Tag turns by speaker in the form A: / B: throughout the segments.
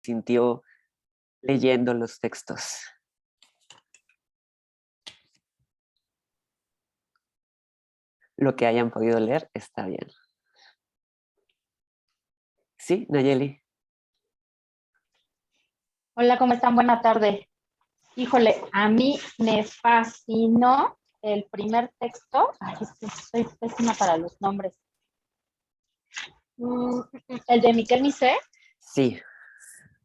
A: sintió leyendo los textos? Lo que hayan podido leer está bien. ¿Sí, Nayeli?
B: Hola, ¿cómo están? Buena tarde. Híjole, a mí me fascinó el primer texto. Ay, es que soy pésima para los nombres. El de Miquel Misé,
A: Sí.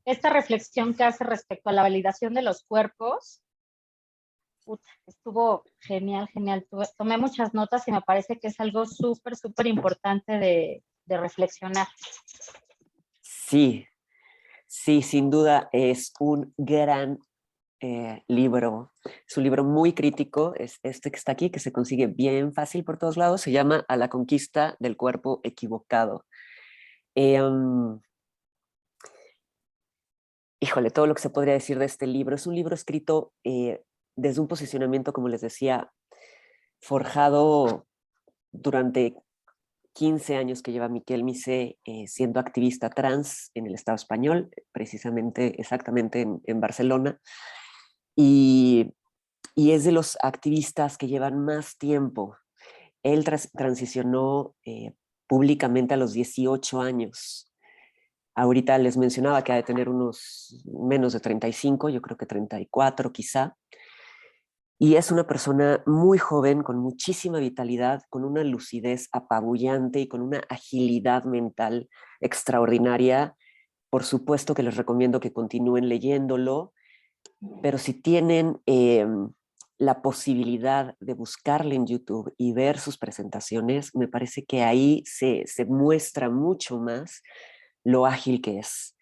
B: esta reflexión que hace respecto a la validación de los cuerpos, estuvo genial, genial. Tomé muchas notas y me parece que es algo súper, súper importante de reflexionar.
A: Sí, sí, sin duda es un gran libro. Es un libro muy crítico, es este que está aquí, que se consigue bien fácil por todos lados. Se llama A la conquista del cuerpo equivocado. Híjole, todo lo que se podría decir de este libro. Es un libro escrito desde un posicionamiento, como les decía, forjado durante 15 años que lleva Miquel Misé siendo activista trans en el Estado español, precisamente, exactamente en Barcelona. Y es de los activistas que llevan más tiempo. Él transicionó públicamente a los 18 años. Ahorita les mencionaba que ha de tener unos menos de 35, yo creo que 34 quizá. Y es una persona muy joven, con muchísima vitalidad, con una lucidez apabullante y con una agilidad mental extraordinaria. Por supuesto que les recomiendo que continúen leyéndolo, pero si tienen la posibilidad de buscarle en YouTube y ver sus presentaciones, me parece que ahí se muestra mucho más lo ágil que es,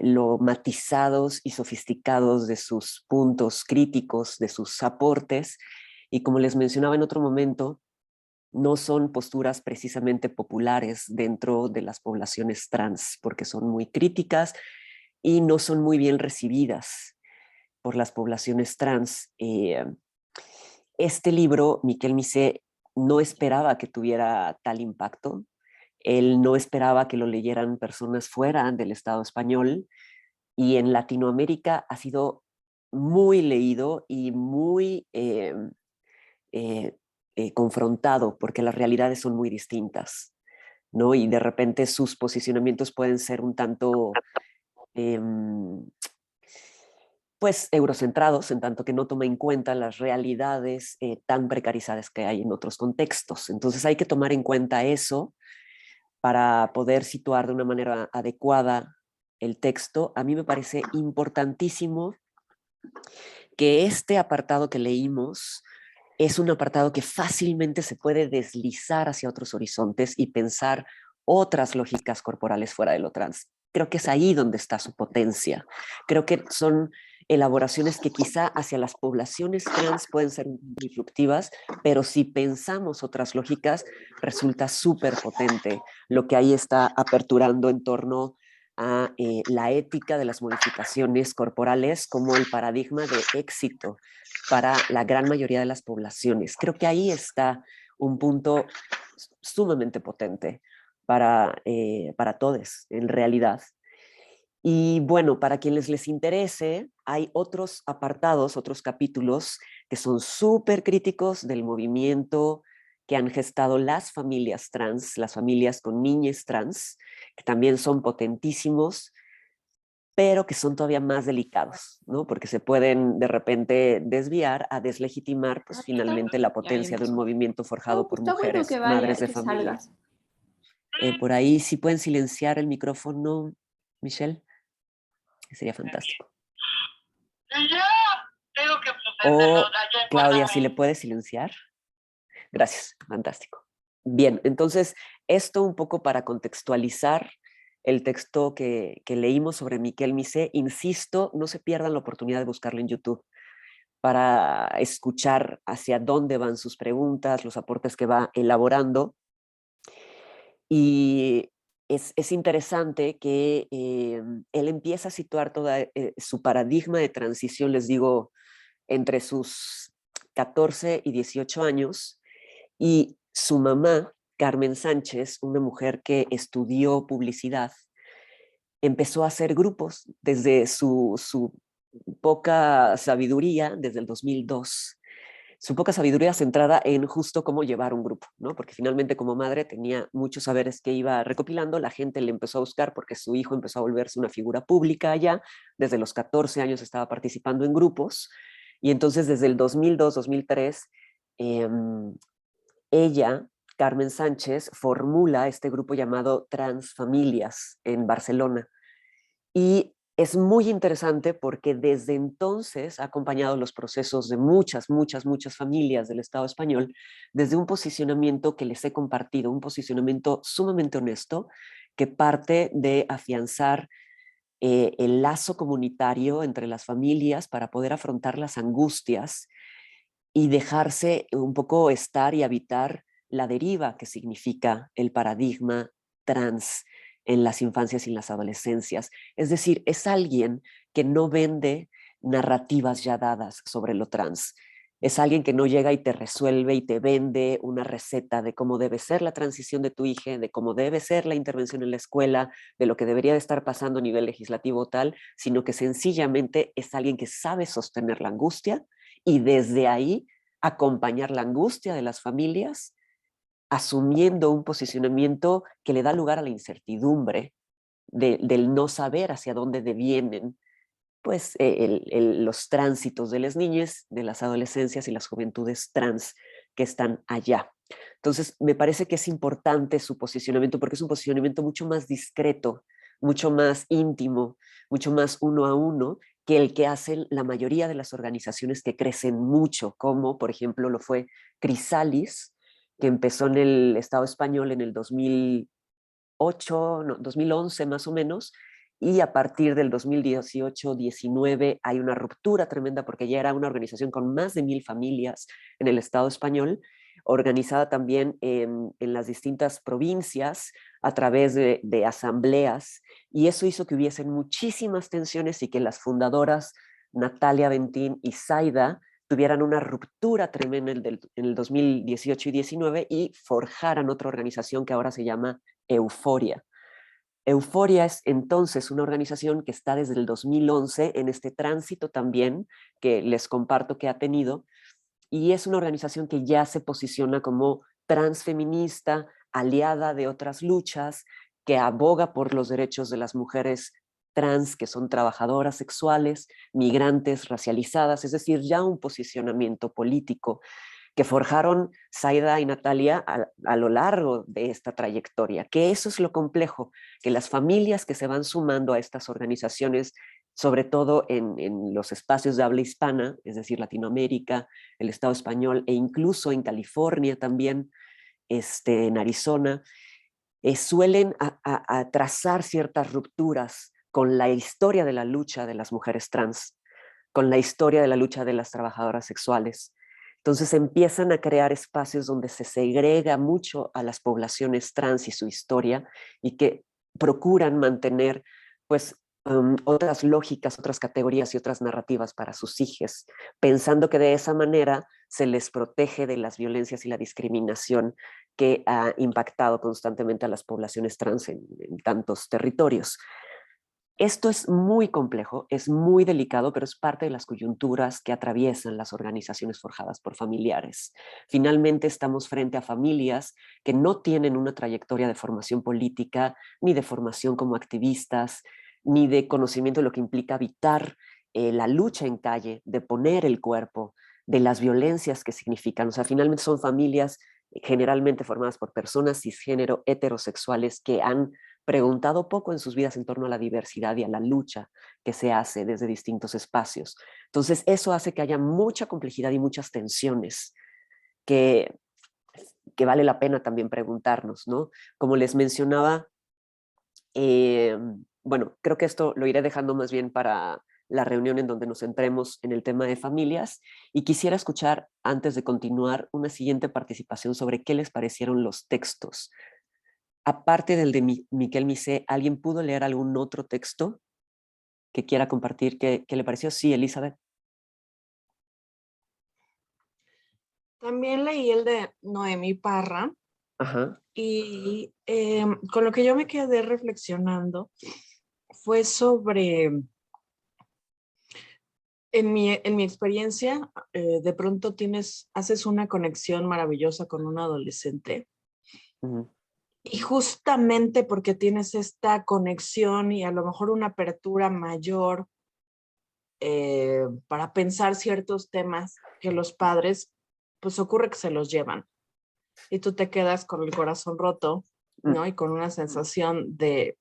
A: lo matizados y sofisticados de sus puntos críticos, de sus aportes, y como les mencionaba en otro momento, no son posturas precisamente populares dentro de las poblaciones trans, porque son muy críticas y no son muy bien recibidas por las poblaciones trans. Este libro, Miquel Misé no esperaba que tuviera tal impacto. Él no esperaba que lo leyeran personas fuera del Estado español, y en Latinoamérica ha sido muy leído y muy eh, confrontado, porque las realidades son muy distintas, ¿no? Y de repente sus posicionamientos pueden ser un tanto pues eurocentrados, en tanto que no toma en cuenta las realidades tan precarizadas que hay en otros contextos. Entonces hay que tomar en cuenta eso para poder situar de una manera adecuada el texto. A mí me parece importantísimo que este apartado que leímos es un apartado que fácilmente se puede deslizar hacia otros horizontes y pensar otras lógicas corporales fuera de lo trans. Creo que es ahí donde está su potencia. Creo que son elaboraciones que quizá hacia las poblaciones trans pueden ser disruptivas, pero si pensamos otras lógicas, resulta súper potente lo que ahí está aperturando en torno a la ética de las modificaciones corporales como el paradigma de éxito para la gran mayoría de las poblaciones. Creo que ahí está un punto sumamente potente para todos, en realidad. Y bueno, para quienes les interese, hay otros apartados, otros capítulos que son súper críticos del movimiento que han gestado las familias trans, las familias con niñas trans, que también son potentísimos, pero que son todavía más delicados, ¿no? Porque se pueden de repente desviar a deslegitimar, pues finalmente la potencia de un movimiento forjado por
C: Está bueno
A: mujeres,
C: que
A: madres de
C: que
A: familia.
C: salgas.
A: Por ahí, si pueden silenciar el micrófono, Michelle, sería fantástico. O Claudia, si le puedes silenciar. Gracias, fantástico. Bien, entonces, esto un poco para contextualizar el texto que leímos sobre Miquel Misé. Insisto, no se pierdan la oportunidad de buscarlo en YouTube para escuchar hacia dónde van sus preguntas, los aportes que va elaborando. Y es interesante que él empieza a situar toda su paradigma de transición, les digo, entre sus 14 y 18 años, y su mamá, Carmen Sánchez, una mujer que estudió publicidad, empezó a hacer grupos desde su poca sabiduría, desde el 2002. Su poca sabiduría centrada en justo cómo llevar un grupo, ¿no? Porque finalmente como madre tenía muchos saberes que iba recopilando, la gente le empezó a buscar porque su hijo empezó a volverse una figura pública allá, desde los 14 años estaba participando en grupos, y entonces desde el 2002-2003, eh, ella, Carmen Sánchez, formula este grupo llamado Transfamilias en Barcelona. Y es muy interesante porque desde entonces ha acompañado los procesos de muchas familias del Estado español desde un posicionamiento que les he compartido, un posicionamiento sumamente honesto que parte de afianzar el lazo comunitario entre las familias para poder afrontar las angustias y dejarse un poco estar y habitar la deriva que significa el paradigma trans en las infancias y en las adolescencias. Es decir, es alguien que no vende narrativas ya dadas sobre lo trans. Es alguien que no llega y te resuelve y te vende una receta de cómo debe ser la transición de tu hija, de cómo debe ser la intervención en la escuela, de lo que debería de estar pasando a nivel legislativo tal, sino que sencillamente es alguien que sabe sostener la angustia y desde ahí acompañar la angustia de las familias, asumiendo un posicionamiento que le da lugar a la incertidumbre del no saber hacia dónde devienen pues, los tránsitos de las niñas, de las adolescencias y las juventudes trans que están allá. Entonces, me parece que es importante su posicionamiento porque es un posicionamiento mucho más discreto, mucho más íntimo, mucho más uno a uno que el que hacen la mayoría de las organizaciones que crecen mucho, como por ejemplo lo fue Crisalis, que empezó en el Estado español en el 2008, no, 2011 más o menos, y a partir del 2018-19 hay una ruptura tremenda porque ya era una organización con más de 1000 familias en el Estado español, organizada también en las distintas provincias a través de asambleas, y eso hizo que hubiesen muchísimas tensiones y que las fundadoras Natalia Bentín y Zaida tuvieran una ruptura tremenda en el 2018 y 19 y forjaran otra organización que ahora se llama Euforia. Euforia es entonces una organización que está desde el 2011 en este tránsito también, que les comparto que ha tenido, y es una organización que ya se posiciona como transfeminista, aliada de otras luchas, que aboga por los derechos de las mujeres trans, que son trabajadoras sexuales, migrantes, racializadas, es decir, ya un posicionamiento político que forjaron Zaida y Natalia a lo largo de esta trayectoria, que eso es lo complejo, que las familias que se van sumando a estas organizaciones, sobre todo en los espacios de habla hispana, es decir, Latinoamérica, el Estado español e incluso en California también, en Arizona, suelen a trazar ciertas rupturas con la historia de la lucha de las mujeres trans, con la historia de la lucha de las trabajadoras sexuales. Entonces empiezan a crear espacios donde se segrega mucho a las poblaciones trans y su historia y que procuran mantener pues otras lógicas, otras categorías y otras narrativas para sus hijos, pensando que de esa manera se les protege de las violencias y la discriminación que ha impactado constantemente a las poblaciones trans en tantos territorios. Esto es muy complejo, es muy delicado, pero es parte de las coyunturas que atraviesan las organizaciones forjadas por familiares. Finalmente estamos frente a familias que no tienen una trayectoria de formación política, ni de formación como activistas, ni de conocimiento de lo que implica habitar la lucha en calle, de poner el cuerpo, de las violencias que significan. O sea, finalmente son familias generalmente formadas por personas cisgénero, heterosexuales, que han preguntado poco en sus vidas en torno a la diversidad y a la lucha que se hace desde distintos espacios. Entonces, eso hace que haya mucha complejidad y muchas tensiones que, que vale la pena también preguntarnos, ¿no? Como les mencionaba, eh, bueno, creo que esto lo iré dejando más bien para la reunión en donde nos centremos en el tema de familias, y quisiera escuchar, antes de continuar, una siguiente participación sobre qué les parecieron los textos. Aparte del de Miquel Misé, ¿alguien pudo leer algún otro texto que quiera compartir? ¿Qué le pareció? Sí, Elizabeth.
C: También leí el de Noemí Parra.
A: Ajá.
C: Y con lo que yo me quedé reflexionando fue sobre, en mi experiencia, de pronto haces una conexión maravillosa con un adolescente.
A: Ujú,
C: Y justamente porque tienes esta conexión y a lo mejor una apertura mayor para pensar ciertos temas que los padres, pues ocurre que se los llevan. Y tú te quedas con el corazón roto,
A: mm,
C: ¿no? Y con una sensación de,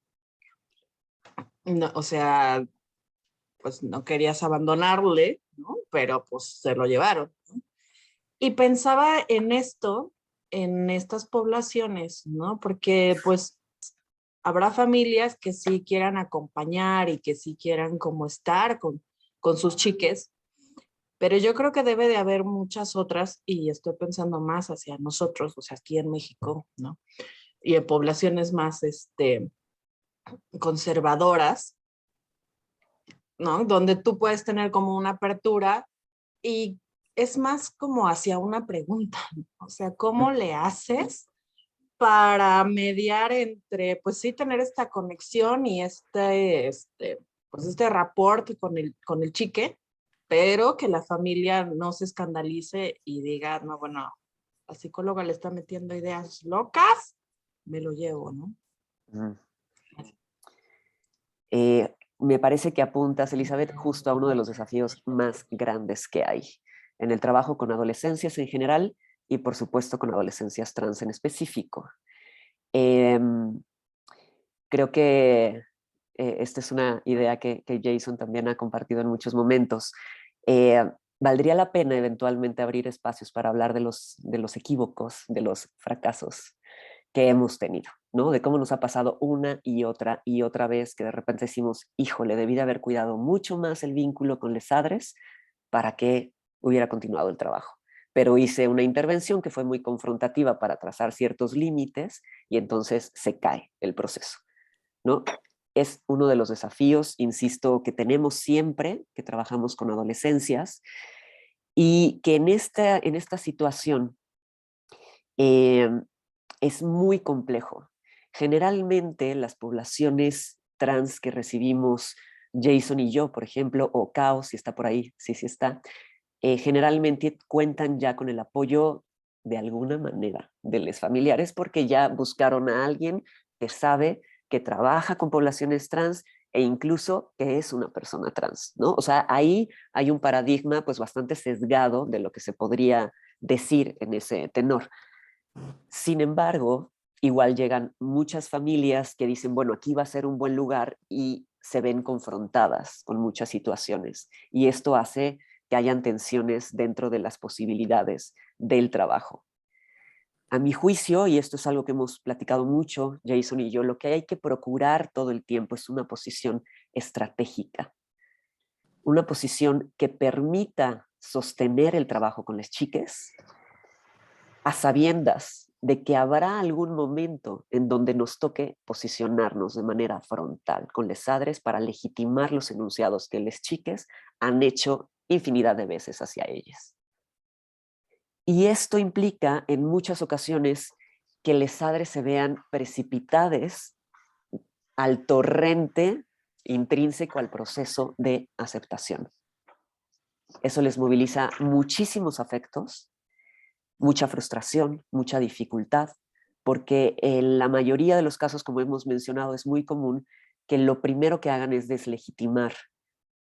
C: no, o sea, pues no querías abandonarle, ¿no? Pero pues se lo llevaron. Y pensaba en esto, en estas poblaciones, ¿no? Porque pues habrá familias que sí quieran acompañar y que sí quieran como estar con sus chiques, pero yo creo que debe de haber muchas otras, y estoy pensando más hacia nosotros, o sea, aquí en México, ¿no? Y en poblaciones más conservadoras, ¿no? Donde tú puedes tener como una apertura y es más como hacia una pregunta, ¿no? O sea,
A: mm,
C: ¿cómo le haces para mediar entre, pues sí, tener esta conexión y pues este rapport con el chique, pero que la familia no se escandalice y diga, no, bueno, la psicóloga le está metiendo ideas locas, me lo llevo, ¿no?
A: mm. Me parece que apuntas, Elizabeth, justo a uno de los desafíos más grandes que hay en el trabajo con adolescencias en general y por supuesto con adolescencias trans en específico. Em, Creo que esta es una idea que Jason también ha compartido en muchos momentos. Eh, Valdría la pena eventualmente abrir espacios para hablar de los equívocos, de los fracasos que hemos tenido, ¿no? De cómo nos ha pasado una y otra vez que de repente decimos, híjole, debí de haber cuidado mucho más el vínculo con les adres para que hubiera continuado el trabajo. Pero hice una intervención que fue muy confrontativa para trazar ciertos límites y entonces se cae el proceso, ¿no? Es uno de los desafíos, insisto, que tenemos siempre que trabajamos con adolescencias y que en esta situación eh, es muy complejo. Generalmente las poblaciones trans que recibimos, Jason y yo, por ejemplo, o Caos, si está por ahí, sí, sí está, generalmente cuentan ya con el apoyo de alguna manera de los familiares porque ya buscaron a alguien que sabe, que trabaja con poblaciones trans e incluso que es una persona trans, ¿no? O sea, ahí hay un paradigma pues bastante sesgado de lo que se podría decir en ese tenor. Sin embargo, igual llegan muchas familias que dicen, bueno, aquí va a ser un buen lugar y se ven confrontadas con muchas situaciones. Y esto hace que hayan tensiones dentro de las posibilidades del trabajo. A mi juicio, y esto es algo que hemos platicado mucho, Jason y yo, lo que hay que procurar todo el tiempo es una posición estratégica, una posición que permita sostener el trabajo con las chiques, a sabiendas de que habrá algún momento en donde nos toque posicionarnos de manera frontal con les adres para legitimar los enunciados que les chiques han hecho infinidad de veces hacia ellas. Y esto implica en muchas ocasiones que les adres se vean precipitadas al torrente intrínseco al proceso de aceptación. Eso les moviliza muchísimos afectos, mucha frustración, mucha dificultad, porque en la mayoría de los casos, como hemos mencionado, es muy común que lo primero que hagan es deslegitimar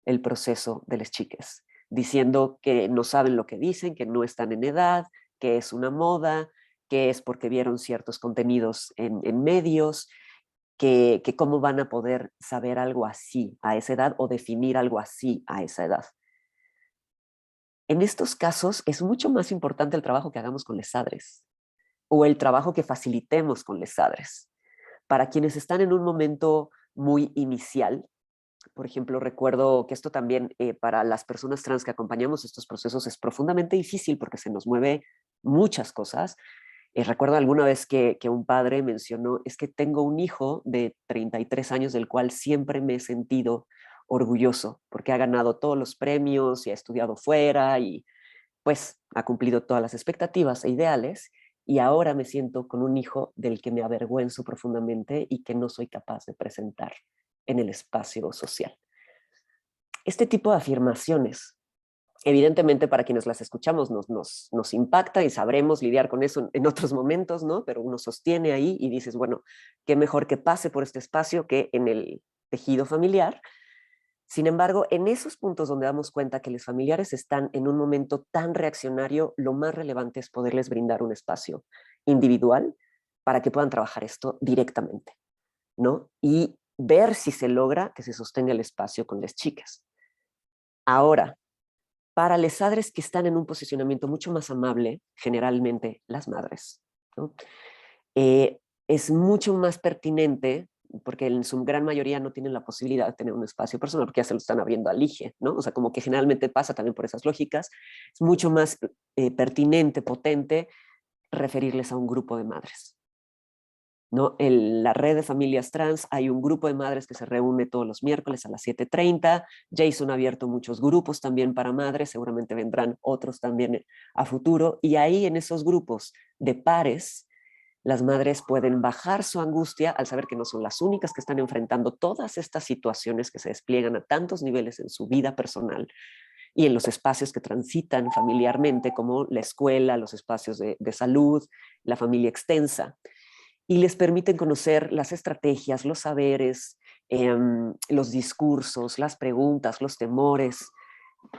A: el proceso de las chicas, diciendo que no saben lo que dicen, que no están en edad, que es una moda, que es porque vieron ciertos contenidos en medios, que cómo van a poder saber algo así a esa edad o definir algo así a esa edad. En estos casos es mucho más importante el trabajo que hagamos con les adres o el trabajo que facilitemos con les adres. Para quienes están en un momento muy inicial, por ejemplo, recuerdo que esto también para las personas trans que acompañamos estos procesos es profundamente difícil porque se nos mueve muchas cosas. Recuerdo alguna vez que un padre mencionó, es que tengo un hijo de 33 años del cual siempre me he sentido orgulloso porque ha ganado todos los premios y ha estudiado fuera y pues ha cumplido todas las expectativas e ideales y ahora me siento con un hijo del que me avergüenzo profundamente y que no soy capaz de presentar en el espacio social. Este tipo de afirmaciones, evidentemente para quienes las escuchamos nos impacta y sabremos lidiar con eso en otros momentos, ¿no? Pero uno sostiene ahí y dices, bueno, qué mejor que pase por este espacio que en el tejido familiar. Sin embargo, en esos puntos donde damos cuenta que los familiares están en un momento tan reaccionario, lo más relevante es poderles brindar un espacio individual para que puedan trabajar esto directamente, ¿no? Y ver si se logra que se sostenga el espacio con las chicas. Ahora, para los padres que están en un posicionamiento mucho más amable, generalmente las madres, ¿no? Es mucho más pertinente, porque en su gran mayoría no tienen la posibilidad de tener un espacio personal, porque ya se lo están abriendo al IGE, ¿no? O sea, como que generalmente pasa también por esas lógicas, es mucho más pertinente, potente, referirles a un grupo de madres, ¿no? En la red de familias trans hay un grupo de madres que se reúne todos los miércoles a las 7:30. Jason ha abierto muchos grupos también para madres, seguramente vendrán otros también a futuro, y ahí en esos grupos de pares, las madres pueden bajar su angustia al saber que no son las únicas que están enfrentando todas estas situaciones que se despliegan a tantos niveles en su vida personal y en los espacios que transitan familiarmente, como la escuela, los espacios de salud, la familia extensa, y les permiten conocer las estrategias, los saberes, los discursos, las preguntas, los temores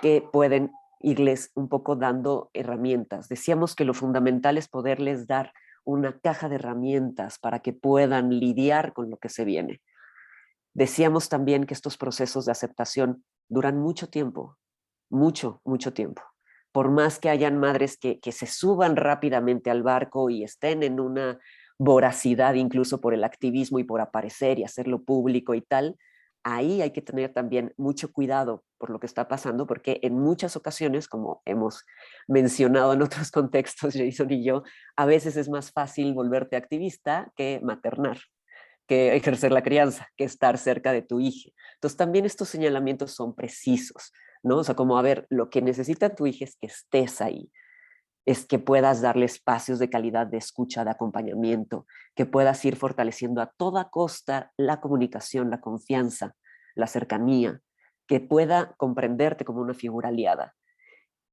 A: que pueden irles un poco dando herramientas. Decíamos que lo fundamental es poderles dar una caja de herramientas para que puedan lidiar con lo que se viene. Decíamos también que estos procesos de aceptación duran mucho tiempo, mucho tiempo. Por más que hayan madres que se suban rápidamente al barco y estén en una voracidad incluso por el activismo y por aparecer y hacerlo público y tal, ahí hay que tener también mucho cuidado por lo que está pasando, porque en muchas ocasiones, como hemos mencionado en otros contextos, Jason y yo, a veces es más fácil volverte activista que maternar, que ejercer la crianza, que estar cerca de tu hijo. Entonces también estos señalamientos son precisos, ¿no? O sea, como a ver, lo que necesita tu hija es que estés ahí, es que puedas darle espacios de calidad de escucha, de acompañamiento, que puedas ir fortaleciendo a toda costa la comunicación, la confianza, la cercanía, que pueda comprenderte como una figura aliada.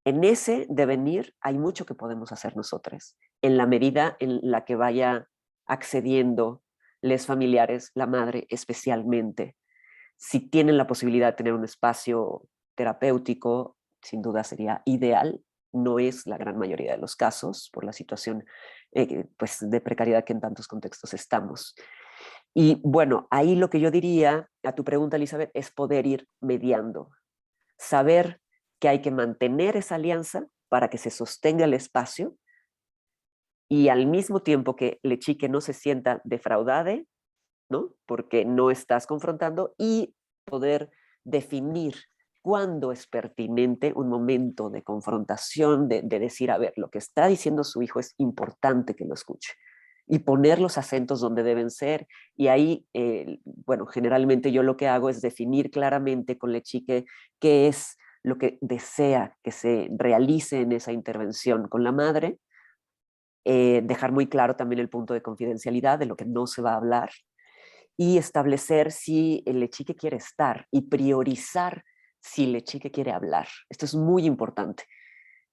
A: En ese devenir hay mucho que podemos hacer nosotros, en la medida en la que vaya accediendo les familiares, la madre especialmente. Si tienen la posibilidad de tener un espacio terapéutico, sin duda sería ideal. No es la gran mayoría de los casos por la situación pues de precariedad que en tantos contextos estamos. Y bueno, ahí lo que yo diría a tu pregunta, Elizabeth, es poder ir mediando, saber que hay que mantener esa alianza para que se sostenga el espacio y al mismo tiempo que el chique no se sienta defraudada, ¿no? Porque no estás confrontando, y poder definir cuándo es pertinente un momento de confrontación, de decir, a ver, lo que está diciendo su hijo es importante que lo escuche y poner los acentos donde deben ser. Y ahí, bueno, generalmente yo lo que hago es definir claramente con la chique qué es lo que desea que se realice en esa intervención con la madre, dejar muy claro también el punto de confidencialidad de lo que no se va a hablar, y establecer si el lechique quiere estar y priorizar si el lechique quiere hablar. Esto es muy importante.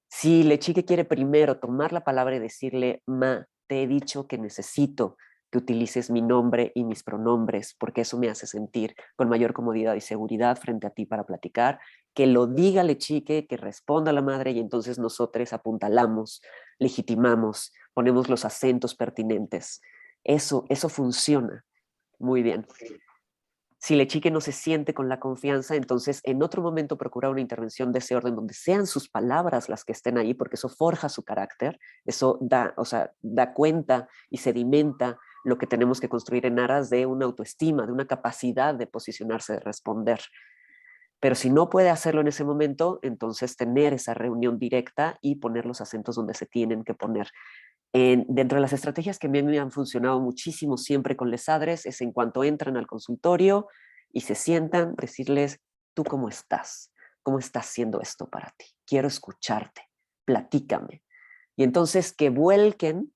A: Si el lechique quiere primero tomar la palabra y decirle, ma, te he dicho que necesito que utilices mi nombre y mis pronombres, porque eso me hace sentir con mayor comodidad y seguridad frente a ti para platicar, que lo diga el lechique, que responda a la madre, y entonces nosotros apuntalamos, legitimamos, ponemos los acentos pertinentes. Eso funciona muy bien. Si el chique no se siente con la confianza, entonces en otro momento procurar una intervención de ese orden donde sean sus palabras las que estén ahí, porque eso forja su carácter, eso da, o sea, da cuenta y sedimenta lo que tenemos que construir en aras de una autoestima, de una capacidad de posicionarse, de responder. Pero si no puede hacerlo en ese momento, entonces tener esa reunión directa y poner los acentos donde se tienen que poner. Dentro de las estrategias que a mí me han funcionado muchísimo siempre con les adres es en cuanto entran al consultorio y se sientan, decirles, ¿tú cómo estás? ¿Cómo estás haciendo esto para ti? Quiero escucharte, platícame. Y entonces que vuelquen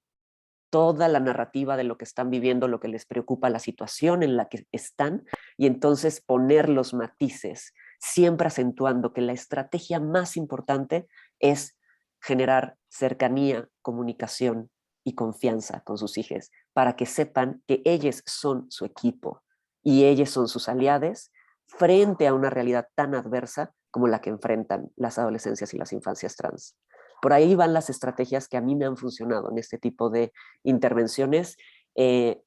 A: toda la narrativa de lo que están viviendo, lo que les preocupa, la situación en la que están, y entonces poner los matices, siempre acentuando que la estrategia más importante es generar cercanía, comunicación y confianza con sus hijos, para que sepan que ellos son su equipo y ellos son sus aliados frente a una realidad tan adversa como la que enfrentan las adolescencias y las infancias trans. Por ahí van las estrategias que a mí me han funcionado en este tipo de intervenciones.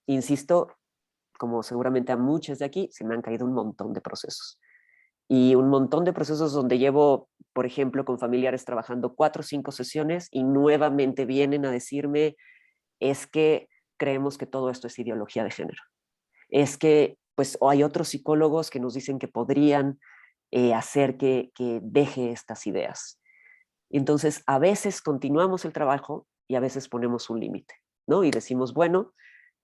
A: Insisto, como seguramente a muchos de aquí, se me han caído un montón de procesos. Y un montón de procesos donde llevo, por ejemplo, con familiares trabajando 4 o 5 sesiones y nuevamente vienen a decirme, es que creemos que todo esto es ideología de género. Es que, pues, o hay otros psicólogos que nos dicen que podrían hacer que deje estas ideas. Entonces, a veces continuamos el trabajo y a veces ponemos un límite, ¿no? Y decimos, bueno,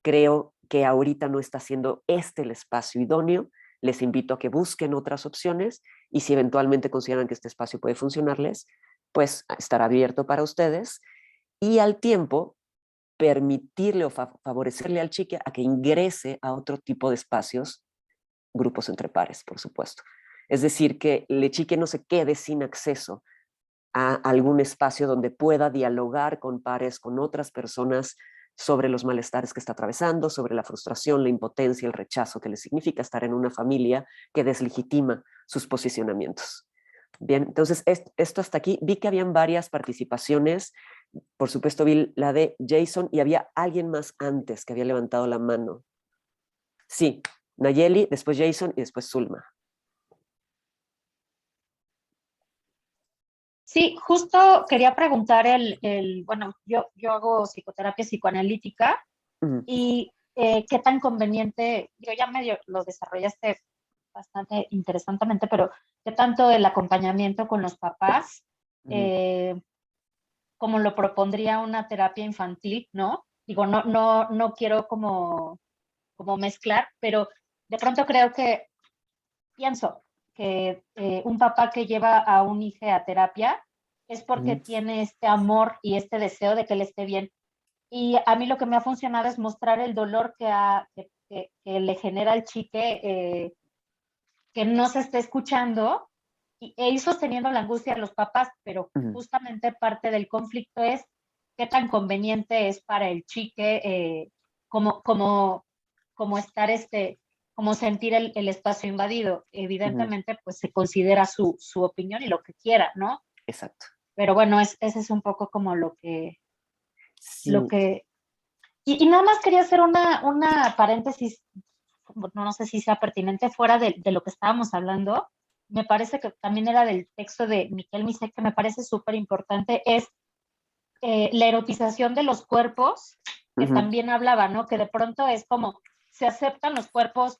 A: creo que ahorita no está siendo este el espacio idóneo, les invito a que busquen otras opciones y si eventualmente consideran que este espacio puede funcionarles, pues estará abierto para ustedes y al tiempo permitirle o favorecerle al chique a que ingrese a otro tipo de espacios, grupos entre pares, por supuesto. Es decir, que el chique no se quede sin acceso a algún espacio donde pueda dialogar con pares, con otras personas sobre los malestares que está atravesando, sobre la frustración, la impotencia, el rechazo que le significa estar en una familia que deslegitima sus posicionamientos. Bien, entonces esto hasta aquí. Vi que habían varias participaciones. Por supuesto vi la de Jason y había alguien más antes que había levantado la mano. Sí, Nayeli, después Jason y después Zulma.
B: Sí, justo quería preguntar bueno, yo hago psicoterapia psicoanalítica
A: Mm,
B: y qué tan conveniente, yo ya medio lo desarrollaste bastante interesantemente, pero qué tanto el acompañamiento con los papás,
A: mm,
B: eh, como lo propondría una terapia infantil, ¿no? Digo, no quiero como mezclar, pero de pronto creo que pienso que un papá que lleva a un hijo a terapia es porque
A: mm,
B: tiene este amor y este deseo de que él esté bien. Y a mí lo que me ha funcionado es mostrar el dolor que le genera al chique que no se esté escuchando e ir sosteniendo la angustia de los papás, pero
A: mm,
B: justamente parte del conflicto es qué tan conveniente es para el chique como, como, como estar como sentir el espacio invadido.
A: mm,
B: Evidentemente, pues se considera su opinión y lo que quiera, ¿no?
A: exacto.
B: Pero bueno, ese es un poco como lo
A: Sí.
B: que, y nada más quería hacer una paréntesis, no sé si sea pertinente, fuera de lo que estábamos hablando. Me parece que también era del texto de Miquel Misek, que me parece súper importante, es la erotización de los cuerpos, que
A: Ujú,
B: también hablaba, ¿no? Que de pronto es como, se aceptan los cuerpos,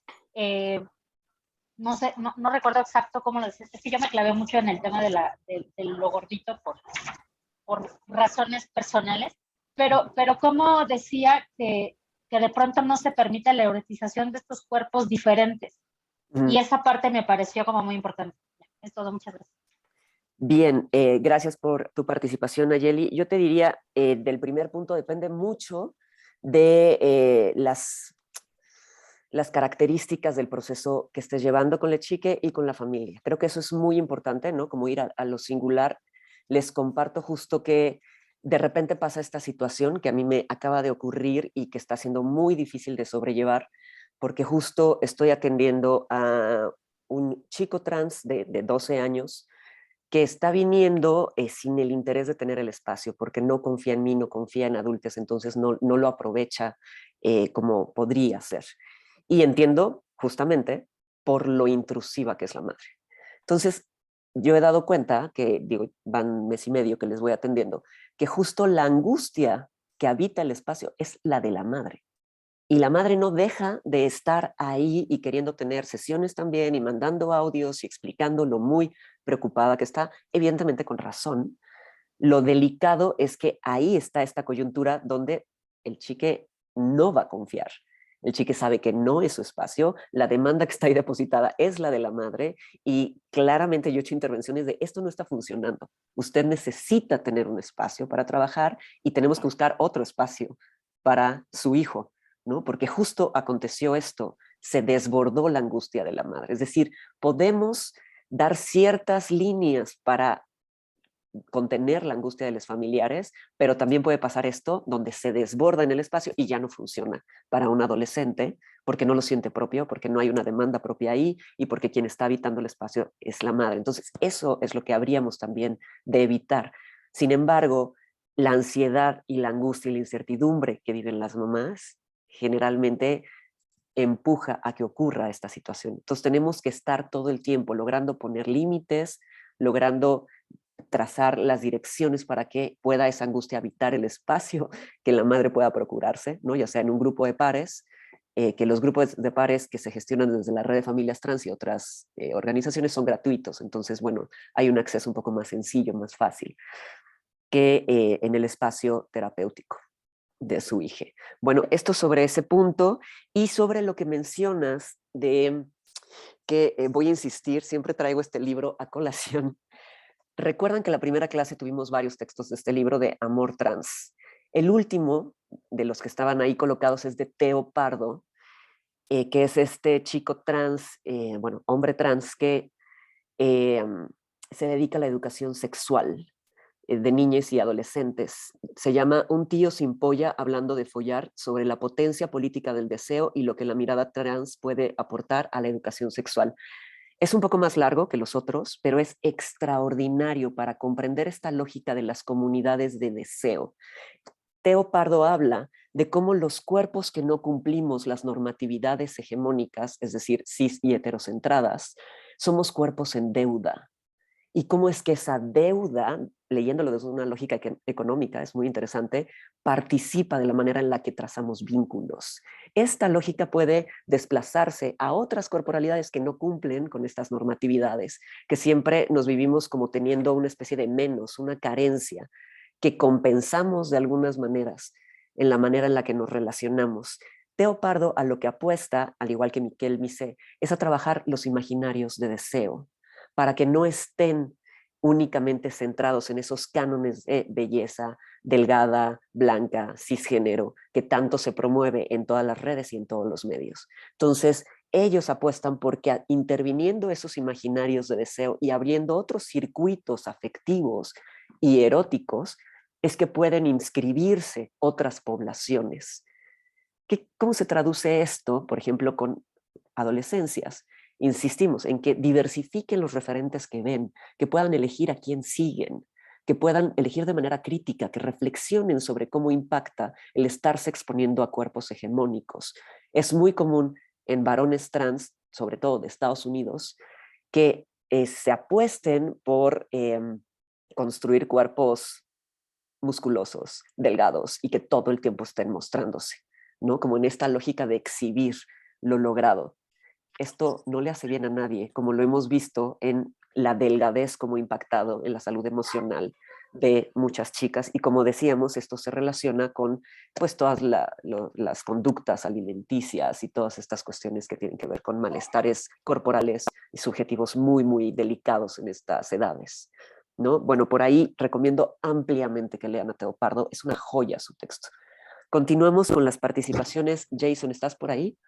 B: no sé, no recuerdo exacto cómo lo decía, es que yo me clavé mucho en el tema de lo gordito por razones personales, pero como decía que de pronto no se permite la erotización de estos cuerpos diferentes. Y
A: ujú.
B: esa parte me pareció como muy importante. Es todo, muchas gracias.
A: Bien, gracias por tu participación, Nayeli. Yo te diría, del primer punto depende mucho de las características del proceso que estés llevando con la chique y con la familia. Creo que eso es muy importante, ¿no? Como ir a lo singular. Les comparto justo que de repente pasa esta situación que a mí me acaba de ocurrir y que está siendo muy difícil de sobrellevar, porque justo estoy atendiendo a un chico trans de 12 años que está viniendo sin el interés de tener el espacio, porque no confía en mí, no confía en adultos, entonces no lo aprovecha como podría ser. Y entiendo justamente por lo intrusiva que es la madre. Entonces, yo he dado cuenta que, digo, van mes y medio que les voy atendiendo, que justo la angustia que habita el espacio es la de la madre. Y la madre no deja de estar ahí y queriendo tener sesiones también y mandando audios y explicando lo muy preocupada que está, evidentemente con razón. Lo delicado es que ahí está esta coyuntura donde el chique no va a confiar. El chique sabe que no es su espacio, la demanda que está ahí depositada es la de la madre y claramente yo he hecho intervenciones de esto no está funcionando. Usted necesita tener un espacio para trabajar y tenemos que buscar otro espacio para su hijo, ¿no? Porque justo aconteció esto, se desbordó la angustia de la madre. Es decir, podemos dar ciertas líneas para contener la angustia de los familiares, pero también puede pasar esto donde se desborda en el espacio y ya no funciona para un adolescente porque no lo siente propio, porque no hay una demanda propia ahí y porque quien está habitando el espacio es la madre. Entonces, eso es lo que habríamos también de evitar. Sin embargo, la ansiedad y la angustia y la incertidumbre que viven las mamás generalmente empuja a que ocurra esta situación. Entonces, tenemos que estar todo el tiempo logrando poner límites, logrando trazar las direcciones para que pueda esa angustia habitar el espacio que la madre pueda procurarse, ¿no? Ya sea en un grupo de pares, que los grupos de pares que se gestionan desde la red de familias trans y otras organizaciones son gratuitos, entonces, bueno, hay un acceso un poco más sencillo, más fácil que en el espacio terapéutico de su hija. Bueno, esto sobre ese punto y sobre lo que mencionas de que voy a insistir, siempre traigo este libro a colación. Recuerdan que en la primera clase tuvimos varios textos de este libro de Amor Trans. El último de los que estaban ahí colocados es de Teo Pardo, que es este chico trans, bueno, hombre trans que eh, se dedica a la educación sexual de niñas y adolescentes. Se llama Un tío sin polla hablando de follar sobre la potencia política del deseo y lo que la mirada trans puede aportar a la educación sexual. Es un poco más largo que los otros, pero es extraordinario para comprender esta lógica de las comunidades de deseo. Teo Pardo habla de cómo los cuerpos que no cumplimos las normatividades hegemónicas, es decir, cis y heterocentradas, somos cuerpos en deuda. Y cómo es que esa deuda, leyéndolo desde una lógica económica, es muy interesante, participa de la manera en la que trazamos vínculos. Esta lógica puede desplazarse a otras corporalidades que no cumplen con estas normatividades, que siempre nos vivimos como teniendo una especie de menos, una carencia, que compensamos de algunas maneras en la manera en la que nos relacionamos. Teo Pardo a lo que apuesta, al igual que Miquel Misé, es a trabajar los imaginarios de deseo, para que no estén únicamente centrados en esos cánones de belleza delgada, blanca, cisgénero, que tanto se promueve en todas las redes y en todos los medios. Entonces, ellos apuestan porque interviniendo esos imaginarios de deseo y abriendo otros circuitos afectivos y eróticos, es que pueden inscribirse otras poblaciones. ¿Cómo se traduce esto, por ejemplo, con adolescencias? Insistimos en que diversifiquen los referentes que ven, que puedan elegir a quién siguen, que puedan elegir de manera crítica, que reflexionen sobre cómo impacta el estarse exponiendo a cuerpos hegemónicos. Es muy común en varones trans, sobre todo de Estados Unidos, que se apuesten por construir cuerpos musculosos, delgados y que todo el tiempo estén mostrándose, ¿no? Como en esta lógica de exhibir lo logrado. Esto no le hace bien a nadie, como lo hemos visto en la delgadez como impactado en la salud emocional de muchas chicas y como decíamos, esto se relaciona con pues todas las conductas alimenticias y todas estas cuestiones que tienen que ver con malestares corporales y subjetivos muy, muy delicados en estas edades, ¿no? Bueno, por ahí recomiendo ampliamente que lean a Teo Pardo, es una joya su texto. Continuamos con las participaciones. Jason, ¿estás por ahí?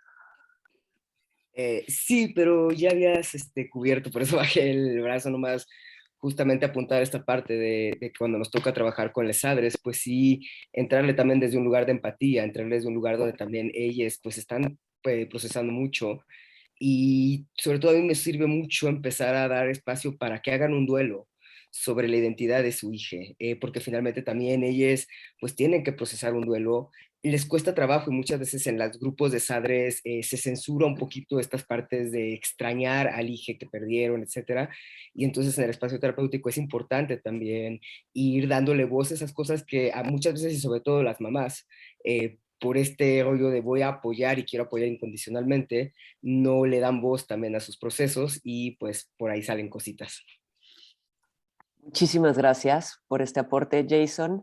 D: Sí, pero ya habías cubierto, por eso bajé el brazo nomás, justamente apuntar esta parte de que cuando nos toca trabajar con les adres, pues sí, entrarle también desde un lugar de empatía, entrarle desde un lugar donde también ellas pues están procesando mucho y sobre todo a mí me sirve mucho empezar a dar espacio para que hagan un duelo sobre la identidad de su hija, porque finalmente también ellas pues tienen que procesar un duelo, les cuesta trabajo y muchas veces en los grupos de sadres se censura un poquito estas partes de extrañar al hijo que perdieron, etcétera, y entonces en el espacio terapéutico es importante también ir dándole voz a esas cosas que a muchas veces y sobre todo las mamás, por este rollo de voy a apoyar y quiero apoyar incondicionalmente, no le dan voz también a sus procesos y pues por ahí salen cositas.
A: Muchísimas gracias por este aporte, Jason.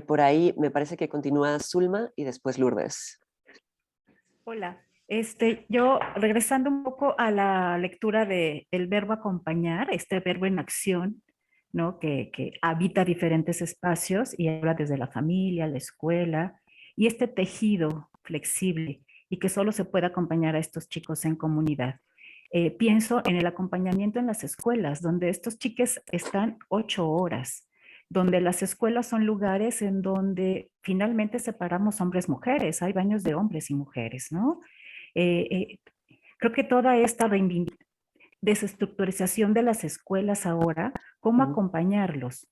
A: Por ahí me parece que continúa Zulma y después Lourdes.
E: Hola, yo regresando un poco a la lectura de el verbo acompañar, este verbo en acción, ¿no? Que habita diferentes espacios y habla desde la familia, la escuela, y este tejido flexible y que solo se puede acompañar a estos chicos en comunidad. Pienso en el acompañamiento en las escuelas, donde estos chiques están 8 horas, donde las escuelas son lugares en donde finalmente separamos hombres-mujeres, hay baños de hombres y mujeres, ¿no? Creo que toda esta desestructurización de las escuelas ahora, cómo acompañarlos,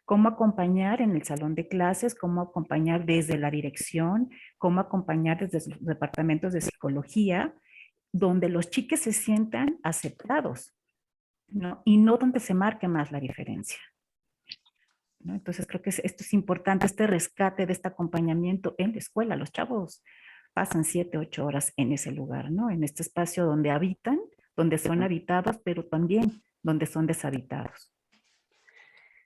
E: cómo acompañar en el salón de clases, cómo acompañar desde la dirección, cómo acompañar desde los departamentos de psicología, donde los chiques se sientan aceptados, ¿no? Y no donde se marque más la diferencia, ¿no? Entonces creo que esto es importante, este rescate de este acompañamiento en la escuela. Los chavos pasan 7, 8 horas en ese lugar, ¿no? En este espacio donde habitan, donde son habitados, pero también donde son deshabitados.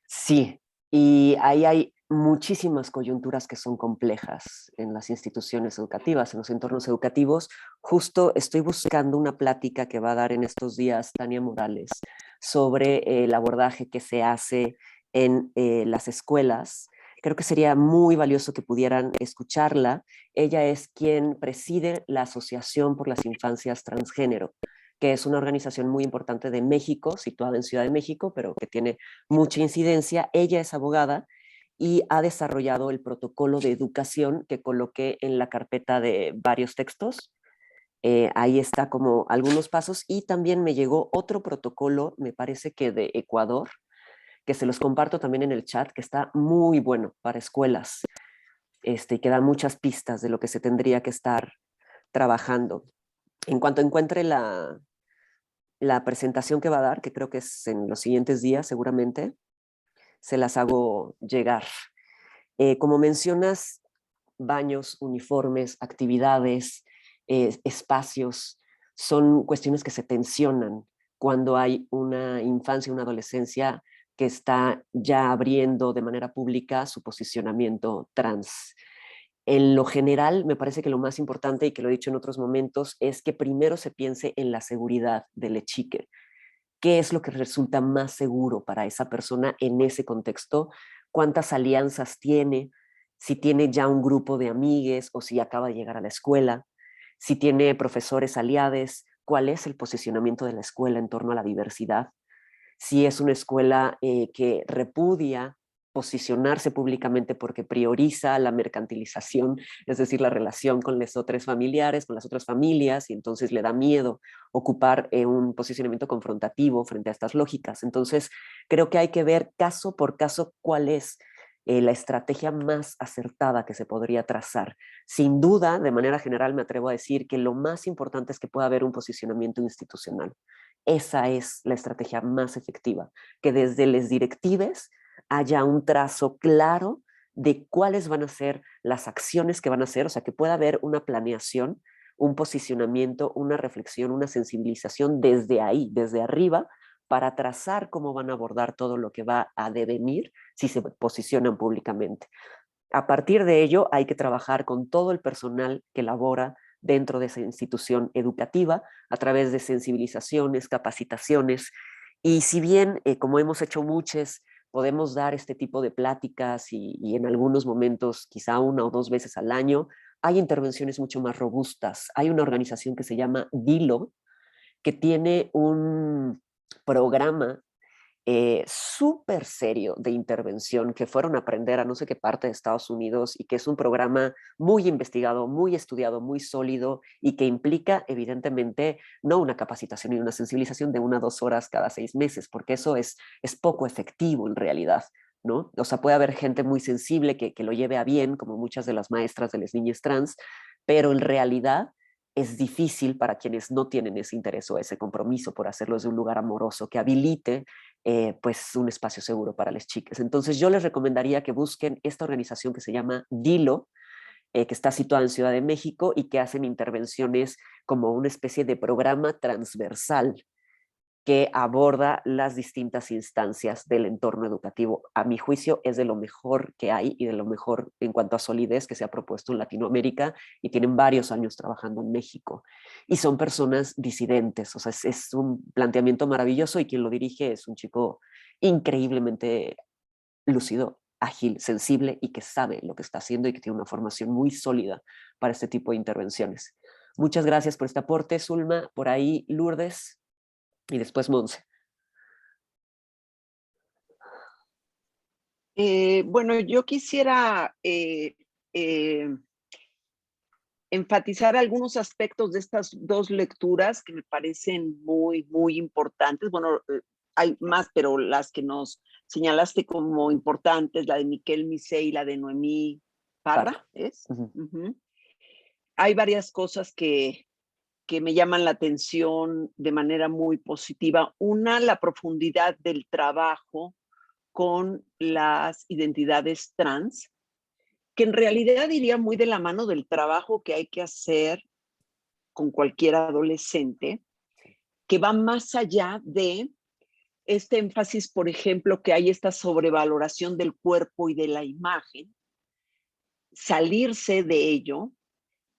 A: Sí, y ahí hay muchísimas coyunturas que son complejas en las instituciones educativas, en los entornos educativos. Justo estoy buscando una plática que va a dar en estos días Tania Morales sobre el abordaje que se hace en las escuelas. Creo que sería muy valioso que pudieran escucharla. Ella es quien preside la Asociación por las Infancias Transgénero, que es una organización muy importante de México, situada en Ciudad de México, pero que tiene mucha incidencia. Ella es abogada y ha desarrollado el protocolo de educación que coloqué en la carpeta de varios textos. Ahí está como algunos pasos, y también me llegó otro protocolo, me parece que de Ecuador, que se los comparto también en el chat, que está muy bueno para escuelas, que da muchas pistas de lo que se tendría que estar trabajando. En cuanto encuentre la presentación que va a dar, que creo que es en los siguientes días seguramente, se las hago llegar. Como mencionas, baños, uniformes, actividades, espacios, son cuestiones que se tensionan cuando hay una infancia, una adolescencia que está ya abriendo de manera pública su posicionamiento trans. En lo general, me parece que lo más importante, y que lo he dicho en otros momentos, es que primero se piense en la seguridad del chique. ¿Qué es lo que resulta más seguro para esa persona en ese contexto? ¿Cuántas alianzas tiene? Si tiene ya un grupo de amigues o si acaba de llegar a la escuela, si tiene profesores aliados, cuál es el posicionamiento de la escuela en torno a la diversidad, si es una escuela que repudia posicionarse públicamente porque prioriza la mercantilización, es decir, la relación con los otros familiares, con las otras familias, y entonces le da miedo ocupar un posicionamiento confrontativo frente a estas lógicas. Entonces, creo que hay que ver caso por caso cuál es la estrategia más acertada que se podría trazar. Sin duda, de manera general, me atrevo a decir que lo más importante es que pueda haber un posicionamiento institucional. Esa es la estrategia más efectiva, que desde las directives haya un trazo claro de cuáles van a ser las acciones que van a hacer, o sea, que pueda haber una planeación, un posicionamiento, una reflexión, una sensibilización desde ahí, desde arriba, para trazar cómo van a abordar todo lo que va a devenir si se posicionan públicamente. A partir de ello, hay que trabajar con todo el personal que labora dentro de esa institución educativa a través de sensibilizaciones, capacitaciones. Y si bien, como hemos hecho muchas, podemos dar este tipo de pláticas y en algunos momentos quizá 1 o 2 veces al año, hay intervenciones mucho más robustas. Hay una organización que se llama DILO, que tiene un programa súper serio de intervención que fueron a aprender a no sé qué parte de Estados Unidos, y que es un programa muy investigado, muy estudiado, muy sólido, y que implica evidentemente no una capacitación y una sensibilización de 1 a 2 horas cada 6 meses, porque eso es poco efectivo en realidad, ¿no? O sea, puede haber gente muy sensible que lo lleve a bien, como muchas de las maestras de las niñas trans, pero en realidad es difícil para quienes no tienen ese interés o ese compromiso por hacerlo desde un lugar amoroso que habilite pues un espacio seguro para las chicas. Entonces yo les recomendaría que busquen esta organización que se llama DILO, que está situada en Ciudad de México y que hacen intervenciones como una especie de programa transversal que aborda las distintas instancias del entorno educativo. A mi juicio es de lo mejor que hay y de lo mejor en cuanto a solidez que se ha propuesto en Latinoamérica, y tienen varios años trabajando en México. Y son personas disidentes, o sea, es un planteamiento maravilloso, y quien lo dirige es un chico increíblemente lúcido ágil, sensible y que sabe lo que está haciendo y que tiene una formación muy sólida para este tipo de intervenciones. Muchas gracias por este aporte, Zulma. Por ahí Lourdes y después Monse.
F: Bueno, yo quisiera enfatizar algunos aspectos de estas dos lecturas que me parecen muy, muy importantes. Bueno, hay más, pero las que nos señalaste como importantes, la de Miquel Misé y la de Noemí Parra, ¿es? Hay varias cosas que me llaman la atención de manera muy positiva. Una, la profundidad del trabajo con las identidades trans, que en realidad iría muy de la mano del trabajo que hay que hacer con cualquier adolescente, que va más allá de este énfasis, por ejemplo, que hay esta sobrevaloración del cuerpo y de la imagen, salirse de ello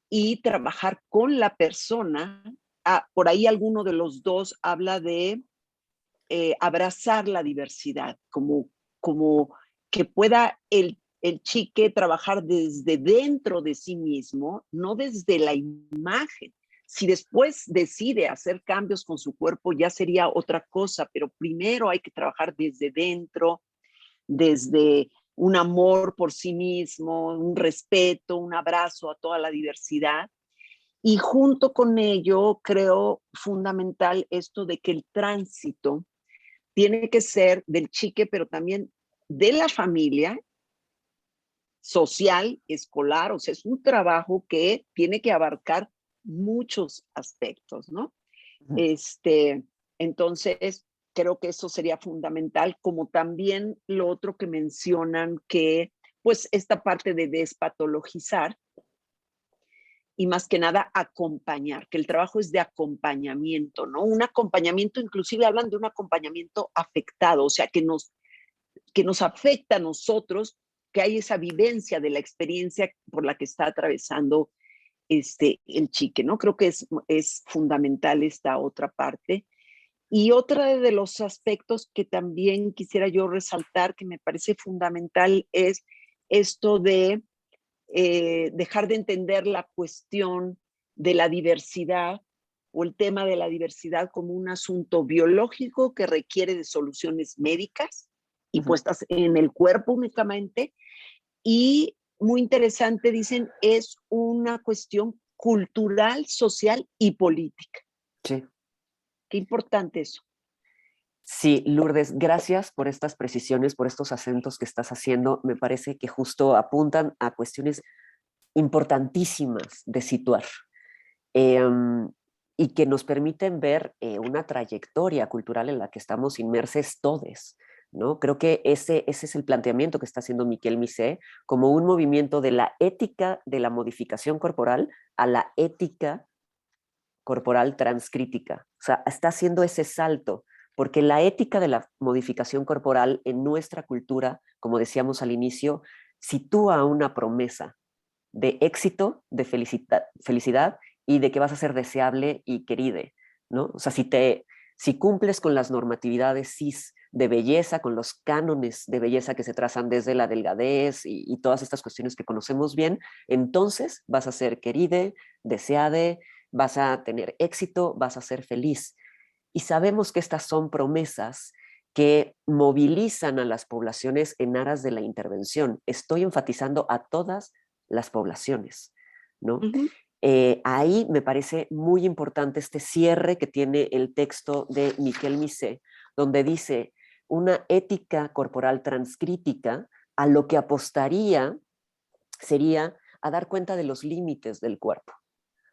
F: y trabajar con la persona. Por ahí alguno de los dos habla de abrazar la diversidad, como que pueda el chique trabajar desde dentro de sí mismo, no desde la imagen. Si después decide hacer cambios con su cuerpo, ya sería otra cosa, pero primero hay que trabajar desde dentro, desde un amor por sí mismo, un respeto, un abrazo a toda la diversidad. Y junto con ello, creo fundamental esto de que el tránsito tiene que ser del chique, pero también de la familia, social, escolar, o sea, es un trabajo que tiene que abarcar muchos aspectos, ¿no? Entonces, creo que eso sería fundamental, como también lo otro que mencionan, que pues esta parte de despatologizar y más que nada acompañar, que el trabajo es de acompañamiento, ¿no? Un acompañamiento, inclusive hablan de un acompañamiento afectado, o sea, que nos afecta a nosotros, que hay esa vivencia de la experiencia por la que está atravesando el chique, ¿no? Creo que es fundamental esta otra parte. Y otra de los aspectos que también quisiera yo resaltar, que me parece fundamental, es esto de dejar de entender la cuestión de la diversidad o el tema de la diversidad como un asunto biológico que requiere de soluciones médicas y puestas en el cuerpo únicamente. Y muy interesante, dicen, es una cuestión cultural, social y política.
A: Sí.
F: Qué importante eso.
A: Sí, Lourdes, gracias por estas precisiones, por estos acentos que estás haciendo. Me parece que justo apuntan a cuestiones importantísimas de situar y que nos permiten ver una trayectoria cultural en la que estamos inmersos todos, ¿no? Creo que ese es el planteamiento que está haciendo Miquel Misé como un movimiento de la ética de la modificación corporal a la ética corporal transcrítica. O sea, está haciendo ese salto, porque la ética de la modificación corporal en nuestra cultura, como decíamos al inicio, sitúa una promesa de éxito, de felicidad y de que vas a ser deseable y queride, ¿no? O sea, si cumples con las normatividades cis de belleza, con los cánones de belleza que se trazan desde la delgadez y todas estas cuestiones que conocemos bien, entonces vas a ser queride, deseade, vas a tener éxito, vas a ser feliz. Y sabemos que estas son promesas que movilizan a las poblaciones en aras de la intervención. Estoy enfatizando a todas las poblaciones, ¿no? Ahí me parece muy importante este cierre que tiene el texto de Miquel Misé, donde dice una ética corporal transcrítica a lo que apostaría sería a dar cuenta de los límites del cuerpo,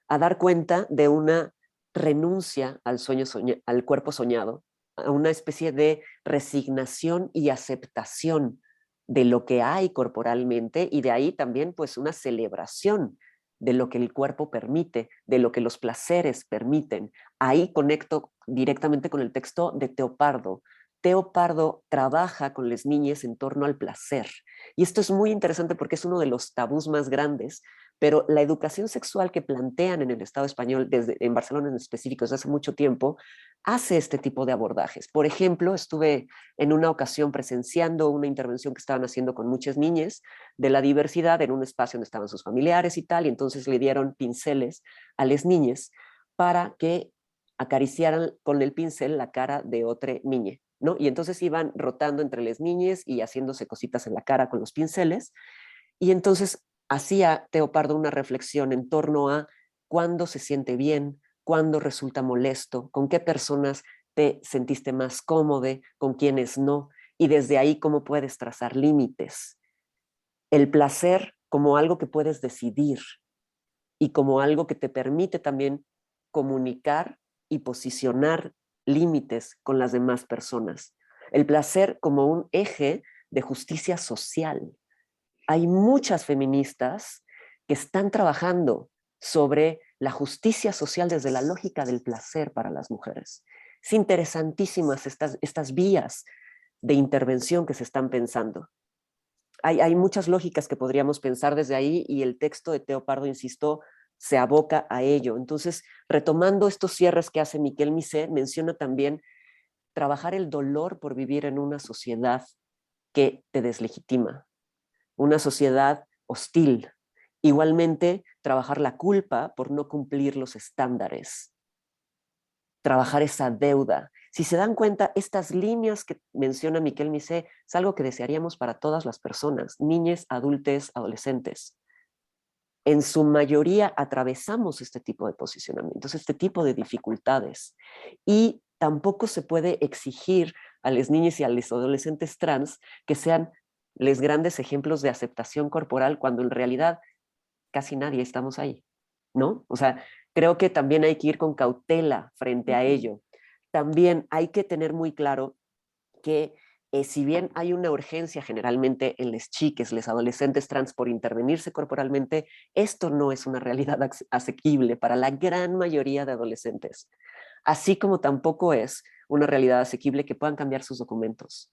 A: a dar cuenta de una renuncia al cuerpo soñado, a una especie de resignación y aceptación de lo que hay corporalmente y de ahí también pues una celebración de lo que el cuerpo permite, de lo que los placeres permiten. Ahí conecto directamente con el texto de Teopardo. Teopardo trabaja con las niñas en torno al placer. Y esto es muy interesante porque es uno de los tabús más grandes, Pero la educación sexual que plantean en el Estado español, en Barcelona en específico, desde hace mucho tiempo, hace este tipo de abordajes. Por ejemplo, estuve en una ocasión presenciando una intervención que estaban haciendo con muchas niñas de la diversidad en un espacio donde estaban sus familiares y tal, y entonces le dieron pinceles a las niñas para que acariciaran con el pincel la cara de otra niña, ¿no? Y entonces iban rotando entre las niñas y haciéndose cositas en la cara con los pinceles, y entonces hacía Teo Pardo una reflexión en torno a cuándo se siente bien, cuándo resulta molesto, con qué personas te sentiste más cómodo, con quiénes no, y desde ahí cómo puedes trazar límites. El placer como algo que puedes decidir y como algo que te permite también comunicar y posicionar límites con las demás personas. El placer como un eje de justicia social. Hay muchas feministas que están trabajando sobre la justicia social desde la lógica del placer para las mujeres. Es interesantísimas estas vías de intervención que se están pensando. Hay muchas lógicas que podríamos pensar desde ahí y el texto de Teo Pardo, insisto, se aboca a ello. Entonces, retomando estos cierres que hace Miquel Missé, menciona también trabajar el dolor por vivir en una sociedad que te deslegitima, una sociedad hostil. Igualmente, trabajar la culpa por no cumplir los estándares, trabajar esa deuda. Si se dan cuenta, estas líneas que menciona Miquel Missé es algo que desearíamos para todas las personas, niñas, adultos, adolescentes. En su mayoría atravesamos este tipo de posicionamientos, este tipo de dificultades. Y tampoco se puede exigir a las niñas y a los adolescentes trans que sean los grandes ejemplos de aceptación corporal cuando en realidad casi nadie estamos ahí, ¿no? O sea, creo que también hay que ir con cautela frente a ello. También hay que tener muy claro que si bien hay una urgencia generalmente en las chiques, los adolescentes trans por intervenirse corporalmente, esto no es una realidad asequible para la gran mayoría de adolescentes, así como tampoco es una realidad asequible que puedan cambiar sus documentos.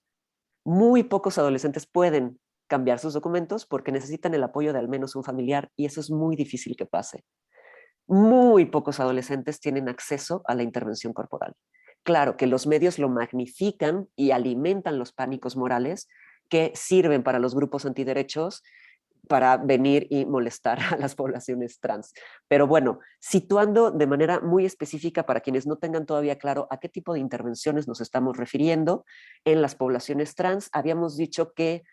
A: Muy pocos adolescentes pueden cambiar sus documentos porque necesitan el apoyo de al menos un familiar y eso es muy difícil que pase. Muy pocos adolescentes tienen acceso a la intervención corporal. Claro que los medios lo magnifican y alimentan los pánicos morales que sirven para los grupos antiderechos para venir y molestar a las poblaciones trans. Pero bueno, situando de manera muy específica para quienes no tengan todavía claro a qué tipo de intervenciones nos estamos refiriendo, en las poblaciones trans habíamos dicho que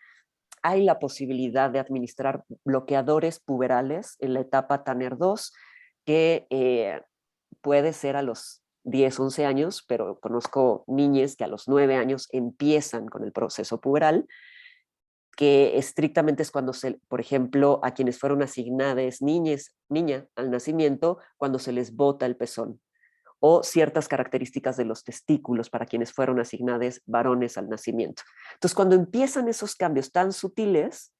A: hay la posibilidad de administrar bloqueadores puberales en la etapa Tanner 2, que puede ser a los 10, 11 años, pero conozco niñas que a los 9 años empiezan con el proceso puberal, que estrictamente es cuando por ejemplo, a quienes fueron asignadas niña al nacimiento, cuando se les bota el pezón, o ciertas características de los testículos para quienes fueron asignadas varones al nacimiento. Entonces, cuando empiezan esos cambios tan sutiles,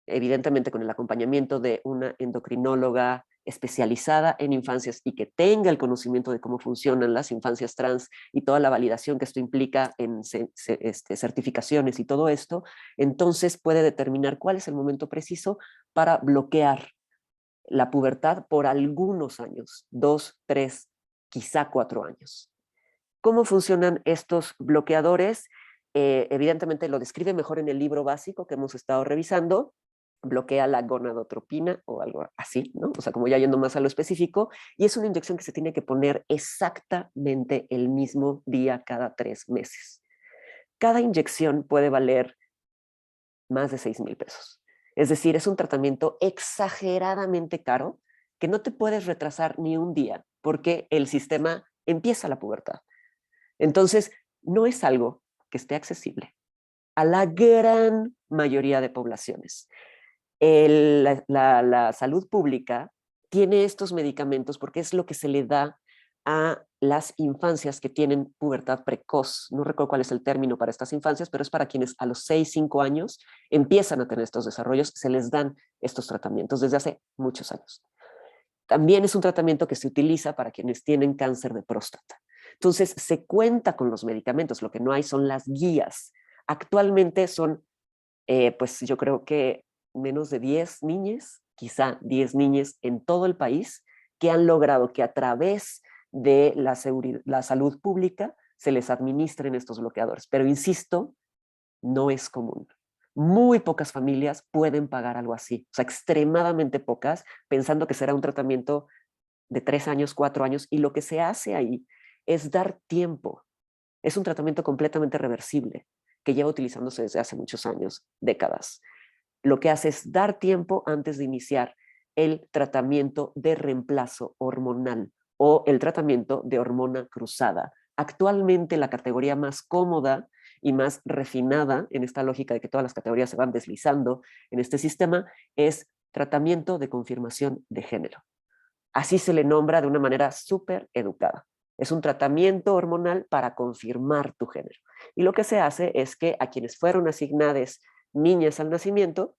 A: evidentemente con el acompañamiento de una endocrinóloga especializada en infancias y que tenga el conocimiento de cómo funcionan las infancias trans y toda la validación que esto implica en certificaciones y todo esto, entonces puede determinar cuál es el momento preciso para bloquear la pubertad por algunos años, 2, 3, quizá 4 años. ¿Cómo funcionan estos bloqueadores? Evidentemente lo describe mejor en el libro básico que hemos estado revisando, bloquea la gonadotropina o algo así, ¿no? O sea, como ya yendo más a lo específico, y es una inyección que se tiene que poner exactamente el mismo día cada 3 meses. Cada inyección puede valer más de 6,000 pesos. Es decir, es un tratamiento exageradamente caro que no te puedes retrasar ni un día porque el sistema empieza la pubertad. Entonces, no es algo que esté accesible a la gran mayoría de poblaciones. La salud pública tiene estos medicamentos porque es lo que se le da a las infancias que tienen pubertad precoz. No recuerdo cuál es el término para estas infancias, pero es para quienes a los 6, 5 años empiezan a tener estos desarrollos, se les dan estos tratamientos desde hace muchos años. También es un tratamiento que se utiliza para quienes tienen cáncer de próstata. Entonces, se cuenta con los medicamentos, lo que no hay son las guías. Actualmente son, pues yo creo que menos de 10 niñas quizá 10 niñas en todo el país que han logrado que a través de la salud pública se les administren estos bloqueadores. Pero insisto, no es común. Muy pocas familias pueden pagar algo así, o sea, extremadamente pocas, pensando que será un tratamiento de 3 años, 4 años, y lo que se hace ahí es dar tiempo. Es un tratamiento completamente reversible, que lleva utilizándose desde hace muchos años, décadas. Lo que hace es dar tiempo antes de iniciar el tratamiento de reemplazo hormonal o el tratamiento de hormona cruzada. Actualmente la categoría más cómoda y más refinada en esta lógica de que todas las categorías se van deslizando en este sistema es tratamiento de confirmación de género. Así se le nombra de una manera súper educada. Es un tratamiento hormonal para confirmar tu género. Y lo que se hace es que a quienes fueron asignadas niñas al nacimiento,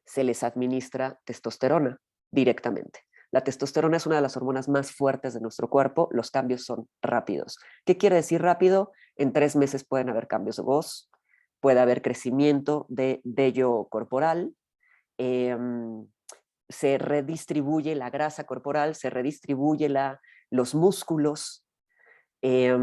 A: se les administra testosterona directamente. La testosterona es una de las hormonas más fuertes de nuestro cuerpo, los cambios son rápidos. ¿Qué quiere decir rápido? En 3 meses pueden haber cambios de voz, puede haber crecimiento de vello corporal, se redistribuye la grasa corporal, se redistribuye los músculos, se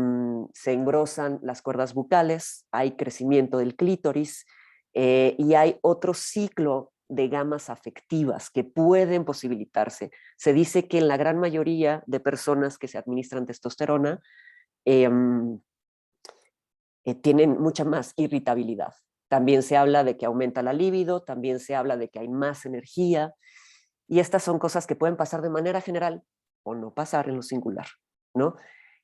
A: engrosan las cuerdas bucales, hay crecimiento del clítoris y hay otro ciclo de gamas afectivas que pueden posibilitarse. Se dice que en la gran mayoría de personas que se administran testosterona tienen mucha más irritabilidad. También se habla de que aumenta la libido, también se habla de que hay más energía, y estas son cosas que pueden pasar de manera general o no pasar en lo singular, ¿no?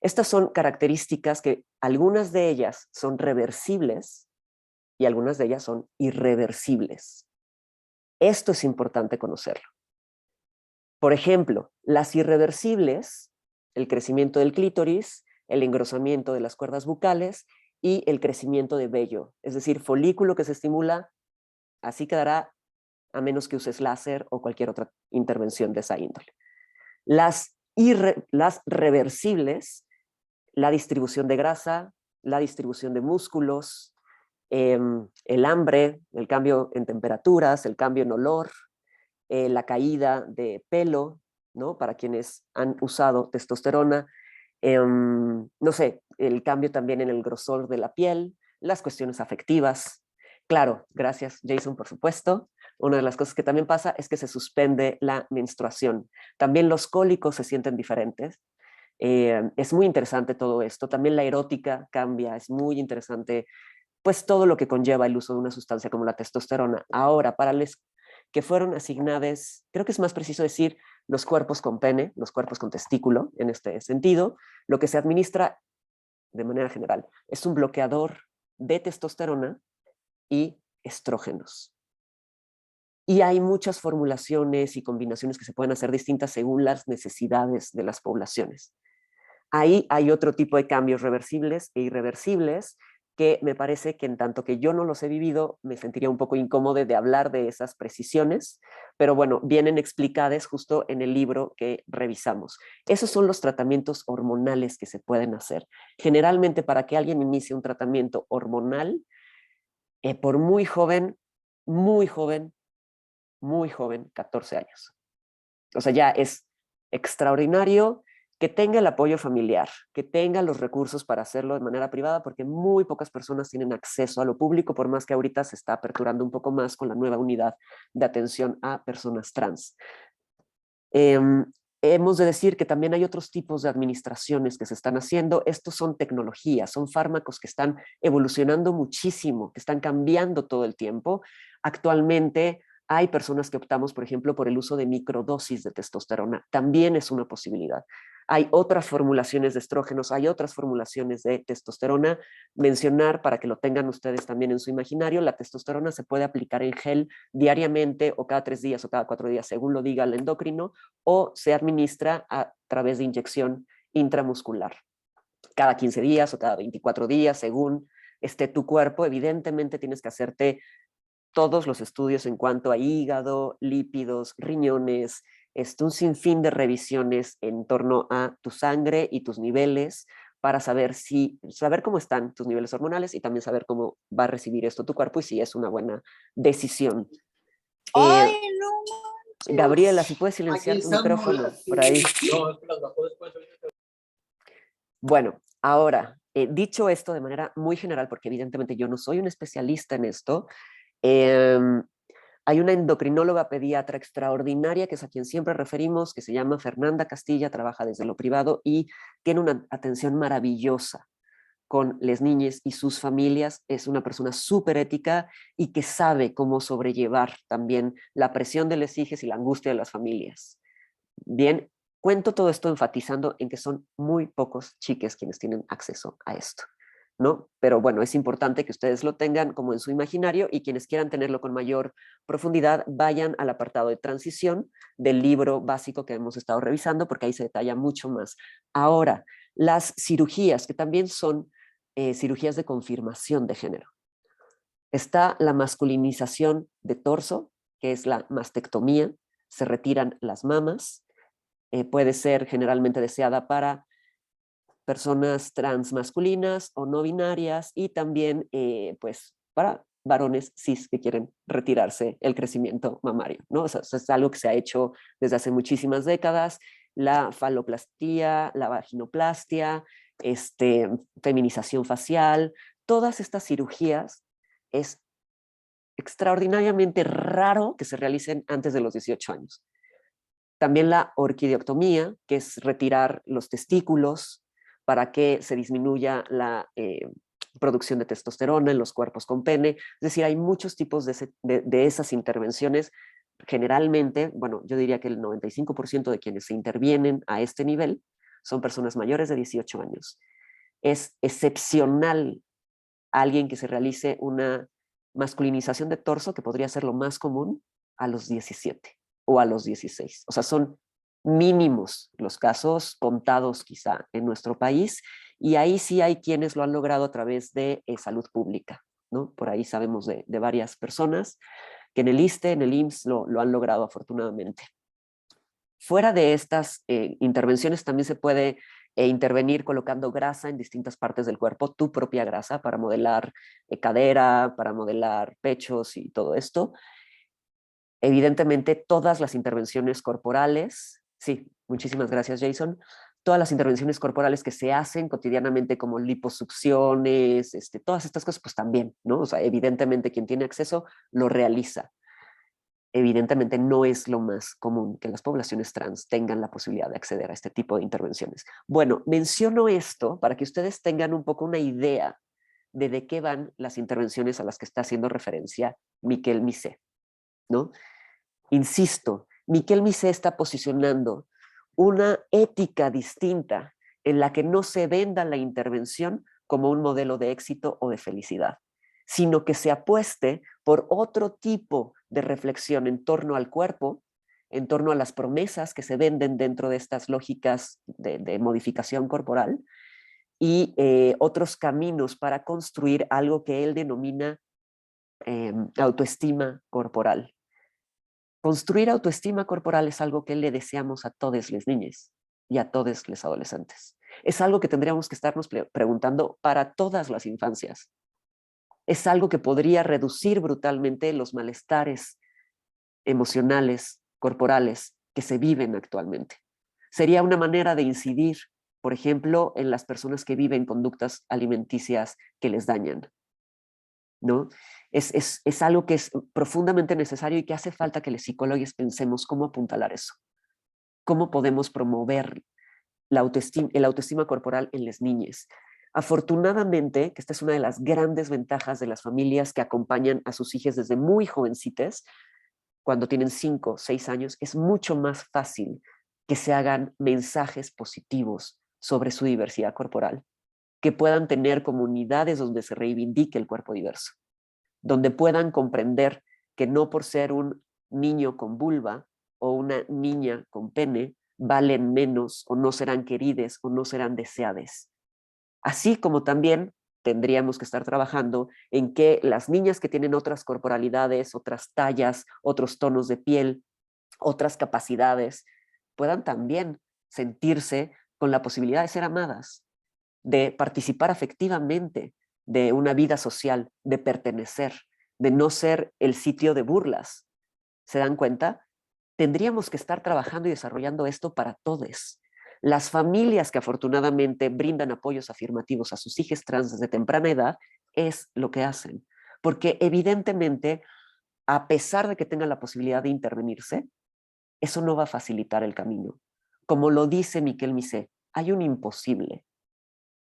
A: Estas son características que algunas de ellas son reversibles y algunas de ellas son irreversibles. Esto es importante conocerlo. Por ejemplo, las irreversibles, el crecimiento del clítoris, el engrosamiento de las cuerdas bucales y el crecimiento de vello, es decir, folículo que se estimula, así quedará a menos que uses láser o cualquier otra intervención de esa índole. Las reversibles, la distribución de grasa, la distribución de músculos, el hambre, el cambio en temperaturas, el cambio en olor, la caída de pelo, ¿no? Para quienes han usado testosterona, no sé, el cambio también en el grosor de la piel, las cuestiones afectivas. Claro, gracias Jason, por supuesto. Una de las cosas que también pasa es que se suspende la menstruación. También los cólicos se sienten diferentes. Es muy interesante todo esto. También la erótica cambia, es muy interesante, pues todo lo que conlleva el uso de una sustancia como la testosterona. Ahora, para los que fueron asignadas, creo que es más preciso decir los cuerpos con pene, los cuerpos con testículo, en este sentido, lo que se administra de manera general es un bloqueador de testosterona y estrógenos. Y hay muchas formulaciones y combinaciones que se pueden hacer distintas según las necesidades de las poblaciones. Ahí hay otro tipo de cambios reversibles e irreversibles que me parece que en tanto que yo no los he vivido, me sentiría un poco incómodo de hablar de esas precisiones, pero bueno, vienen explicadas justo en el libro que revisamos. Esos son los tratamientos hormonales que se pueden hacer. Generalmente para que alguien inicie un tratamiento hormonal, por muy joven, 14 años. O sea, ya es extraordinario que tenga el apoyo familiar, que tenga los recursos para hacerlo de manera privada, porque muy pocas personas tienen acceso a lo público, por más que ahorita se está aperturando un poco más con la nueva unidad de atención a personas trans. Hemos de decir que también hay otros tipos de administraciones que se están haciendo. Estos son tecnologías, son fármacos que están evolucionando muchísimo, que están cambiando todo el tiempo. Actualmente hay personas que optamos, por ejemplo, por el uso de microdosis de testosterona. También es una posibilidad. Hay otras formulaciones de estrógenos, hay otras formulaciones de testosterona. Mencionar, para que lo tengan ustedes también en su imaginario, la testosterona se puede aplicar en gel diariamente o cada 3 días o cada 4 días, según lo diga el endocrino, o se administra a través de inyección intramuscular. Cada 15 días o cada 24 días, según esté tu cuerpo. Evidentemente tienes que hacerte todos los estudios en cuanto a hígado, lípidos, riñones, un sinfín de revisiones en torno a tu sangre y tus niveles para saber cómo están tus niveles hormonales y también saber cómo va a recibir esto tu cuerpo y si es una buena decisión. Eh,
G: ¡Ay, no manches!
A: Gabriela, si puedes silenciar tu micrófono por ahí.
H: No, es que las bajó después.
A: Bueno, ahora, dicho esto de manera muy general, porque evidentemente yo no soy un especialista en esto, hay una endocrinóloga pediatra extraordinaria, que es a quien siempre referimos, que se llama Fernanda Castilla, trabaja desde lo privado y tiene una atención maravillosa con las niñas y sus familias. Es una persona súper ética y que sabe cómo sobrellevar también la presión de los hijos y la angustia de las familias. Bien, cuento todo esto enfatizando en que son muy pocos chiques quienes tienen acceso a esto, ¿no? Pero bueno, es importante que ustedes lo tengan como en su imaginario, y quienes quieran tenerlo con mayor profundidad, vayan al apartado de transición del libro básico que hemos estado revisando, porque ahí se detalla mucho más. Ahora, las cirugías, que también son cirugías de confirmación de género. Está la masculinización de torso, que es la mastectomía, se retiran las mamas, puede ser generalmente deseada para personas trans masculinas o no binarias, y también pues para varones cis que quieren retirarse el crecimiento mamario, ¿no? O sea, eso es algo que se ha hecho desde hace muchísimas décadas. La faloplastía, la vaginoplastia, feminización facial, todas estas cirugías es extraordinariamente raro que se realicen antes de los 18 años. También la orquideoctomía, que es retirar los testículos para que se disminuya la producción de testosterona en los cuerpos con pene. Es decir, hay muchos tipos de esas intervenciones. Generalmente, bueno, yo diría que el 95% de quienes se intervienen a este nivel son personas mayores de 18 años. Es excepcional alguien que se realice una masculinización de torso, que podría ser lo más común, a los 17 o a los 16. O sea, son mínimos los casos, contados quizá en nuestro país, y ahí sí hay quienes lo han logrado a través de salud pública, ¿no? Por ahí sabemos de varias personas que en el ISSSTE, en el IMSS lo han logrado afortunadamente. Fuera de estas intervenciones también se puede intervenir colocando grasa en distintas partes del cuerpo, tu propia grasa, para modelar cadera, para modelar pechos y todo esto. Evidentemente, todas las intervenciones corporales, sí, muchísimas gracias, Jason, todas las intervenciones corporales que se hacen cotidianamente, como liposucciones, todas estas cosas, pues también, ¿no? O sea, evidentemente quien tiene acceso lo realiza. Evidentemente no es lo más común que las poblaciones trans tengan la posibilidad de acceder a este tipo de intervenciones. Bueno, menciono esto para que ustedes tengan un poco una idea de qué van las intervenciones a las que está haciendo referencia Miquel Missé, ¿no? Insisto, Miquel Missé está posicionando una ética distinta en la que no se venda la intervención como un modelo de éxito o de felicidad, sino que se apueste por otro tipo de reflexión en torno al cuerpo, en torno a las promesas que se venden dentro de estas lógicas de modificación corporal, y otros caminos para construir algo que él denomina autoestima corporal. Construir autoestima corporal es algo que le deseamos a todas las niñas y a todos los adolescentes. Es algo que tendríamos que estarnos preguntando para todas las infancias. Es algo que podría reducir brutalmente los malestares emocionales, corporales, que se viven actualmente. Sería una manera de incidir, por ejemplo, en las personas que viven conductas alimenticias que les dañan, ¿no? Es algo que es profundamente necesario y que hace falta que los psicólogos pensemos cómo apuntalar eso. Cómo podemos promover el autoestima corporal en las niñas. Afortunadamente, que esta es una de las grandes ventajas de las familias que acompañan a sus hijas desde muy jovencitas, cuando tienen 5 o 6 años, es mucho más fácil que se hagan mensajes positivos sobre su diversidad corporal, que puedan tener comunidades donde se reivindique el cuerpo diverso, donde puedan comprender que no por ser un niño con vulva o una niña con pene valen menos o no serán queridas o no serán deseadas. Así como también tendríamos que estar trabajando en que las niñas que tienen otras corporalidades, otras tallas, otros tonos de piel, otras capacidades, puedan también sentirse con la posibilidad de ser amadas, de participar afectivamente de una vida social, de pertenecer, de no ser el sitio de burlas, ¿Se dan cuenta? Tendríamos que estar trabajando y desarrollando esto para todos. Las familias que afortunadamente brindan apoyos afirmativos a sus hijos trans desde temprana edad es lo que hacen. Porque evidentemente, a pesar de que tengan la posibilidad de intervenirse, eso no va a facilitar el camino. Como lo dice Miquel Misé, hay un imposible.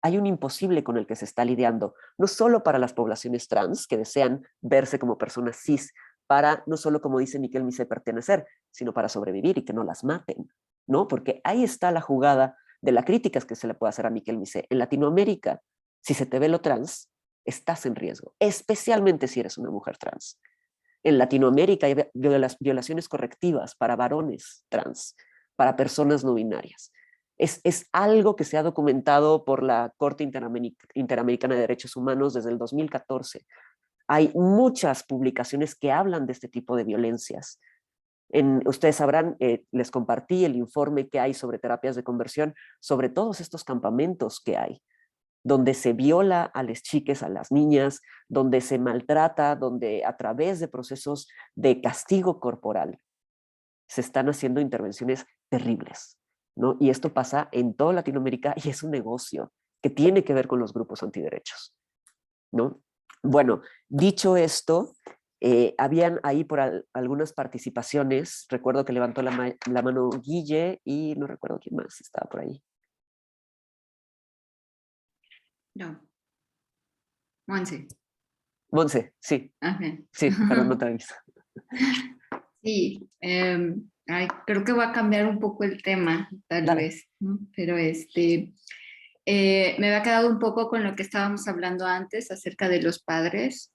A: Hay un imposible con el que se está lidiando, no solo para las poblaciones trans que desean verse como personas cis, para no solo, como dice Miquel Misé, pertenecer, sino para sobrevivir y que no las maten, ¿no? Porque ahí está la jugada de la crítica que se le puede hacer a Miquel Misé. En Latinoamérica, si se te ve lo trans, estás en riesgo, especialmente si eres una mujer trans. En Latinoamérica hay violaciones correctivas para varones trans, para personas no binarias. Es algo que se ha documentado por la Corte Interamericana de Derechos Humanos desde el 2014. Hay muchas publicaciones que hablan de este tipo de violencias. Ustedes sabrán, les compartí el informe que hay sobre terapias de conversión, sobre todos estos campamentos que hay, donde se viola a las chiques, a las niñas, donde se maltrata, donde a través de procesos de castigo corporal se están haciendo intervenciones terribles, ¿no? Y esto pasa en toda Latinoamérica y es un negocio que tiene que ver con los grupos antiderechos, ¿no? Bueno, dicho esto, habían ahí por algunas participaciones, recuerdo que levantó la mano Guille y no recuerdo quién más estaba por ahí.
G: No. Monse.
A: Monse, sí,
G: Ajá.
A: sí, pero no te he visto.
G: Sí, creo que va a cambiar un poco el tema, tal
A: Dale.
G: vez, ¿no? Pero me había quedado un poco con lo que estábamos hablando antes acerca de los padres.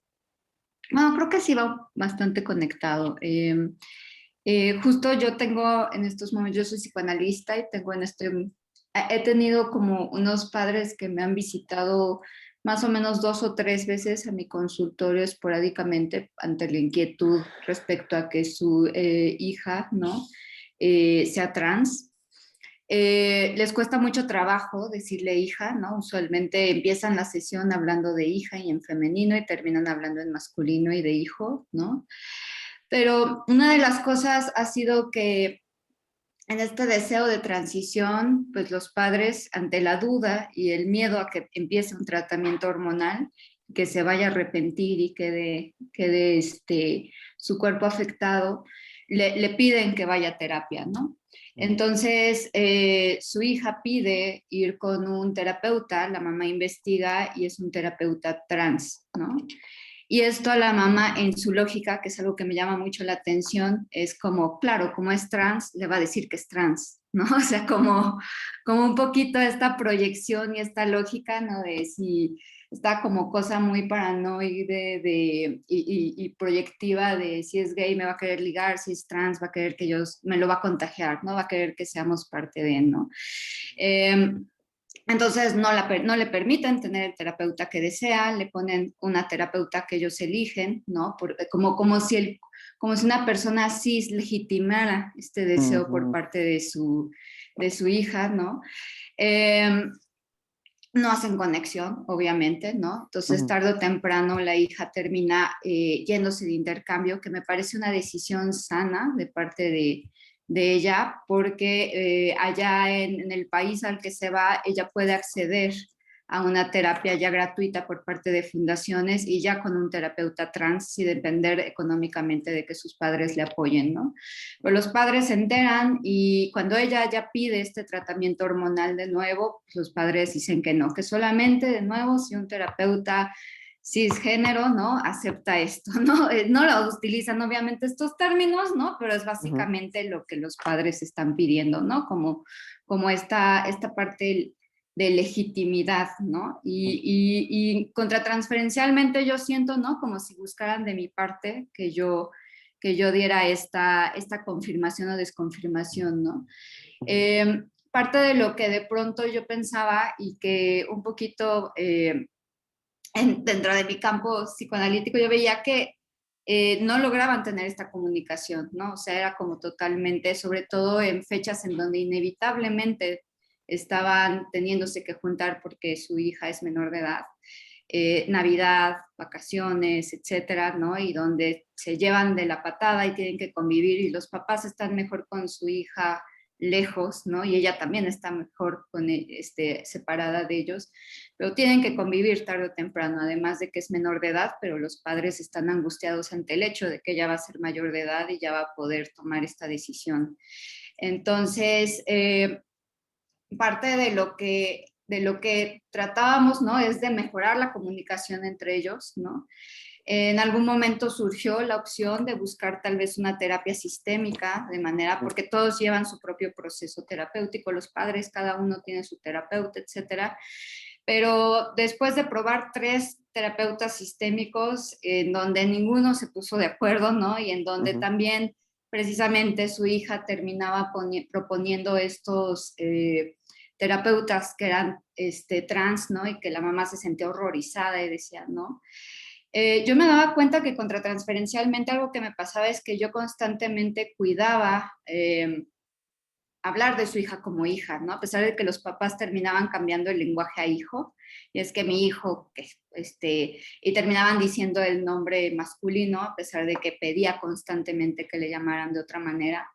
G: Bueno, creo que sí va bastante conectado. Justo yo tengo en estos momentos, yo soy psicoanalista y he tenido como unos padres que me han visitado más o menos 2 o 3 veces a mi consultorio esporádicamente ante la inquietud respecto a que su hija, ¿no? Sea trans. Les cuesta mucho trabajo decirle hija, ¿no? Usualmente empiezan la sesión hablando de hija y en femenino y terminan hablando en masculino y de hijo, ¿no? Pero una de las cosas ha sido que en este deseo de transición, pues los padres, ante la duda y el miedo a que empiece un tratamiento hormonal, que se vaya a arrepentir y quede su cuerpo afectado, le piden que vaya a terapia, ¿no? Entonces, su hija pide ir con un terapeuta, la mamá investiga y es un terapeuta trans, ¿no? Y esto a la mamá en su lógica, que es algo que me llama mucho la atención, es como, claro, como es trans, le va a decir que es trans, ¿no? O sea, como un poquito esta proyección y esta lógica, ¿no? De si está como cosa muy paranoide y proyectiva de si es gay me va a querer ligar, si es trans va a querer que me lo va a contagiar, ¿no? Va a querer que seamos parte de, ¿no? Entonces no le permiten tener el terapeuta que desea, le ponen una terapeuta que ellos eligen, ¿no? Como si una persona cis legitimara este deseo por parte de su hija, ¿no? No hacen conexión, obviamente, ¿no? Entonces, tarde o temprano la hija termina yéndose de intercambio, que me parece una decisión sana de parte de ella, porque allá en el país al que se va, ella puede acceder a una terapia ya gratuita por parte de fundaciones y ya con un terapeuta trans sin depender económicamente de que sus padres le apoyen, ¿no? Pero los padres se enteran y cuando ella ya pide este tratamiento hormonal de nuevo, pues los padres dicen que no, que solamente de nuevo si un terapeuta cisgénero, ¿no? Acepta esto, ¿no? No lo utilizan obviamente estos términos, ¿no? Pero es básicamente lo que los padres están pidiendo, ¿no? Como esta parte de legitimidad, ¿no? Y contratransferencialmente yo siento, ¿no? Como si buscaran de mi parte que yo diera esta confirmación o desconfirmación, ¿no? Parte de lo que de pronto yo pensaba y que un poquito dentro de mi campo psicoanalítico yo veía que no lograban tener esta comunicación, ¿no? O sea, era como totalmente, sobre todo en fechas en donde inevitablemente estaban teniéndose que juntar porque su hija es menor de edad. Navidad, vacaciones, etcétera, ¿no? Y donde se llevan de la patada y tienen que convivir y los papás están mejor con su hija lejos, ¿no? Y ella también está mejor con, separada de ellos, pero tienen que convivir tarde o temprano, además de que es menor de edad, pero los padres están angustiados ante el hecho de que ella va a ser mayor de edad y ya va a poder tomar esta decisión. Entonces, parte de lo que tratábamos, ¿no? Es de mejorar la comunicación entre ellos, ¿no? En algún momento surgió la opción de buscar tal vez una terapia sistémica, de manera, porque todos llevan su propio proceso terapéutico, los padres, cada uno tiene su terapeuta, etcétera. Pero después de probar 3 terapeutas sistémicos, en donde ninguno se puso de acuerdo, ¿no? Y en donde también precisamente su hija terminaba proponiendo estos terapeutas que eran trans, ¿no? Y que la mamá se sentía horrorizada y decía, ¿no? Yo me daba cuenta que contratransferencialmente algo que me pasaba es que yo constantemente cuidaba hablar de su hija como hija, ¿no? A pesar de que los papás terminaban cambiando el lenguaje a hijo, y es que mi hijo, y terminaban diciendo el nombre masculino, a pesar de que pedía constantemente que le llamaran de otra manera.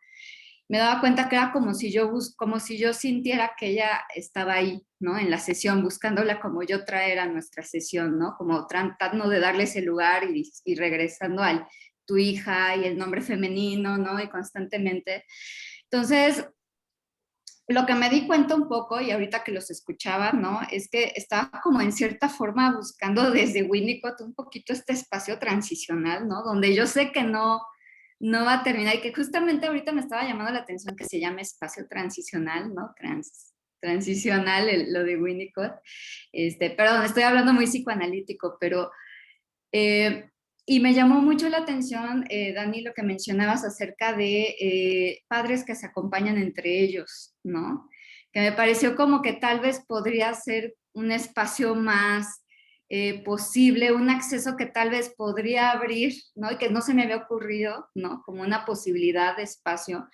G: Me daba cuenta que era como si yo sintiera que ella estaba ahí, ¿no? En la sesión, buscándola como yo traer a nuestra sesión, ¿no? Como tratando de darle ese lugar y regresando al tu hija y el nombre femenino, ¿no? Y constantemente. Entonces, lo que me di cuenta un poco, y ahorita que los escuchaba, ¿no? Es que estaba como en cierta forma buscando desde Winnicott un poquito este espacio transicional, ¿no? Donde yo sé que no va a terminar y que justamente ahorita me estaba llamando la atención que se llame espacio transicional, ¿no? Transicional, lo de Winnicott. Perdón, estoy hablando muy psicoanalítico, pero y me llamó mucho la atención, Dani, lo que mencionabas acerca de padres que se acompañan entre ellos, ¿no? Que me pareció como que tal vez podría ser un espacio más posible, un acceso que tal vez podría abrir, ¿no? Y que no se me había ocurrido, ¿no? Como una posibilidad de espacio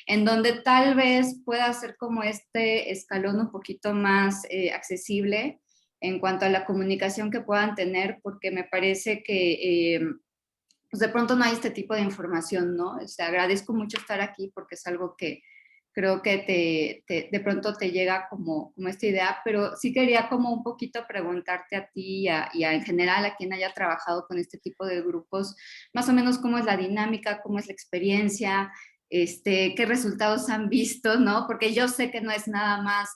G: en donde tal vez pueda ser como este escalón un poquito más accesible en cuanto a la comunicación que puedan tener, porque me parece que pues de pronto no hay este tipo de información, ¿no? O sea, agradezco mucho estar aquí porque es algo que creo que de pronto te llega como esta idea, pero sí quería como un poquito preguntarte a ti y a en general a quien haya trabajado con este tipo de grupos, más o menos cómo es la dinámica, cómo es la experiencia, qué resultados han visto, ¿no? Porque yo sé que no es nada más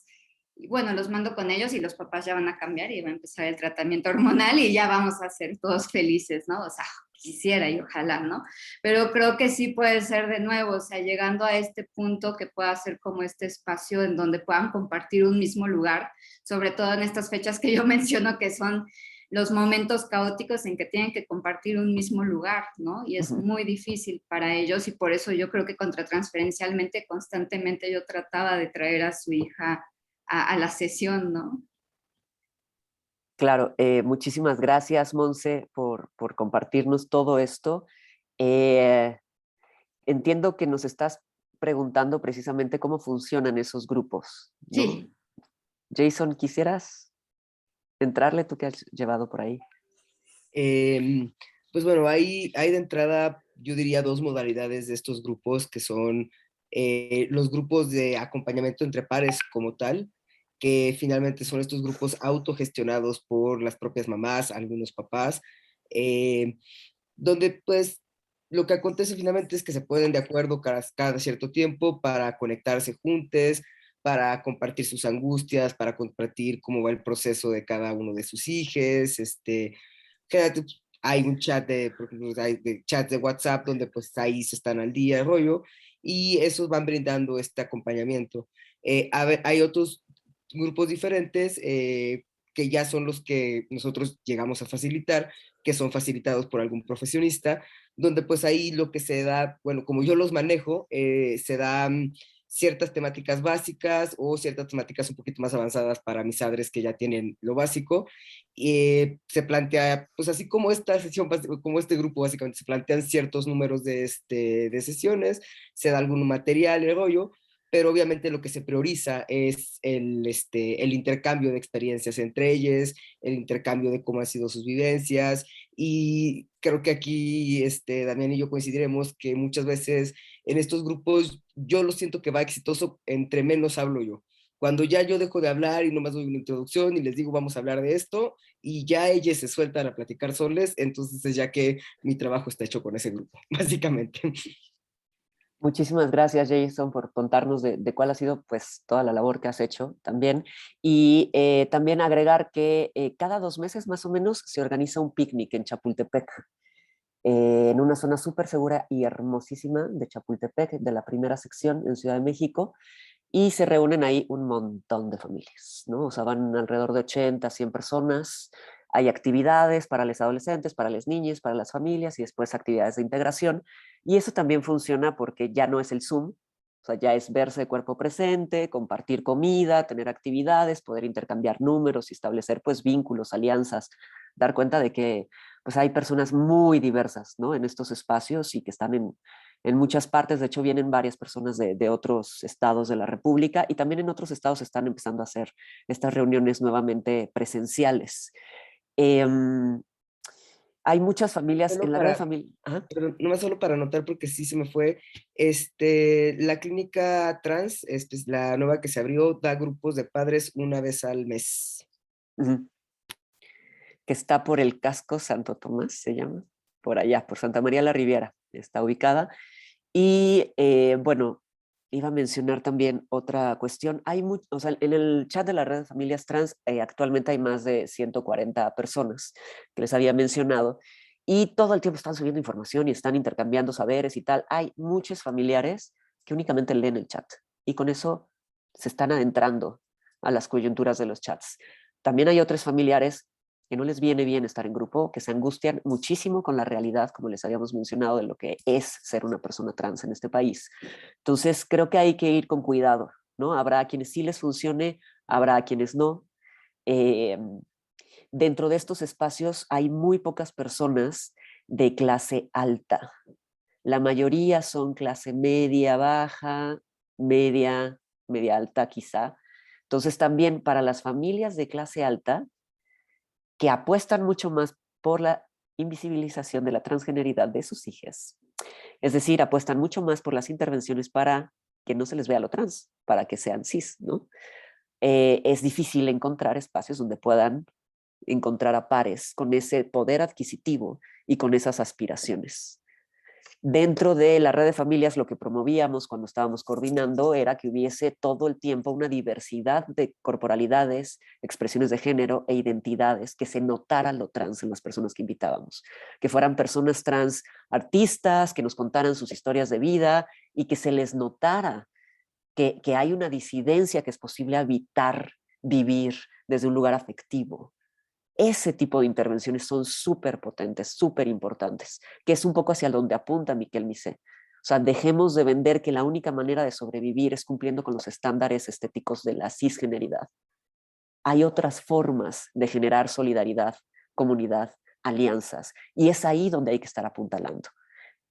G: y bueno, los mando con ellos y los papás ya van a cambiar y va a empezar el tratamiento hormonal y ya vamos a ser todos felices, ¿no? O sea, quisiera y ojalá, ¿no? Pero creo que sí puede ser de nuevo, o sea, llegando a este punto que pueda ser como este espacio en donde puedan compartir un mismo lugar, sobre todo en estas fechas que yo menciono que son los momentos caóticos en que tienen que compartir un mismo lugar, ¿no? Y es muy difícil para ellos y por eso yo creo que contratransferencialmente constantemente yo trataba de traer a su hija a la sesión, ¿no?
A: Claro, muchísimas gracias, Monse, por compartirnos todo esto. Entiendo que nos estás preguntando precisamente cómo funcionan esos grupos, ¿no?
G: Sí.
A: Jason, ¿quisieras entrarle tú que has llevado por ahí?
D: Pues bueno, hay de entrada, yo diría, 2 modalidades de estos grupos, que son los grupos de acompañamiento entre pares como tal, que finalmente son estos grupos autogestionados por las propias mamás, algunos papás, donde pues lo que acontece finalmente es que se ponen de acuerdo cada cierto tiempo para conectarse juntos, para compartir sus angustias, para compartir cómo va el proceso de cada uno de sus hijos, fíjate, hay un chat por ejemplo, hay chats de WhatsApp donde pues ahí se están al día, rollo, y esos van brindando este acompañamiento. A ver, hay otros grupos diferentes que ya son los que nosotros llegamos a facilitar, que son facilitados por algún profesionista, donde pues ahí lo que se da, bueno, como yo los manejo, se dan ciertas temáticas básicas o ciertas temáticas un poquito más avanzadas para mis padres que ya tienen lo básico. Se plantea, pues así como esta sesión, como este grupo básicamente, se plantean ciertos números de sesiones, se da algún material, el rollo, pero obviamente lo que se prioriza es el intercambio de experiencias entre ellas, el intercambio de cómo han sido sus vivencias, y creo que aquí Damián y yo coincidiremos que muchas veces en estos grupos yo lo siento que va exitoso entre menos hablo yo. Cuando ya yo dejo de hablar y nomás doy una introducción y les digo vamos a hablar de esto, y ya ellas se sueltan a platicar soles, entonces es ya que mi trabajo está hecho con ese grupo, básicamente.
A: Muchísimas gracias, Jason, por contarnos de cuál ha sido pues toda la labor que has hecho también. Y también agregar que cada 2 meses más o menos se organiza un picnic en Chapultepec, en una zona súper segura y hermosísima de Chapultepec, de la primera sección en Ciudad de México, y se reúnen ahí un montón de familias, ¿no? O sea, van alrededor de 80, 100 personas. Hay actividades para los adolescentes, para las niñas, para las familias y después actividades de integración. Y eso también funciona porque ya no es el Zoom, o sea, ya es verse de cuerpo presente, compartir comida, tener actividades, poder intercambiar números y establecer pues vínculos, alianzas, dar cuenta de que pues hay personas muy diversas, ¿no? En estos espacios y que están en muchas partes. De hecho, vienen varias personas de otros estados de la República y también en otros estados están empezando a hacer estas reuniones nuevamente presenciales. Eh, hay muchas familias
D: Solo
A: en la red de
D: para,
A: familia. Ajá.
D: pero nomás solo para anotar porque sí se me fue, la clínica trans, pues, la nueva que se abrió, da grupos de padres una vez al mes.
A: Uh-huh. Que está por el Casco Santo Tomás, se llama, por allá, por Santa María la Riviera, está ubicada. Y bueno, iba a mencionar también otra cuestión. O sea, en el chat de la red de familias trans actualmente hay más de 140 personas que les había mencionado y todo el tiempo están subiendo información y están intercambiando saberes y tal. Hay muchos familiares que únicamente leen el chat y con eso se están adentrando a las coyunturas de los chats. También hay otros familiares que no les viene bien estar en grupo, que se angustian muchísimo con la realidad, como les habíamos mencionado, de lo que es ser una persona trans en este país. Entonces, creo que hay que ir con cuidado, ¿no? Habrá a quienes sí les funcione, habrá a quienes no. Eh, Dentro de estos espacios hay muy pocas personas de clase alta. La mayoría son clase media, baja, media, media alta quizá. Entonces, también para las familias de clase alta, que apuestan mucho más por la invisibilización de la transgeneridad de sus hijas. Es decir, apuestan mucho más por las intervenciones para que no se les vea lo trans, para que sean cis, ¿no? Es difícil encontrar espacios donde puedan encontrar a pares con ese poder adquisitivo y con esas aspiraciones. Dentro de la red de familias, lo que promovíamos cuando estábamos coordinando era que hubiese todo el tiempo una diversidad de corporalidades, expresiones de género e identidades, que se notara lo trans en las personas que invitábamos, que fueran personas trans artistas, que nos contaran sus historias de vida y que se les notara que hay una disidencia que es posible habitar, vivir desde un lugar afectivo. Ese tipo de intervenciones son súper potentes, súper importantes, que es un poco hacia donde apunta Miquel Missé. O sea, dejemos de vender que la única manera de sobrevivir es cumpliendo con los estándares estéticos de la cisgeneridad. Hay otras formas de generar solidaridad, comunidad, alianzas, y es ahí donde hay que estar apuntalando.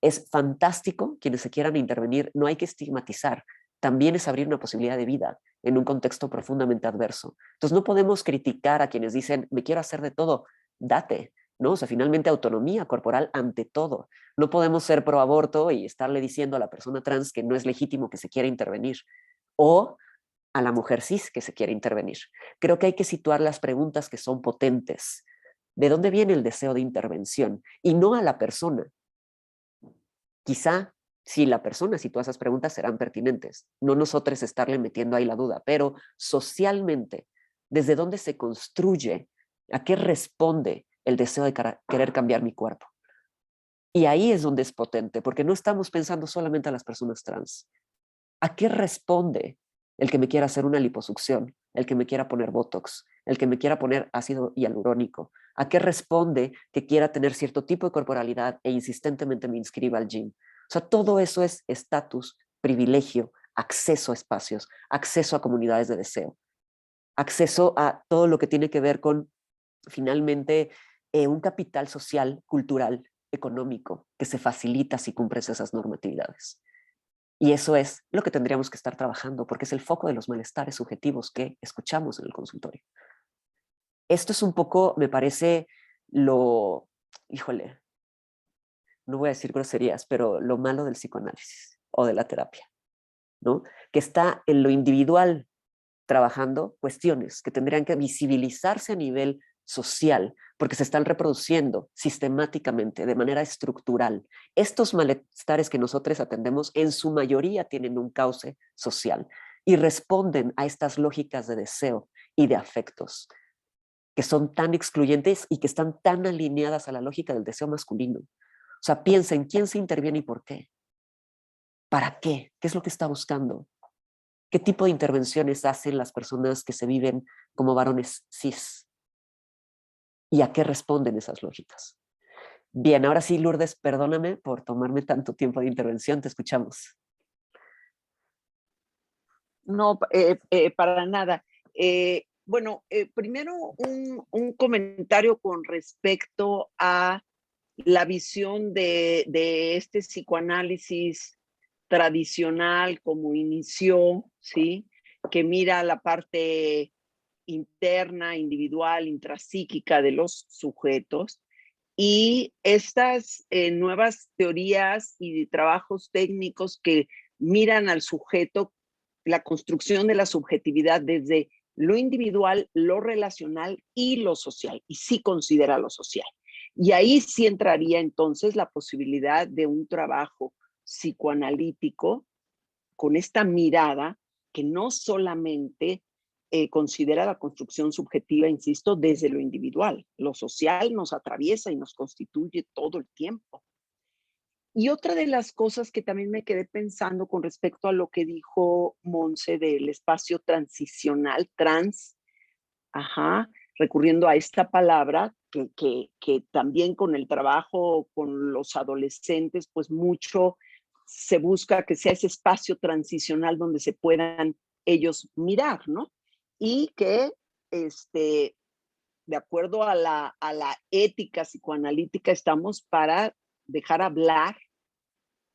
A: Es fantástico quienes se quieran intervenir, no hay que estigmatizar, también es abrir una posibilidad de vida en un contexto profundamente adverso. Entonces no podemos criticar a quienes dicen, me quiero hacer de todo, date, ¿no? O sea, finalmente autonomía corporal ante todo. No podemos ser pro aborto y estarle diciendo a la persona trans que no es legítimo que se quiera intervenir, o a la mujer cis que se quiere intervenir. Creo que hay que situar las preguntas que son potentes. ¿De dónde viene el deseo de intervención? Y no a la persona. Quizá si la persona, si todas esas preguntas serán pertinentes, no nosotros estarle metiendo ahí la duda, pero socialmente, ¿desde dónde se construye? ¿A qué responde el deseo de querer cambiar mi cuerpo? Y ahí es donde es potente, porque no estamos pensando solamente a las personas trans. ¿A qué responde el que me quiera hacer una liposucción, el que me quiera poner botox, el que me quiera poner ácido hialurónico? ¿A qué responde que quiera tener cierto tipo de corporalidad e insistentemente me inscriba al gym? O sea, todo eso es estatus, privilegio, acceso a espacios, acceso a comunidades de deseo, acceso a todo lo que tiene que ver con, finalmente, un capital social, cultural, económico, que se facilita si cumples esas normatividades. Y eso es lo que tendríamos que estar trabajando, porque es el foco de los malestares subjetivos que escuchamos en el consultorio. Esto es un poco, me parece, híjole, no voy a decir groserías, pero lo malo del psicoanálisis o de la terapia, ¿no? Que está en lo individual trabajando cuestiones que tendrían que visibilizarse a nivel social, porque se están reproduciendo sistemáticamente, de manera estructural. Estos malestares que nosotros atendemos en su mayoría tienen un cauce social y responden a estas lógicas de deseo y de afectos que son tan excluyentes y que están tan alineadas a la lógica del deseo masculino. O sea, piensa en quién se interviene y por qué. ¿Para qué? ¿Qué es lo que está buscando? ¿Qué tipo de intervenciones hacen las personas que se viven como varones cis? ¿Y a qué responden esas lógicas? Bien, ahora sí, Lourdes, perdóname por tomarme tanto tiempo de intervención. Te escuchamos.
F: No, para nada. Bueno, primero un comentario con respecto a la visión de este psicoanálisis tradicional como inició, ¿sí? Que mira la parte interna, individual, intrapsíquica de los sujetos. Y estas nuevas teorías y trabajos técnicos que miran al sujeto, la construcción de la subjetividad desde lo individual, lo relacional y lo social, y sí considera lo social. Y ahí sí entraría entonces la posibilidad de un trabajo psicoanalítico con esta mirada que no solamente considera la construcción subjetiva, insisto, desde lo individual. Lo social nos atraviesa y nos constituye todo el tiempo. Y otra de las cosas que también me quedé pensando con respecto a lo que dijo Monse del espacio transicional, recurriendo a esta palabra que también con el trabajo con los adolescentes, pues mucho se busca que sea ese espacio transicional donde se puedan ellos mirar, ¿no? Y que, de acuerdo a la ética psicoanalítica, estamos para dejar hablar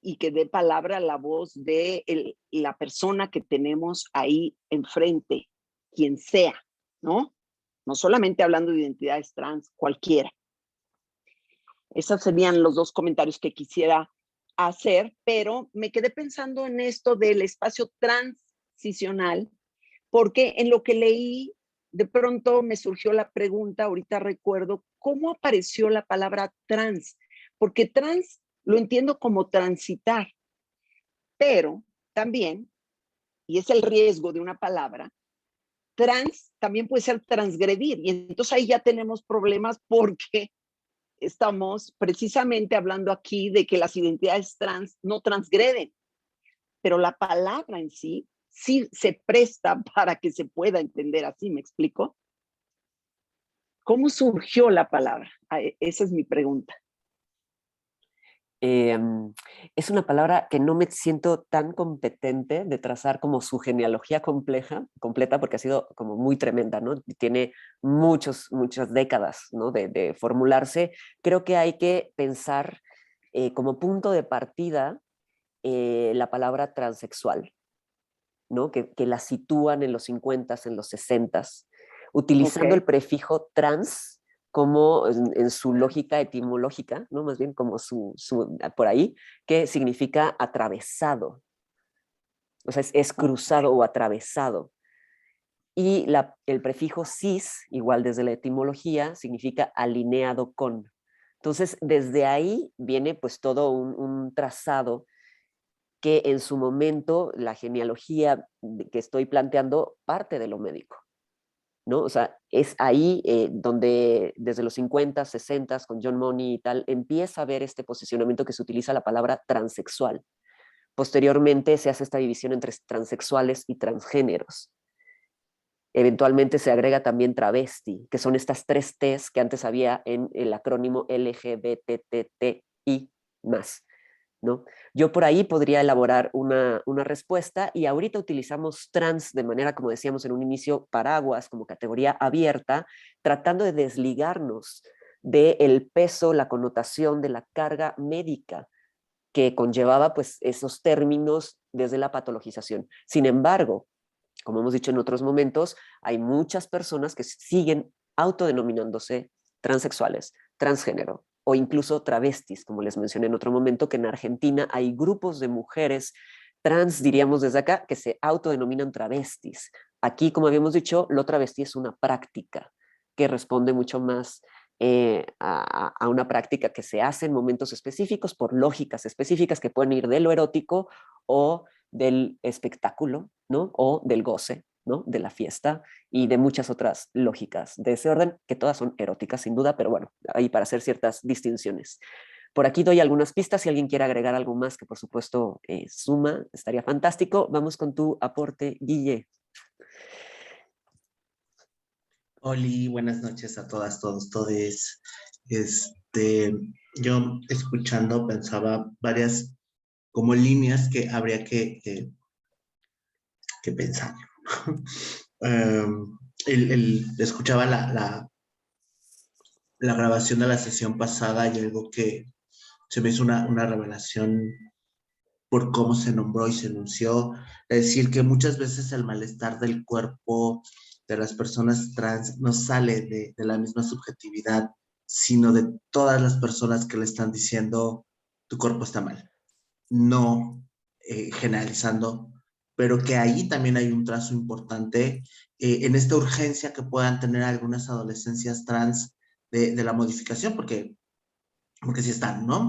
F: y que dé palabra a la voz de la persona que tenemos ahí enfrente, quien sea, ¿no? No solamente hablando de identidades trans, cualquiera. Esos serían los dos comentarios que quisiera hacer, pero me quedé pensando en esto del espacio transicional, porque en lo que leí, de pronto me surgió la pregunta, ahorita recuerdo, ¿cómo apareció la palabra trans? Porque trans lo entiendo como transitar, pero también, y es el riesgo de una palabra, trans también puede ser transgredir, y entonces ahí ya tenemos problemas porque estamos precisamente hablando aquí de que las identidades trans no transgreden, pero la palabra en sí sí se presta para que se pueda entender así, ¿me explico? ¿Cómo surgió la palabra? Esa es mi pregunta.
A: Es una palabra que no me siento tan competente de trazar como su genealogía completa, porque ha sido como muy tremenda, ¿no? Tiene muchas décadas, ¿no? de formularse. Creo que hay que pensar como punto de partida la palabra transexual, ¿no? Que la sitúan en los 50s, en los 60s, utilizando el prefijo trans como en su lógica etimológica, ¿no? Más bien como por ahí, que significa atravesado. O sea, es cruzado o atravesado. Y el prefijo cis, igual desde la etimología, significa alineado con. Entonces, desde ahí viene pues todo un trazado que en su momento la genealogía que estoy planteando parte de lo médico, ¿no? O sea, es ahí donde desde los 50, 60 con John Money y tal, empieza a ver este posicionamiento que se utiliza la palabra transexual. Posteriormente se hace esta división entre transexuales y transgéneros. Eventualmente se agrega también travesti, que son estas 3 T's que antes había en el acrónimo LGBTTI+. ¿No? Yo por ahí podría elaborar una respuesta y ahorita utilizamos trans de manera, como decíamos en un inicio, paraguas, como categoría abierta, tratando de desligarnos del peso, la connotación de la carga médica que conllevaba pues esos términos desde la patologización. Sin embargo, como hemos dicho en otros momentos, hay muchas personas que siguen autodenominándose transexuales, transgénero o incluso travestis, como les mencioné en otro momento, que en Argentina hay grupos de mujeres trans, diríamos desde acá, que se autodenominan travestis. Aquí, como habíamos dicho, lo travesti es una práctica que responde mucho más a una práctica que se hace en momentos específicos por lógicas específicas que pueden ir de lo erótico o del espectáculo, ¿no? O del goce, ¿no? De la fiesta y de muchas otras lógicas de ese orden, que todas son eróticas sin duda, pero bueno, ahí para hacer ciertas distinciones. Por aquí doy algunas pistas, si alguien quiere agregar algo más que por supuesto suma, estaría fantástico. Vamos con tu aporte, Guille.
H: Oli, buenas noches a todas, todos, todes. Yo escuchando pensaba varias como líneas que habría que pensar. Escuchaba la grabación de la sesión pasada y algo que se me hizo una revelación por cómo se nombró y se enunció, es decir, que muchas veces el malestar del cuerpo de las personas trans no sale de la misma subjetividad, sino de todas las personas que le están diciendo tu cuerpo está mal. No generalizando, pero que ahí también hay un trazo importante en esta urgencia que puedan tener algunas adolescencias trans de la modificación, porque sí están, ¿no?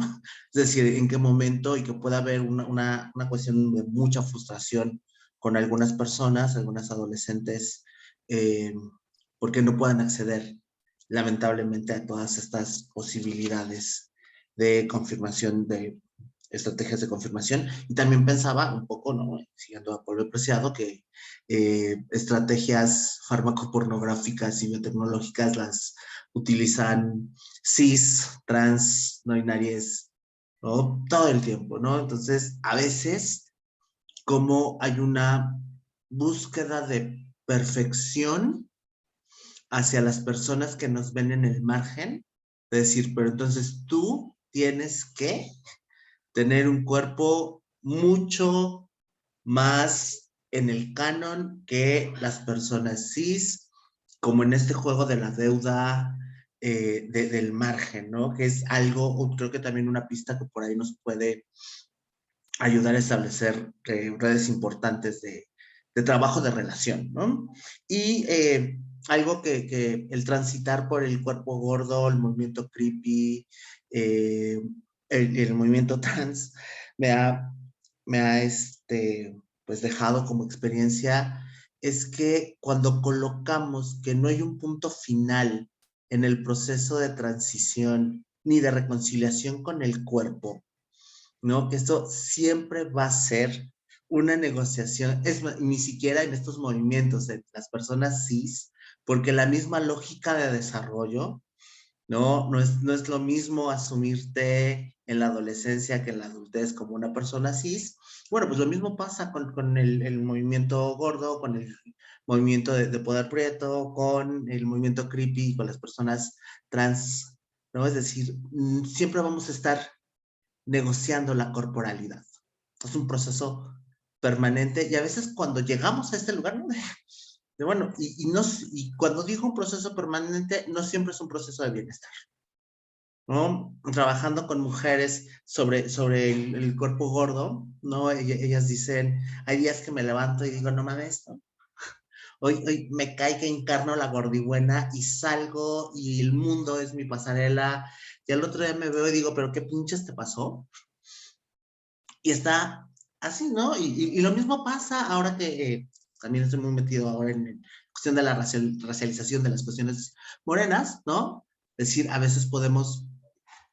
H: Es decir, en qué momento y que pueda haber una cuestión de mucha frustración con algunas personas, algunas adolescentes, porque no puedan acceder, lamentablemente, a todas estas posibilidades de confirmación, de estrategias de confirmación. Y también pensaba un poco, ¿no? Siguiendo a Pablo Preciado, que estrategias farmacopornográficas y biotecnológicas las utilizan cis, trans, no binarias, ¿no? Todo el tiempo, ¿no? Entonces, a veces, como hay una búsqueda de perfección hacia las personas que nos ven en el margen, de decir, pero entonces tú tienes que tener un cuerpo mucho más en el canon que las personas cis, como en este juego de la deuda del margen, ¿no? Que es algo, creo que también una pista que por ahí nos puede ayudar a establecer redes importantes de trabajo de relación, ¿no? Y algo que el transitar por el cuerpo gordo, el movimiento creepy, el movimiento trans, me ha pues dejado como experiencia, es que cuando colocamos que no hay un punto final en el proceso de transición ni de reconciliación con el cuerpo, ¿no? Que esto siempre va a ser una negociación, ni siquiera en estos movimientos de las personas cis, porque la misma lógica de desarrollo, ¿no? No es lo mismo asumirte en la adolescencia que en la adultez como una persona cis. Bueno, pues lo mismo pasa con el movimiento gordo, con el movimiento de poder prieto, con el movimiento creepy, con las personas trans, ¿no? Es decir, siempre vamos a estar negociando la corporalidad. Es un proceso permanente y a veces cuando llegamos a este lugar, ¿no? Bueno, y cuando digo un proceso permanente, no siempre es un proceso de bienestar, ¿no? Trabajando con mujeres sobre el cuerpo gordo, ¿no? Ellas dicen, hay días que me levanto y digo, no mames, ¿no? Hoy me cae que encarno la gordibuena y salgo y el mundo es mi pasarela y al otro día me veo y digo, pero ¿qué pinches te pasó? Y está así, ¿no? Y lo mismo pasa ahora que también estoy muy metido ahora en cuestión de la racialización de las cuestiones morenas, ¿no? Es decir, a veces podemos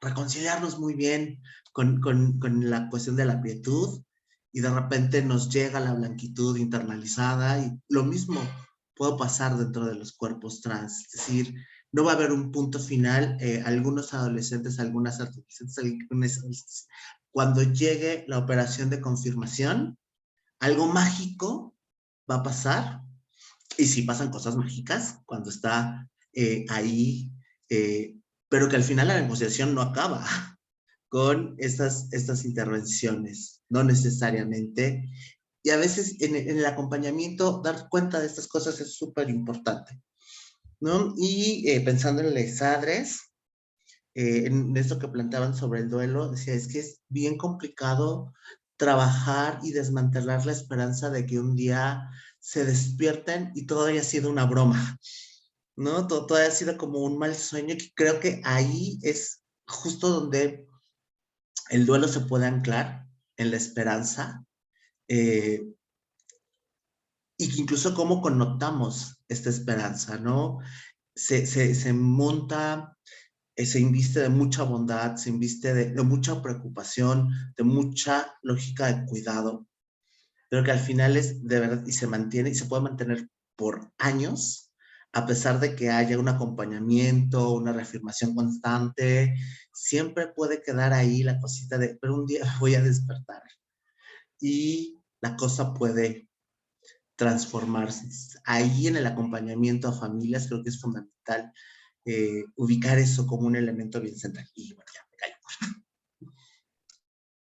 H: reconciliarnos muy bien con la cuestión de la quietud y de repente nos llega la blanquitud internalizada y lo mismo puede pasar dentro de los cuerpos trans, es decir, no va a haber un punto final, algunos adolescentes, algunas adolescentes, cuando llegue la operación de confirmación, algo mágico va a pasar, y sí pasan cosas mágicas cuando está ahí, pero que al final la negociación no acaba con estas intervenciones, no necesariamente. Y a veces en el acompañamiento dar cuenta de estas cosas es súper importante, ¿no? Y pensando en las adres, en esto que planteaban sobre el duelo, decía, es que es bien complicado trabajar y desmantelar la esperanza de que un día se despierten y todo haya sido una broma, ¿no? Todo haya sido como un mal sueño, que creo que ahí es justo donde el duelo se puede anclar en la esperanza, y que incluso cómo connotamos esta esperanza, ¿no? Se monta, se inviste de mucha bondad, se inviste de mucha preocupación, de mucha lógica de cuidado, pero que al final es de verdad y se mantiene y se puede mantener por años, a pesar de que haya un acompañamiento, una reafirmación constante, siempre puede quedar ahí la cosita de, pero un día voy a despertar y la cosa puede transformarse. Ahí en el acompañamiento a familias creo que es fundamental ubicar eso como un elemento bien central. Y bueno, ya me callo.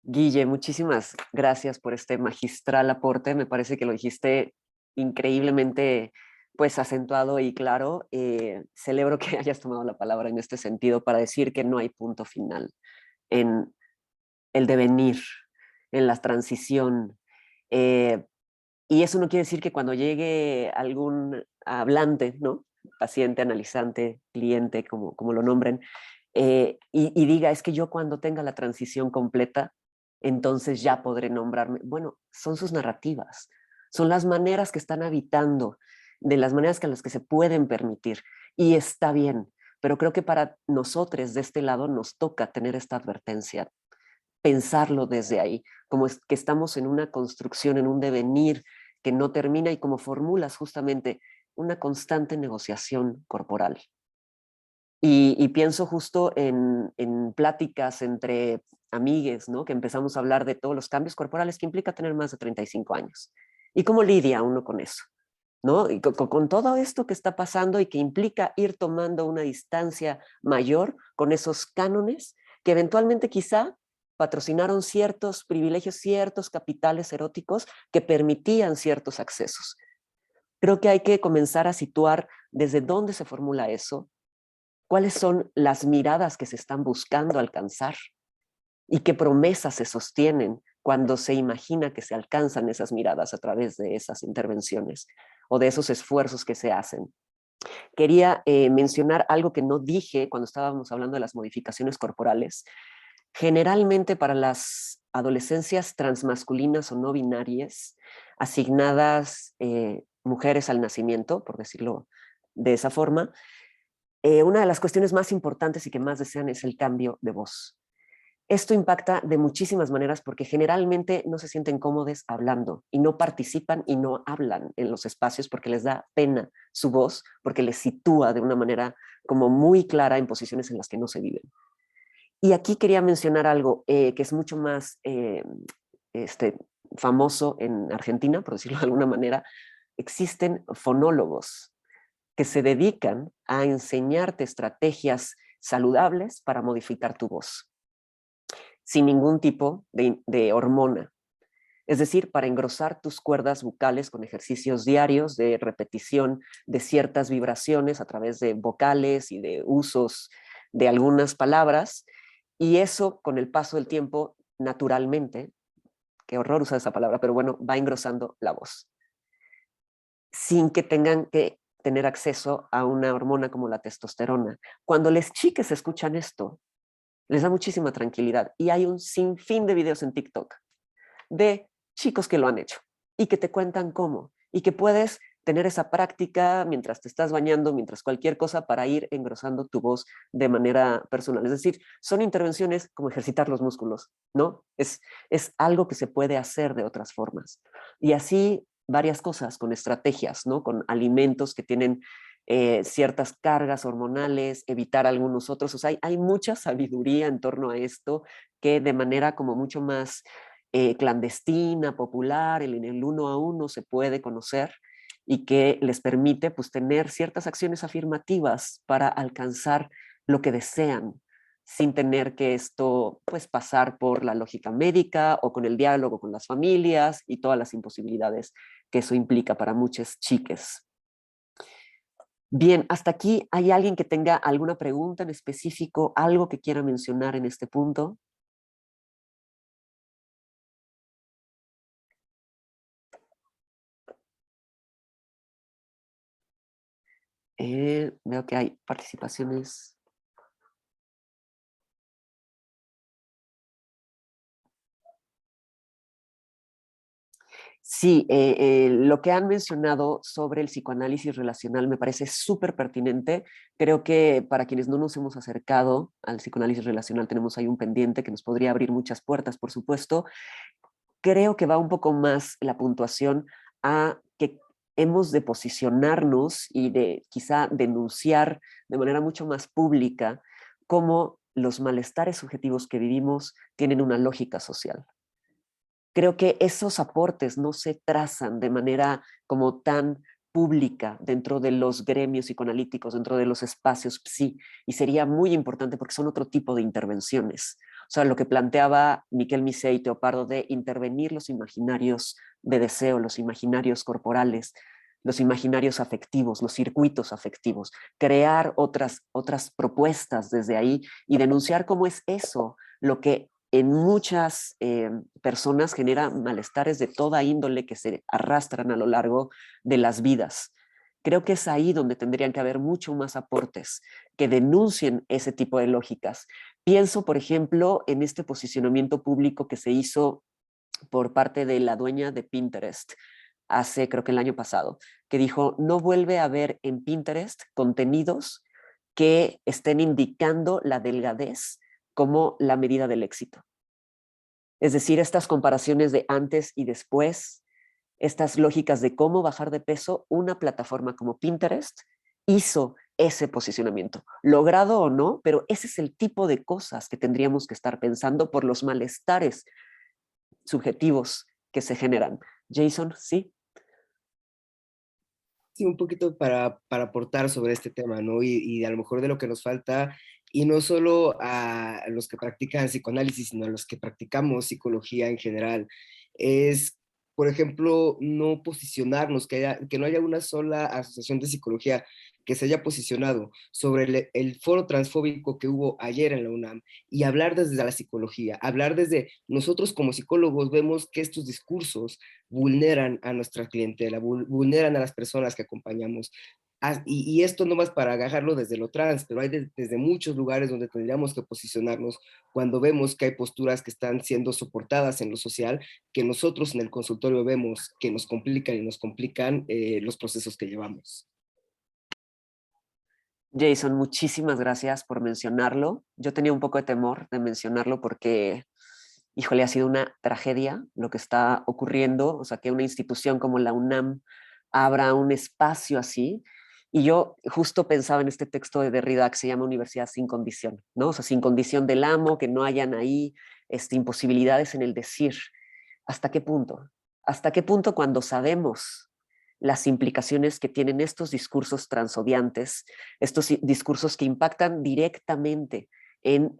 A: Guille, muchísimas gracias por este magistral aporte. Me parece que lo dijiste increíblemente pues acentuado y claro. Celebro que hayas tomado la palabra en este sentido para decir que no hay punto final en el devenir, en la transición. Y eso no quiere decir que cuando llegue algún hablante, ¿no? Paciente, analizante, cliente, como lo nombren, y diga, es que yo cuando tenga la transición completa, entonces ya podré nombrarme. Bueno, son sus narrativas, son las maneras que están habitando, de las maneras que las que se pueden permitir. Y está bien, pero creo que para nosotros de este lado nos toca tener esta advertencia, pensarlo desde ahí, como es que estamos en una construcción, en un devenir que no termina y como formulas justamente una constante negociación corporal. Y pienso justo en pláticas entre amigues, ¿no? Que empezamos a hablar de todos los cambios corporales que implica tener más de 35 años. ¿Y cómo lidia uno con eso? ¿No? Y con todo esto que está pasando y que implica ir tomando una distancia mayor con esos cánones que eventualmente quizá patrocinaron ciertos privilegios, ciertos capitales eróticos que permitían ciertos accesos. Creo que hay que comenzar a situar desde dónde se formula eso, cuáles son las miradas que se están buscando alcanzar y qué promesas se sostienen cuando se imagina que se alcanzan esas miradas a través de esas intervenciones o de esos esfuerzos que se hacen. Quería mencionar algo que no dije cuando estábamos hablando de las modificaciones corporales. Generalmente para las adolescencias transmasculinas o no binarias, asignadas mujeres al nacimiento, por decirlo de esa forma, una de las cuestiones más importantes y que más desean es el cambio de voz. Esto impacta de muchísimas maneras porque generalmente no se sienten cómodos hablando y no participan y no hablan en los espacios porque les da pena su voz, porque les sitúa de una manera como muy clara en posiciones en las que no se viven. Y aquí quería mencionar algo que es mucho más famoso en Argentina, por decirlo de alguna manera. Existen fonólogos que se dedican a enseñarte estrategias saludables para modificar tu voz, sin ningún tipo de hormona. Es decir, para engrosar tus cuerdas vocales con ejercicios diarios de repetición de ciertas vibraciones a través de vocales y de usos de algunas palabras. Y eso, con el paso del tiempo, naturalmente, qué horror usar esa palabra, pero bueno, va engrosando la voz, sin que tengan que tener acceso a una hormona como la testosterona. Cuando las chicas escuchan esto, les da muchísima tranquilidad. Y hay un sinfín de videos en TikTok de chicos que lo han hecho y que te cuentan cómo, y que puedes tener esa práctica mientras te estás bañando, mientras cualquier cosa, para ir engrosando tu voz de manera personal. Es decir, son intervenciones como ejercitar los músculos, ¿no? Es algo que se puede hacer de otras formas. Y así varias cosas, con estrategias, ¿no? Con alimentos que tienen ciertas cargas hormonales, evitar algunos otros. O sea, hay mucha sabiduría en torno a esto que de manera como mucho más clandestina, popular, en el uno a uno se puede conocer y que les permite pues tener ciertas acciones afirmativas para alcanzar lo que desean, sin tener que esto pues pasar por la lógica médica o con el diálogo con las familias y todas las imposibilidades que eso implica para muchas chiques. Bien, hasta aquí, ¿hay alguien que tenga alguna pregunta en específico, algo que quiera mencionar en este punto? Veo que hay participaciones. Sí, lo que han mencionado sobre el psicoanálisis relacional me parece súper pertinente. Creo que para quienes no nos hemos acercado al psicoanálisis relacional tenemos ahí un pendiente que nos podría abrir muchas puertas, por supuesto. Creo que va un poco más la puntuación a que hemos de posicionarnos y de quizá denunciar de manera mucho más pública cómo los malestares subjetivos que vivimos tienen una lógica social. Creo que esos aportes no se trazan de manera como tan pública dentro de los gremios psicoanalíticos, dentro de los espacios psi, y sería muy importante porque son otro tipo de intervenciones. O sea, lo que planteaba Miquel Misé y Teopardo de intervenir los imaginarios de deseo, los imaginarios corporales, los imaginarios afectivos, los circuitos afectivos, crear otras propuestas desde ahí y denunciar cómo es eso lo que en muchas personas genera malestares de toda índole que se arrastran a lo largo de las vidas. Creo que es ahí donde tendrían que haber mucho más aportes que denuncien ese tipo de lógicas. Pienso, por ejemplo, en este posicionamiento público que se hizo por parte de la dueña de Pinterest hace, creo que el año pasado, que dijo, no vuelve a haber en Pinterest contenidos que estén indicando la delgadez como la medida del éxito. Es decir, estas comparaciones de antes y después, estas lógicas de cómo bajar de peso, una plataforma como Pinterest hizo ese posicionamiento, logrado o no, pero ese es el tipo de cosas que tendríamos que estar pensando por los malestares subjetivos que se generan. Jason, ¿sí?
D: Sí, un poquito para aportar sobre este tema, ¿no? Y a lo mejor de lo que nos falta, y no solo a los que practican psicoanálisis, sino a los que practicamos psicología en general, es, por ejemplo, no posicionarnos, que no haya una sola asociación de psicología que se haya posicionado sobre el foro transfóbico que hubo ayer en la UNAM y hablar desde la psicología, hablar desde nosotros como psicólogos vemos que estos discursos vulneran a nuestra clientela, vulneran a las personas que acompañamos. Y esto no más para agarrarlo desde lo trans, pero hay desde muchos lugares donde tendríamos que posicionarnos cuando vemos que hay posturas que están siendo soportadas en lo social, que nosotros en el consultorio vemos que nos complican y nos complican los procesos que llevamos.
A: Jason, muchísimas gracias por mencionarlo. Yo tenía un poco de temor de mencionarlo porque, híjole, ha sido una tragedia lo que está ocurriendo. O sea, que una institución como la UNAM abra un espacio así. Y yo justo pensaba en este texto de Derrida que se llama Universidad sin condición, ¿no? O sea, sin condición del amo, que no hayan ahí imposibilidades en el decir. ¿Hasta qué punto? ¿Hasta qué punto cuando sabemos las implicaciones que tienen estos discursos transodiantes, estos discursos que impactan directamente en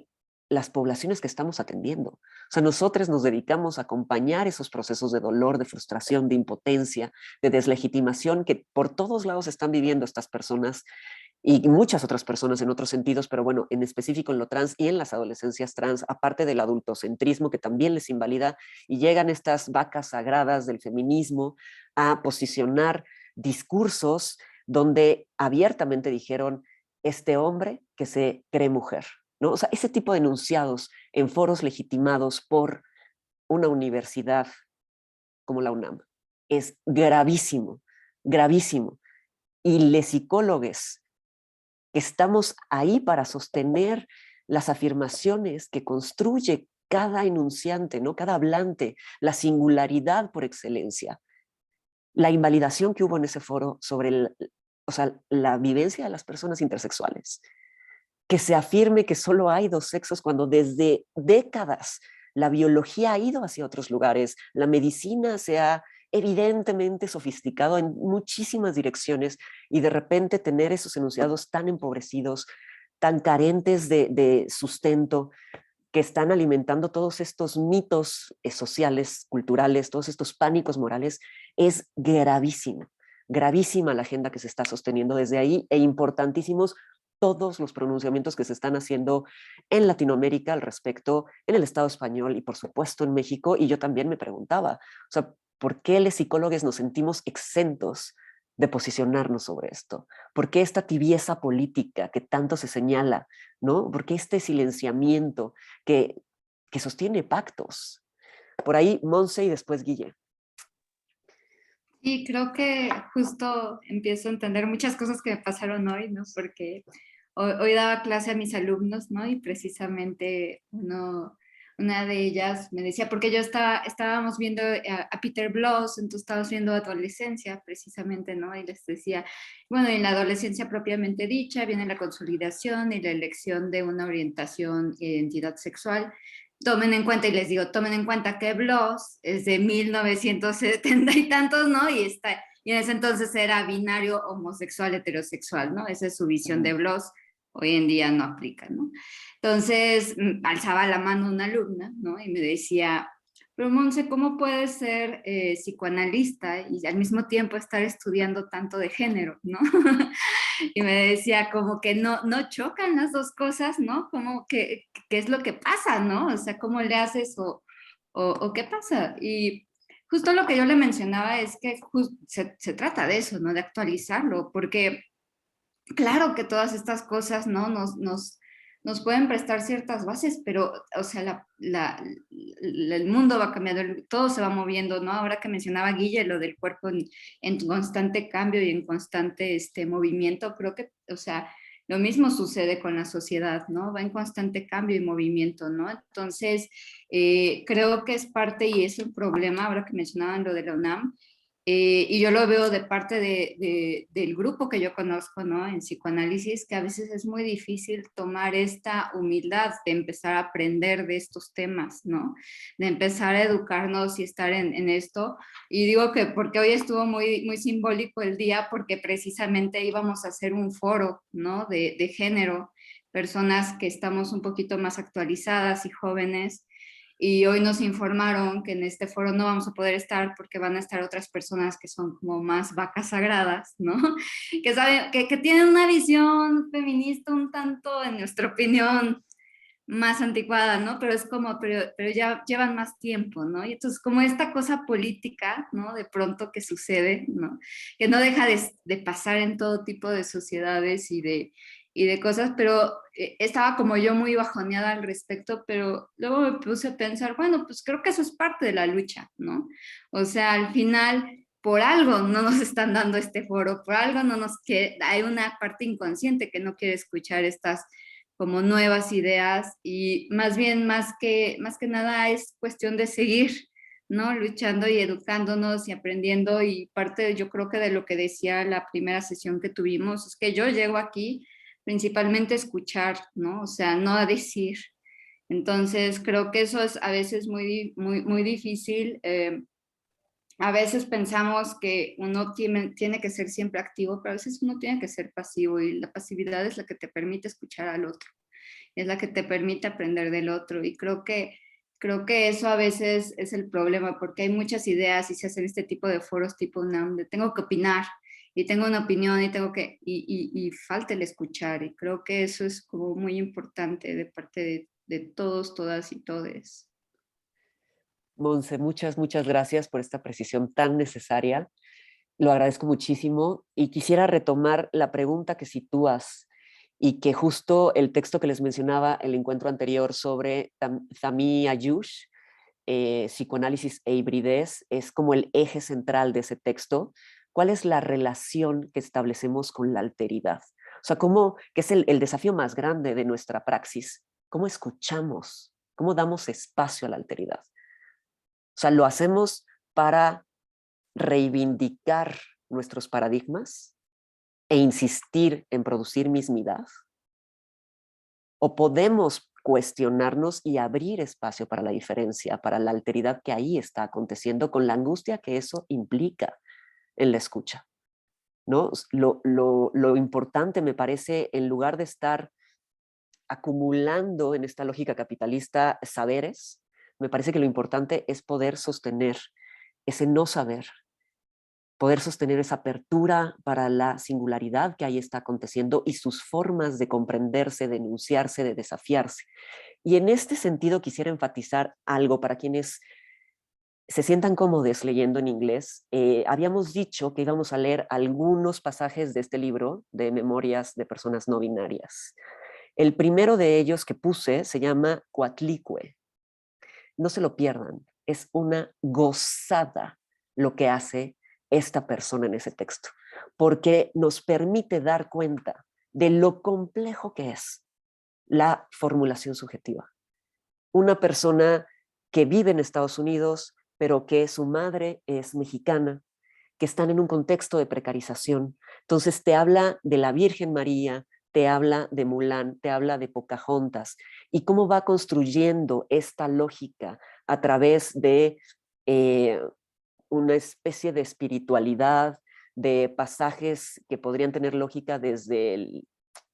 A: las poblaciones que estamos atendiendo? O sea, nosotros nos dedicamos a acompañar esos procesos de dolor, de frustración, de impotencia, de deslegitimación que por todos lados están viviendo estas personas y muchas otras personas en otros sentidos, pero bueno, en específico en lo trans y en las adolescencias trans, aparte del adultocentrismo que también les invalida, y llegan estas vacas sagradas del feminismo a posicionar discursos donde abiertamente dijeron, este hombre que se cree mujer, ¿no? O sea, ese tipo de enunciados en foros legitimados por una universidad como la UNAM es gravísimo, gravísimo. Y les psicólogos que estamos ahí para sostener las afirmaciones que construye cada enunciante, ¿no? Cada hablante, la singularidad por excelencia. La invalidación que hubo en ese foro sobre o sea, la vivencia de las personas intersexuales. Que se afirme que solo hay dos sexos cuando desde décadas la biología ha ido hacia otros lugares, la medicina se ha evidentemente sofisticado en muchísimas direcciones y de repente tener esos enunciados tan empobrecidos, tan carentes de sustento, que están alimentando todos estos mitos sociales, culturales, todos estos pánicos morales, es gravísima. Gravísima la agenda que se está sosteniendo desde ahí e importantísimos todos los pronunciamientos que se están haciendo en Latinoamérica al respecto, en el Estado español y por supuesto en México. Y yo también me preguntaba, o sea, ¿por qué los psicólogos nos sentimos exentos de posicionarnos sobre esto? ¿Por qué esta tibieza política que tanto se señala, ¿no? ¿Por qué este silenciamiento que sostiene pactos? Por ahí Monse y después Guille.
G: Sí, creo que justo empiezo a entender muchas cosas que me pasaron hoy, ¿no? Porque hoy daba clase a mis alumnos, ¿no? Y precisamente una de ellas me decía, porque estábamos viendo a Peter Bloss, entonces estábamos viendo adolescencia precisamente, ¿no? Y les decía, bueno, en la adolescencia propiamente dicha viene la consolidación y la elección de una orientación e identidad sexual. Tomen en cuenta, y les digo, tomen en cuenta que Bloss es de 1970 y tantos, ¿no? Y en ese entonces era binario, homosexual, heterosexual, ¿no? Esa es su visión de Bloss, hoy en día no aplica, ¿no? Entonces, alzaba la mano una alumna, ¿no? Y me decía, pero Monse, ¿cómo puedes ser psicoanalista y al mismo tiempo estar estudiando tanto de género, ¿no? Y me decía como que no chocan las dos cosas, ¿no? Como que, ¿qué es lo que pasa, no? O sea, ¿cómo le haces o qué pasa? Y justo lo que yo le mencionaba es que se trata de eso, ¿no? De actualizarlo, porque claro que todas estas cosas, ¿no? Nos pueden prestar ciertas bases, pero, o sea, el mundo va cambiando, todo se va moviendo, ¿no? Ahora que mencionaba Guille lo del cuerpo en constante cambio y en constante movimiento, creo que, o sea, lo mismo sucede con la sociedad, ¿no? Va en constante cambio y movimiento, ¿no? Entonces, creo que es parte y es un problema, ahora que mencionaban lo de la UNAM, y yo lo veo de parte del grupo que yo conozco, ¿no? En psicoanálisis, que a veces es muy difícil tomar esta humildad de empezar a aprender de estos temas, ¿no? De empezar a educarnos y estar en esto. Y digo que porque hoy estuvo muy, muy simbólico el día, porque precisamente íbamos a hacer un foro, ¿no? De género, personas que estamos un poquito más actualizadas y jóvenes. Y hoy nos informaron que en este foro no vamos a poder estar porque van a estar otras personas que son como más vacas sagradas, ¿no? Que saben, que tienen una visión feminista un tanto, en nuestra opinión, más anticuada, ¿no? Pero es como, pero ya llevan más tiempo, ¿no? Y entonces como esta cosa política, ¿no? De pronto que sucede, ¿no? Que no deja de pasar en todo tipo de sociedades y de cosas, pero estaba como yo muy bajoneada al respecto, pero luego me puse a pensar, bueno, pues creo que eso es parte de la lucha, ¿no? O sea, al final, por algo no nos están dando este foro, por algo hay una parte inconsciente que no quiere escuchar estas como nuevas ideas y más bien, más que nada es cuestión de seguir, ¿no? Luchando y educándonos y aprendiendo, y parte yo creo que de lo que decía la primera sesión que tuvimos es que yo llego aquí principalmente a escuchar, ¿no? O sea, no a decir. Entonces creo que eso es a veces muy, muy, muy difícil. A veces pensamos que uno tiene que ser siempre activo, pero a veces uno tiene que ser pasivo, y la pasividad es la que te permite escuchar al otro, es la que te permite aprender del otro, y creo que eso a veces es el problema, porque hay muchas ideas y se hacen este tipo de foros tipo UNAM, de tengo que opinar y tengo una opinión y tengo que, y falta el escuchar, y creo que eso es como muy importante de parte de todos, todas y todes.
A: Monse, muchas, muchas gracias por esta precisión tan necesaria. Lo agradezco muchísimo y quisiera retomar la pregunta que sitúas y que justo el texto que les mencionaba, el encuentro anterior sobre Sami Ayush, psicoanálisis e hibridez, es como el eje central de ese texto. ¿Cuál es la relación que establecemos con la alteridad? O sea, que es el desafío más grande de nuestra praxis. ¿Cómo escuchamos? ¿Cómo damos espacio a la alteridad? O sea, ¿lo hacemos para reivindicar nuestros paradigmas e insistir en producir mismidad? ¿O podemos cuestionarnos y abrir espacio para la diferencia, para la alteridad que ahí está aconteciendo, con la angustia que eso implica en la escucha? ¿No? Lo importante me parece, en lugar de estar acumulando en esta lógica capitalista saberes, me parece que lo importante es poder sostener ese no saber, poder sostener esa apertura para la singularidad que ahí está aconteciendo y sus formas de comprenderse, de enunciarse, de desafiarse. Y en este sentido quisiera enfatizar algo para quienes se sientan cómodos leyendo en inglés. Habíamos dicho que íbamos a leer algunos pasajes de este libro de Memorias de Personas No Binarias. El primero de ellos que puse se llama Coatlicue. No se lo pierdan, es una gozada lo que hace esta persona en ese texto, porque nos permite dar cuenta de lo complejo que es la formulación subjetiva. Una persona que vive en Estados Unidos, pero que su madre es mexicana, que están en un contexto de precarización. Entonces te habla de la Virgen María, te habla de Mulan, te habla de Pocahontas, y cómo va construyendo esta lógica a través de una especie de espiritualidad, de pasajes que podrían tener lógica desde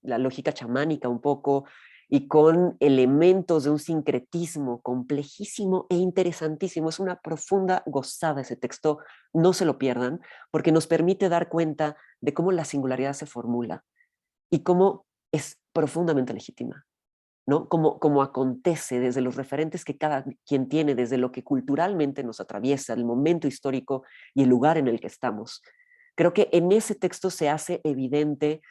A: la lógica chamánica un poco, y con elementos de un sincretismo complejísimo e interesantísimo. Es una profunda gozada ese texto, no se lo pierdan, porque nos permite dar cuenta de cómo la singularidad se formula y cómo es profundamente legítima, ¿no? Como acontece desde los referentes que cada quien tiene, desde lo que culturalmente nos atraviesa, el momento histórico y el lugar en el que estamos. Creo que en ese texto se hace evidente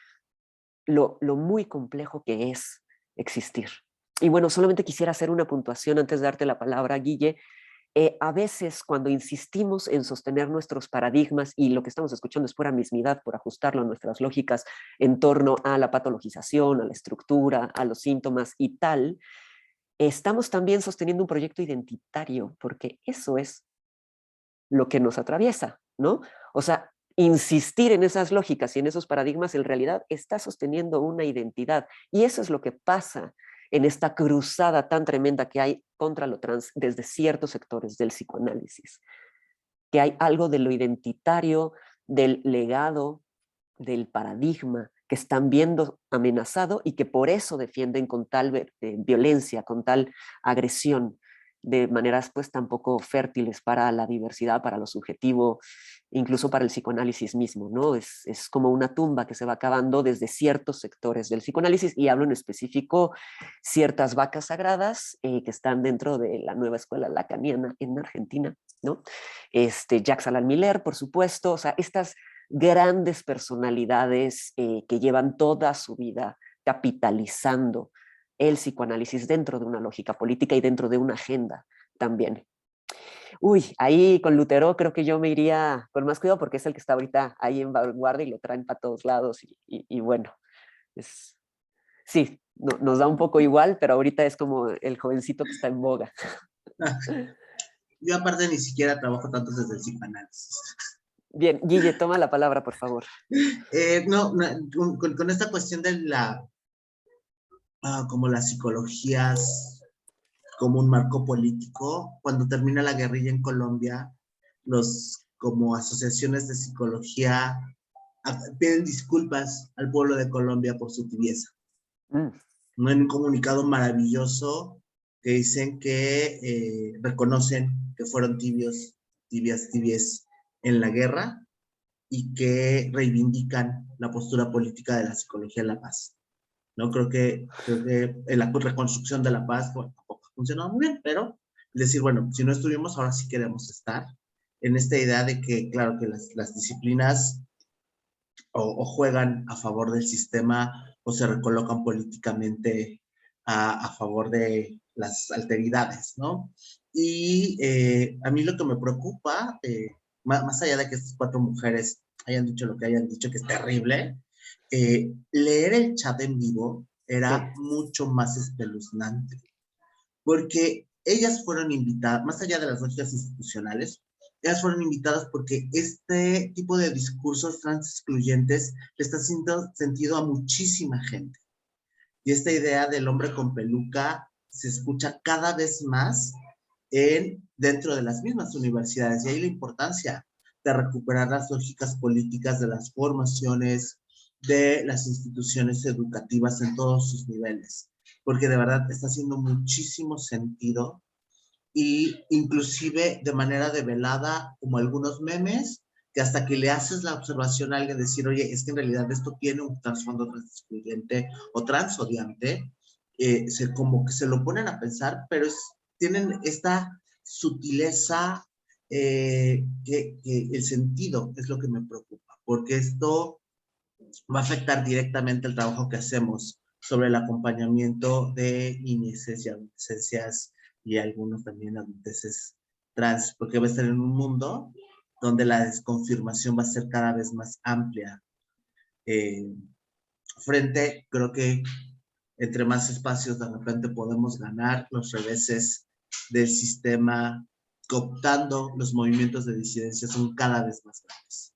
A: lo muy complejo que es existir. Y bueno, solamente quisiera hacer una puntuación antes de darte la palabra, Guille. A veces cuando insistimos en sostener nuestros paradigmas, y lo que estamos escuchando es pura mismidad por ajustarlo a nuestras lógicas en torno a la patologización, a la estructura, a los síntomas y tal, estamos también sosteniendo un proyecto identitario, porque eso es lo que nos atraviesa, ¿no? O sea, insistir en esas lógicas y en esos paradigmas en realidad está sosteniendo una identidad, y eso es lo que pasa en esta cruzada tan tremenda que hay contra lo trans desde ciertos sectores del psicoanálisis, que hay algo de lo identitario, del legado, del paradigma que están viendo amenazado y que por eso defienden con tal violencia, con tal agresión, de maneras pues tan poco fértiles para la diversidad, para lo subjetivo, incluso para el psicoanálisis mismo, ¿no? Es como una tumba que se va acabando desde ciertos sectores del psicoanálisis, y hablo en específico ciertas vacas sagradas que están dentro de la nueva escuela lacaniana en Argentina, ¿no? Jacques Alain Miller, por supuesto, o sea, estas grandes personalidades que llevan toda su vida capitalizando el psicoanálisis dentro de una lógica política y dentro de una agenda también. Uy, ahí con Lutero creo que yo me iría con más cuidado porque es el que está ahorita ahí en vanguardia y lo traen para todos lados y bueno, sí, nos da un poco igual, pero ahorita es como el jovencito que está en boga.
H: Yo aparte ni siquiera trabajo tanto desde el psicoanálisis.
A: Bien, Guille, toma la palabra, por favor.
H: Con esta cuestión de como las psicologías como un marco político, cuando termina la guerrilla en Colombia, como asociaciones de psicología piden disculpas al pueblo de Colombia por su tibieza. ¿No? En un comunicado maravilloso que dicen que reconocen que fueron tibias en la guerra y que reivindican la postura política de la psicología de la paz. ¿No? Creo que en la reconstrucción de la paz, bueno, tampoco ha funcionado muy bien, pero es decir, bueno, si no estuvimos, ahora sí queremos estar en esta idea de que, claro, que las disciplinas o juegan a favor del sistema o se recolocan políticamente a favor de las alteridades, ¿no? Y a mí lo que me preocupa, más allá de que estas 4 mujeres hayan dicho lo que hayan dicho, que es terrible, leer el chat en vivo era mucho más espeluznante, porque ellas fueron invitadas, más allá de las lógicas institucionales, ellas fueron invitadas porque este tipo de discursos trans excluyentes le está haciendo sentido a muchísima gente. Y esta idea del hombre con peluca se escucha cada vez más dentro de las mismas universidades. Y ahí la importancia de recuperar las lógicas políticas de las formaciones, de las instituciones educativas en todos sus niveles. porque de verdad está haciendo muchísimo sentido y inclusive de manera develada, como algunos memes, que hasta que le haces la observación a alguien, decir, oye, es que en realidad esto tiene un trasfondo transexcluyente o transodiante, como que se lo ponen a pensar, pero tienen esta sutileza, que el sentido es lo que me preocupa, porque esto va a afectar directamente el trabajo que hacemos sobre el acompañamiento de niñeces y adolescencias y algunos también adulteces trans, porque va a estar en un mundo donde la desconfirmación va a ser cada vez más amplia. Creo que entre más espacios de repente podemos ganar, los reveses del sistema cooptando los movimientos de disidencia son cada vez más grandes.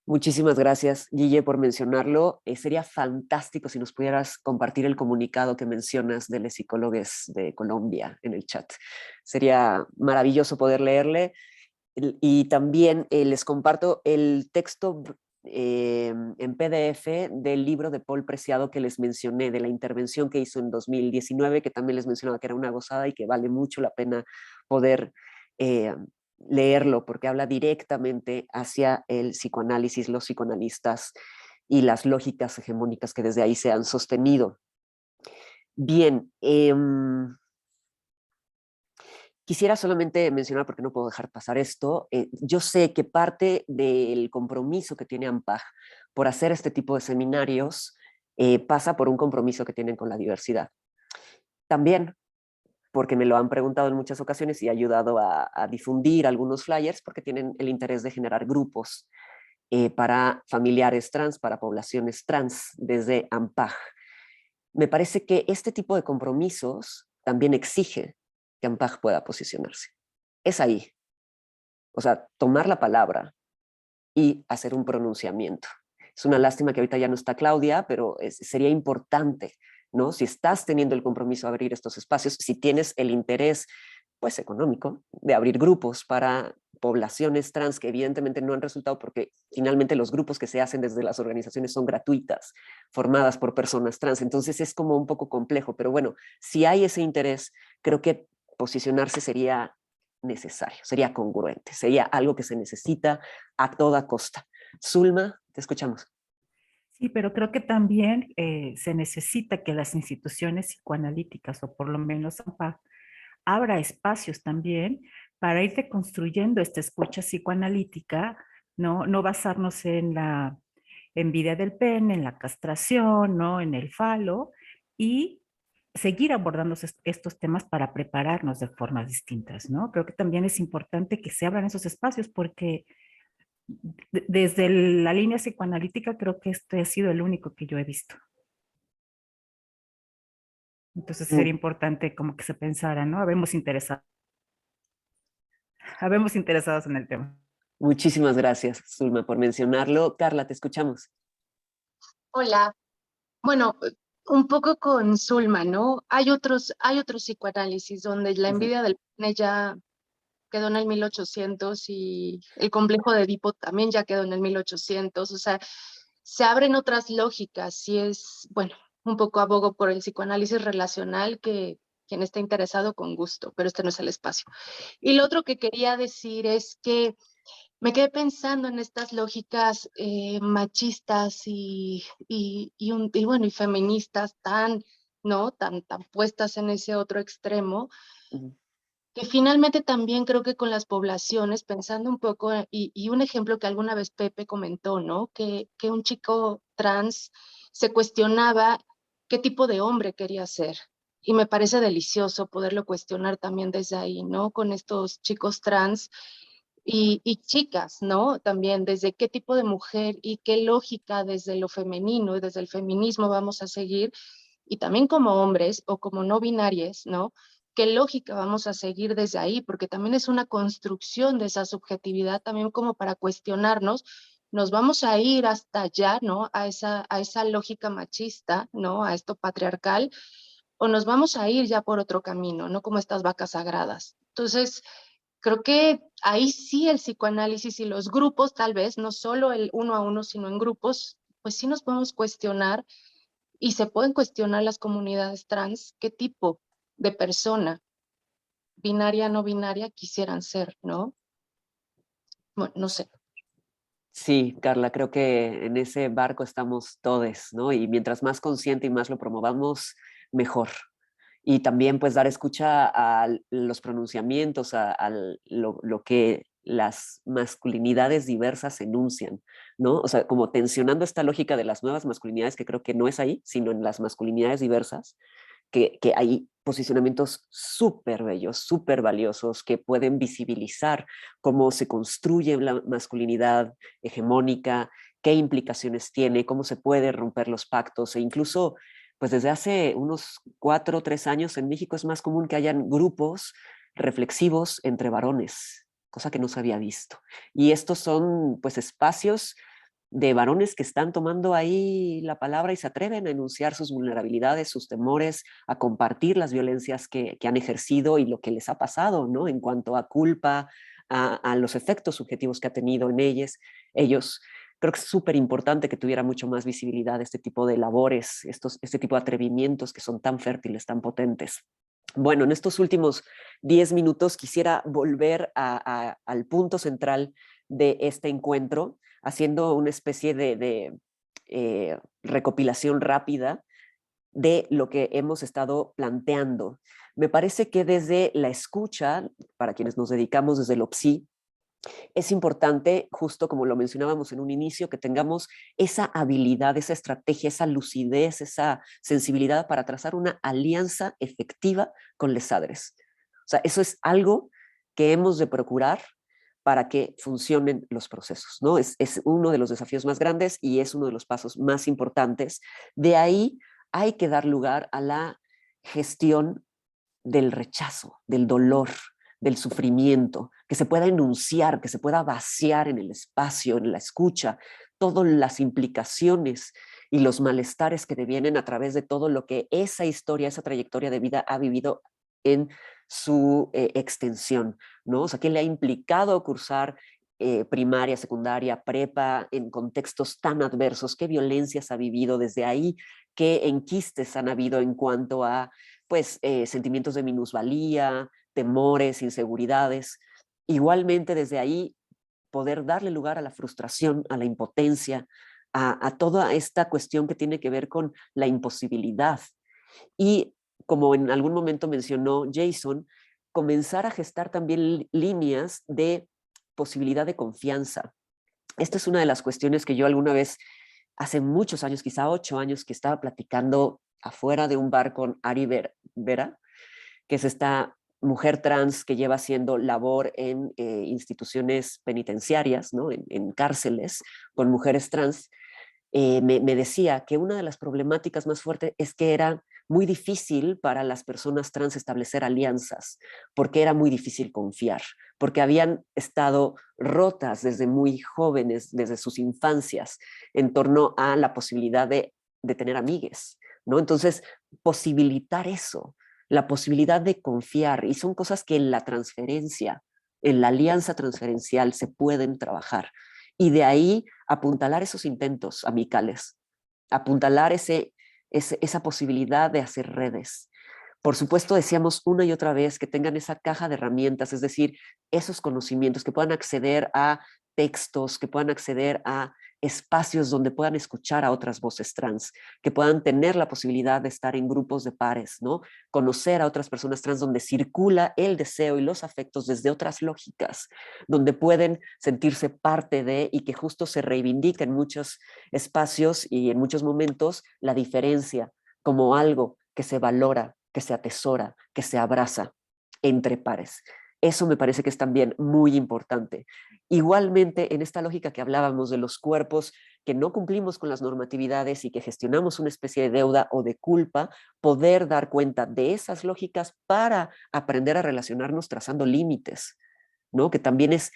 A: Muchísimas gracias, Guille, por mencionarlo. Sería fantástico si nos pudieras compartir el comunicado que mencionas de los psicólogos de Colombia en el chat. Sería maravilloso poder leerle. Y también les comparto el texto en PDF del libro de Paul Preciado que les mencioné, de la intervención que hizo en 2019, que también les mencionaba que era una gozada y que vale mucho la pena poder leerlo, porque habla directamente hacia el psicoanálisis, los psicoanalistas y las lógicas hegemónicas que desde ahí se han sostenido. Bien, quisiera solamente mencionar, porque no puedo dejar pasar esto, yo sé que parte del compromiso que tiene AMPAJ por hacer este tipo de seminarios pasa por un compromiso que tienen con la diversidad. También porque me lo han preguntado en muchas ocasiones y he ayudado a difundir algunos flyers porque tienen el interés de generar grupos para familiares trans, para poblaciones trans desde AMPAJ. Me parece que este tipo de compromisos también exige que AMPAJ pueda posicionarse. Es ahí. O sea, tomar la palabra y hacer un pronunciamiento. Es una lástima que ahorita ya no está Claudia, pero sería importante, ¿no? Si estás teniendo el compromiso de abrir estos espacios, si tienes el interés, pues, económico de abrir grupos para poblaciones trans que evidentemente no han resultado porque finalmente los grupos que se hacen desde las organizaciones son gratuitas, formadas por personas trans. Entonces es como un poco complejo, pero bueno, si hay ese interés, creo que posicionarse sería necesario, sería congruente, sería algo que se necesita a toda costa. Zulma, te escuchamos.
E: Sí, pero creo que también se necesita que las instituciones psicoanalíticas, o por lo menos AMPAJ, abra espacios también para ir construyendo esta escucha psicoanalítica, no basarnos en la envidia del pene, en la castración, ¿no? En el falo, y seguir abordando estos temas para prepararnos de formas distintas, ¿no? Creo que también es importante que se abran esos espacios porque desde la línea psicoanalítica creo que este ha sido el único que yo he visto. Entonces sería importante como que se pensara, ¿no? Habemos interesados en el tema.
A: Muchísimas gracias, Zulma, por mencionarlo. Carla, te escuchamos.
I: Hola. Bueno, un poco con Zulma, ¿no? Hay otros psicoanálisis donde la envidia del pene ya quedó en el 1800 y el complejo de Edipo también ya quedó en el 1800. O sea, se abren otras lógicas y es, bueno, un poco abogo por el psicoanálisis relacional que quien esté interesado con gusto, pero este no es el espacio. Y lo otro que quería decir es que me quedé pensando en estas lógicas machistas y bueno, y feministas ¿no? Tan puestas en ese otro extremo, que finalmente también creo que con las poblaciones, pensando un poco, y un ejemplo que alguna vez Pepe comentó, ¿no? Que un chico trans se cuestionaba qué tipo de hombre quería ser. Y me parece delicioso poderlo cuestionar también desde ahí, ¿no? Con estos chicos trans y chicas, ¿no? También desde qué tipo de mujer y qué lógica desde lo femenino y desde el feminismo vamos a seguir, y también como hombres o como no binarias, ¿no? ¿Qué lógica vamos a seguir desde ahí? Porque también es una construcción de esa subjetividad, también como para cuestionarnos, nos vamos a ir hasta allá, ¿no? A esa lógica machista, ¿no? A esto patriarcal, o nos vamos a ir ya por otro camino, ¿no? Como estas vacas sagradas. Entonces, creo que ahí sí el psicoanálisis y los grupos, tal vez, no solo el uno a uno, sino en grupos, pues sí nos podemos cuestionar y se pueden cuestionar las comunidades trans qué tipo de persona, binaria, no binaria, quisieran ser, ¿no? Bueno, no sé.
A: Sí, Carla, creo que en ese barco estamos todos, ¿no? Y mientras más consciente y más lo promovamos, mejor. Y también pues dar escucha a los pronunciamientos, a lo que las masculinidades diversas enuncian, ¿no? O sea, como tensionando esta lógica de las nuevas masculinidades, que creo que no es ahí, sino en las masculinidades diversas, que hay posicionamientos súper bellos, súper valiosos, que pueden visibilizar cómo se construye la masculinidad hegemónica, qué implicaciones tiene, cómo se puede romper los pactos e incluso pues desde hace unos 4 o 3 años en México es más común que hayan grupos reflexivos entre varones, cosa que no se había visto. Y estos son pues espacios de varones que están tomando ahí la palabra y se atreven a enunciar sus vulnerabilidades, sus temores, a compartir las violencias que han ejercido y lo que les ha pasado, ¿no? En cuanto a culpa, a los efectos subjetivos que ha tenido en ellos. Creo que es súper importante que tuviera mucho más visibilidad este tipo de labores, este tipo de atrevimientos que son tan fértiles, tan potentes. Bueno, en estos últimos 10 minutos quisiera volver al punto central de este encuentro, haciendo una especie de recopilación rápida de lo que hemos estado planteando. Me parece que desde la escucha, para quienes nos dedicamos desde lo PSI, es importante, justo como lo mencionábamos en un inicio, que tengamos esa habilidad, esa estrategia, esa lucidez, esa sensibilidad para trazar una alianza efectiva con les adres. O sea, eso es algo que hemos de procurar para que funcionen los procesos, ¿no? Es uno de los desafíos más grandes y es uno de los pasos más importantes. De ahí hay que dar lugar a la gestión del rechazo, del dolor, del sufrimiento, que se pueda enunciar, que se pueda vaciar en el espacio, en la escucha, todas las implicaciones y los malestares que devienen a través de todo lo que esa historia, esa trayectoria de vida ha vivido en su extensión, ¿no? O sea, ¿qué le ha implicado cursar primaria, secundaria, prepa en contextos tan adversos? ¿Qué violencias ha vivido desde ahí? ¿Qué enquistes han habido en cuanto a pues sentimientos de minusvalía, temores, inseguridades? Igualmente desde ahí poder darle lugar a la frustración, a la impotencia, a toda esta cuestión que tiene que ver con la imposibilidad. Y como en algún momento mencionó Jason, comenzar a gestar también líneas de posibilidad de confianza. Esta es una de las cuestiones que yo alguna vez, hace muchos años, quizá 8 años, que estaba platicando afuera de un bar con Ari Vera, que es esta mujer trans que lleva haciendo labor en instituciones penitenciarias, ¿no? en cárceles, con mujeres trans. Me decía que una de las problemáticas más fuertes es que era muy difícil para las personas trans establecer alianzas, porque era muy difícil confiar, porque habían estado rotas desde muy jóvenes, desde sus infancias, en torno a la posibilidad de tener amigues, ¿no? Entonces, posibilitar eso, la posibilidad de confiar, y son cosas que en la transferencia, en la alianza transferencial se pueden trabajar. Y de ahí apuntalar esos intentos amicales, apuntalar esa posibilidad de hacer redes. Por supuesto, decíamos una y otra vez que tengan esa caja de herramientas, es decir, esos conocimientos, que puedan acceder a textos, que puedan acceder a espacios donde puedan escuchar a otras voces trans, que puedan tener la posibilidad de estar en grupos de pares, ¿no? Conocer a otras personas trans donde circula el deseo y los afectos desde otras lógicas, donde pueden sentirse parte de y que justo se reivindica en muchos espacios y en muchos momentos la diferencia como algo que se valora, que se atesora, que se abraza entre pares. Eso me parece que es también muy importante. Igualmente, en esta lógica que hablábamos de los cuerpos que no cumplimos con las normatividades y que gestionamos una especie de deuda o de culpa, poder dar cuenta de esas lógicas para aprender a relacionarnos trazando límites, ¿no? Que también es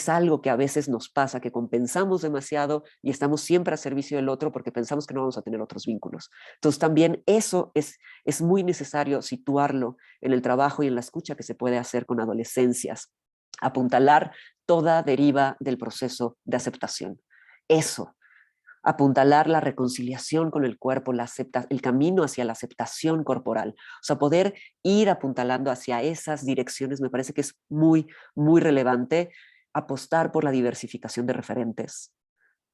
A: algo que a veces nos pasa, que compensamos demasiado y estamos siempre a servicio del otro porque pensamos que no vamos a tener otros vínculos. Entonces también eso es muy necesario situarlo en el trabajo y en la escucha que se puede hacer con adolescencias, apuntalar toda deriva del proceso de aceptación. Eso, apuntalar la reconciliación con el cuerpo, el camino hacia la aceptación corporal. O sea, poder ir apuntalando hacia esas direcciones me parece que es muy, muy relevante. Apostar por la diversificación de referentes,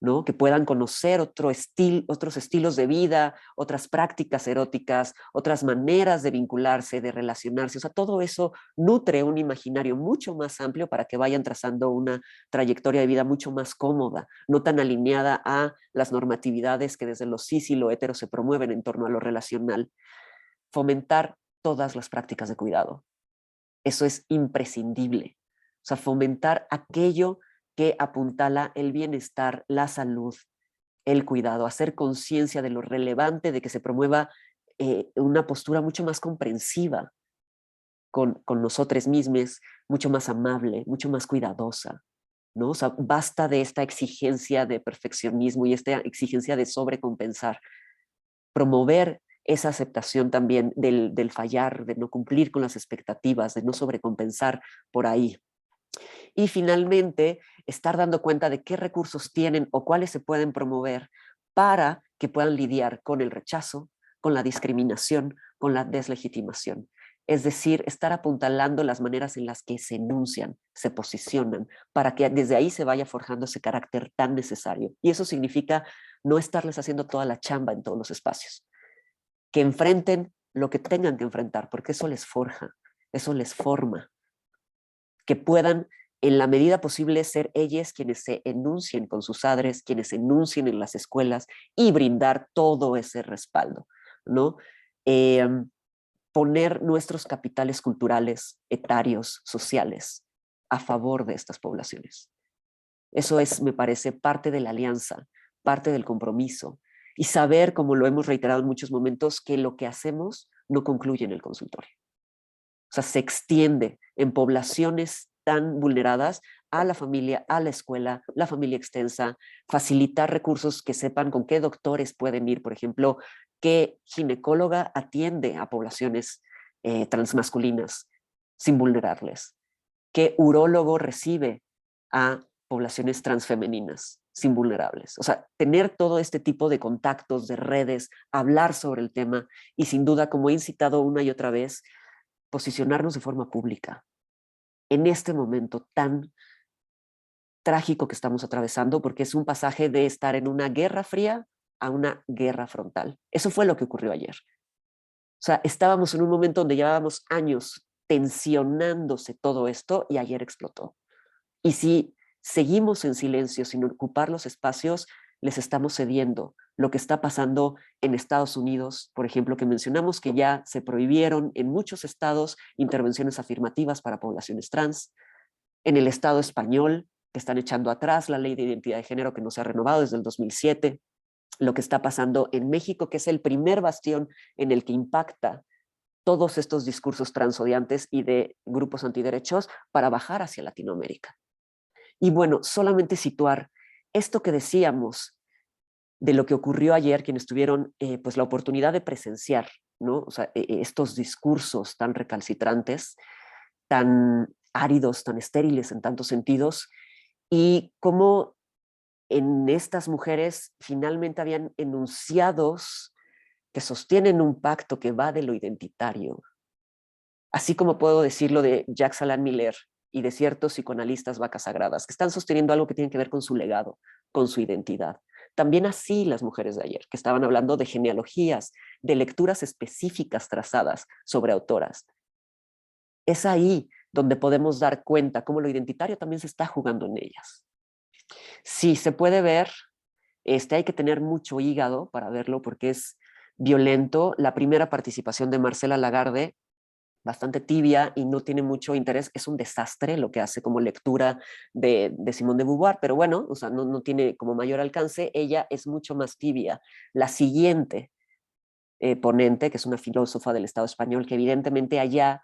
A: ¿no? Que puedan conocer otros estilos de vida, otras prácticas eróticas, otras maneras de vincularse, de relacionarse. O sea, todo eso nutre un imaginario mucho más amplio para que vayan trazando una trayectoria de vida mucho más cómoda, no tan alineada a las normatividades que desde lo cis y lo hetero se promueven en torno a lo relacional. Fomentar todas las prácticas de cuidado. Eso es imprescindible. O sea, fomentar aquello que apuntala el bienestar, la salud, el cuidado, hacer conciencia de lo relevante de que se promueva una postura mucho más comprensiva con nosotros mismos, mucho más amable, mucho más cuidadosa, ¿no? O sea, basta de esta exigencia de perfeccionismo y esta exigencia de sobrecompensar. Promover esa aceptación también del fallar, de no cumplir con las expectativas, de no sobrecompensar por ahí. Y finalmente, estar dando cuenta de qué recursos tienen o cuáles se pueden promover para que puedan lidiar con el rechazo, con la discriminación, con la deslegitimación. Es decir, estar apuntalando las maneras en las que se enuncian, se posicionan, para que desde ahí se vaya forjando ese carácter tan necesario. Y eso significa no estarles haciendo toda la chamba en todos los espacios. Que enfrenten lo que tengan que enfrentar, porque eso les forja, eso les forma. Que puedan, en la medida posible, ser ellas quienes se enuncien con sus padres, quienes se enuncien en las escuelas y brindar todo ese respaldo, ¿no? Poner nuestros capitales culturales, etarios, sociales, a favor de estas poblaciones. Eso es, me parece, parte de la alianza, parte del compromiso, y saber, como lo hemos reiterado en muchos momentos, que lo que hacemos no concluye en el consultorio. O sea, se extiende en poblaciones tan vulneradas a la familia, a la escuela, la familia extensa, facilitar recursos que sepan con qué doctores pueden ir, por ejemplo, qué ginecóloga atiende a poblaciones transmasculinas sin vulnerarles, qué urólogo recibe a poblaciones transfemeninas sin vulnerables. O sea, tener todo este tipo de contactos, de redes, hablar sobre el tema y sin duda, como he incitado una y otra vez, posicionarnos de forma pública en este momento tan trágico que estamos atravesando, porque es un pasaje de estar en una guerra fría a una guerra frontal. Eso fue lo que ocurrió ayer. O sea, estábamos en un momento donde llevábamos años tensionándose todo esto y ayer explotó. Y si seguimos en silencio sin ocupar los espacios, les estamos cediendo. Lo que está pasando en Estados Unidos, por ejemplo, que mencionamos que ya se prohibieron en muchos estados intervenciones afirmativas para poblaciones trans. En el estado español, que están echando atrás la ley de identidad de género que no se ha renovado desde el 2007. Lo que está pasando en México, que es el primer bastión en el que impacta todos estos discursos transodiantes y de grupos antiderechos para bajar hacia Latinoamérica. Y bueno, solamente situar esto que decíamos de lo que ocurrió ayer, quienes tuvieron pues la oportunidad de presenciar, ¿no? O sea, estos discursos tan recalcitrantes, tan áridos, tan estériles en tantos sentidos, y cómo en estas mujeres finalmente habían enunciados que sostienen un pacto que va de lo identitario. Así como puedo decirlo de Jacques Alain Miller y de ciertos psicoanalistas vacas sagradas, que están sosteniendo algo que tiene que ver con su legado, con su identidad. También así las mujeres de ayer, que estaban hablando de genealogías, de lecturas específicas trazadas sobre autoras. Es ahí donde podemos dar cuenta cómo lo identitario también se está jugando en ellas. Sí, se puede ver, hay que tener mucho hígado para verlo porque es violento. La primera participación de Marcela Lagarde, bastante tibia y no tiene mucho interés, es un desastre lo que hace como lectura de Simone de Beauvoir, pero bueno, o sea, no tiene como mayor alcance. Ella es mucho más tibia. La siguiente ponente, que es una filósofa del Estado español, que evidentemente allá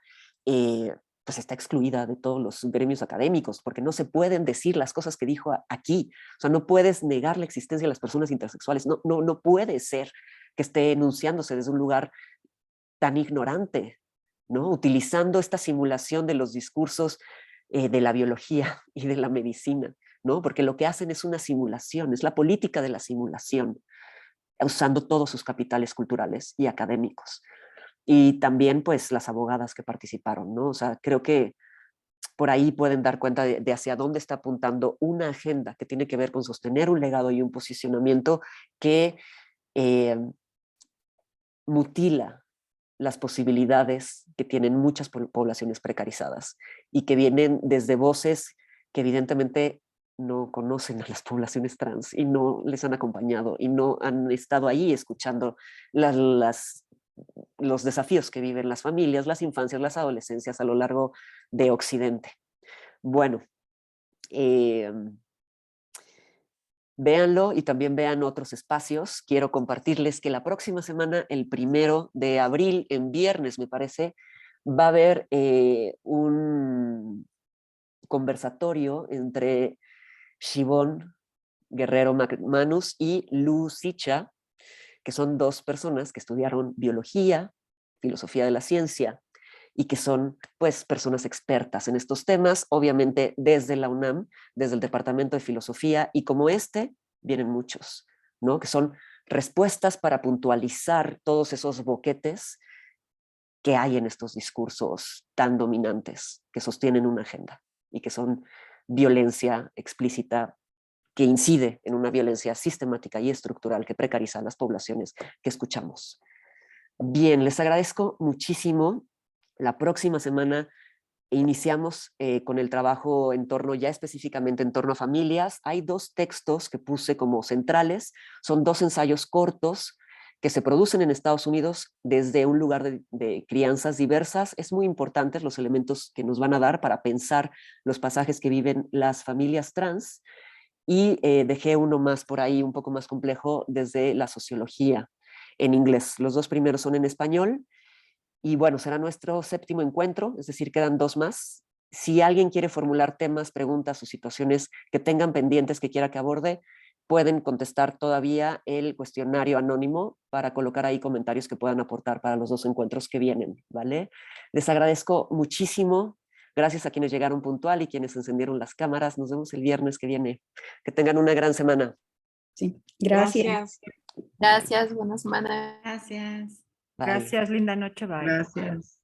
A: pues está excluida de todos los gremios académicos, porque no se pueden decir las cosas que dijo aquí. O sea, no puedes negar la existencia de las personas intersexuales. No puede ser que esté enunciándose desde un lugar tan ignorante, ¿no? Utilizando esta simulación de los discursos de la biología y de la medicina. ¿no? Porque lo que hacen es una simulación, es la política de la simulación, usando todos sus capitales culturales y académicos. Y también, pues, las abogadas que participaron, ¿no? O sea, creo que por ahí pueden dar cuenta de hacia dónde está apuntando una agenda que tiene que ver con sostener un legado y un posicionamiento que mutila las posibilidades que tienen muchas poblaciones precarizadas y que vienen desde voces que evidentemente no conocen a las poblaciones trans y no les han acompañado y no han estado ahí escuchando los desafíos que viven las familias, las infancias, las adolescencias a lo largo de Occidente. Bueno, véanlo y también vean otros espacios. Quiero compartirles que la próxima semana, el 1 de abril, en viernes me parece, va a haber un conversatorio entre Shivón Guerrero Manus y Lu Sicha, que son dos personas que estudiaron biología, filosofía de la ciencia, y que son, pues, personas expertas en estos temas, obviamente desde la UNAM, desde el Departamento de Filosofía, y como vienen muchos, ¿no? Que son respuestas para puntualizar todos esos boquetes que hay en estos discursos tan dominantes, que sostienen una agenda y que son violencia explícita, que incide en una violencia sistemática y estructural que precariza a las poblaciones que escuchamos. Bien, les agradezco muchísimo. La próxima semana iniciamos con el trabajo en torno, ya específicamente en torno a familias. Hay 2 textos que puse como centrales, son 2 ensayos cortos que se producen en Estados Unidos desde un lugar de crianzas diversas. Es muy importante los elementos que nos van a dar para pensar los pasajes que viven las familias trans. Y dejé uno más por ahí, un poco más complejo, desde la sociología en inglés. Los 2 primeros son en español. Y bueno, será nuestro 7º encuentro, es decir, quedan 2 más. Si alguien quiere formular temas, preguntas o situaciones que tengan pendientes que quiera que aborde, pueden contestar todavía el cuestionario anónimo para colocar ahí comentarios que puedan aportar para los 2 encuentros que vienen, ¿vale? Les agradezco muchísimo. Gracias a quienes llegaron puntual y quienes encendieron las cámaras. Nos vemos el viernes que viene. Que tengan una gran semana.
J: Sí, gracias.
C: Gracias.
I: Gracias, buena semana.
G: Gracias.
A: Bye.
E: Gracias, linda noche, bye.
J: Gracias.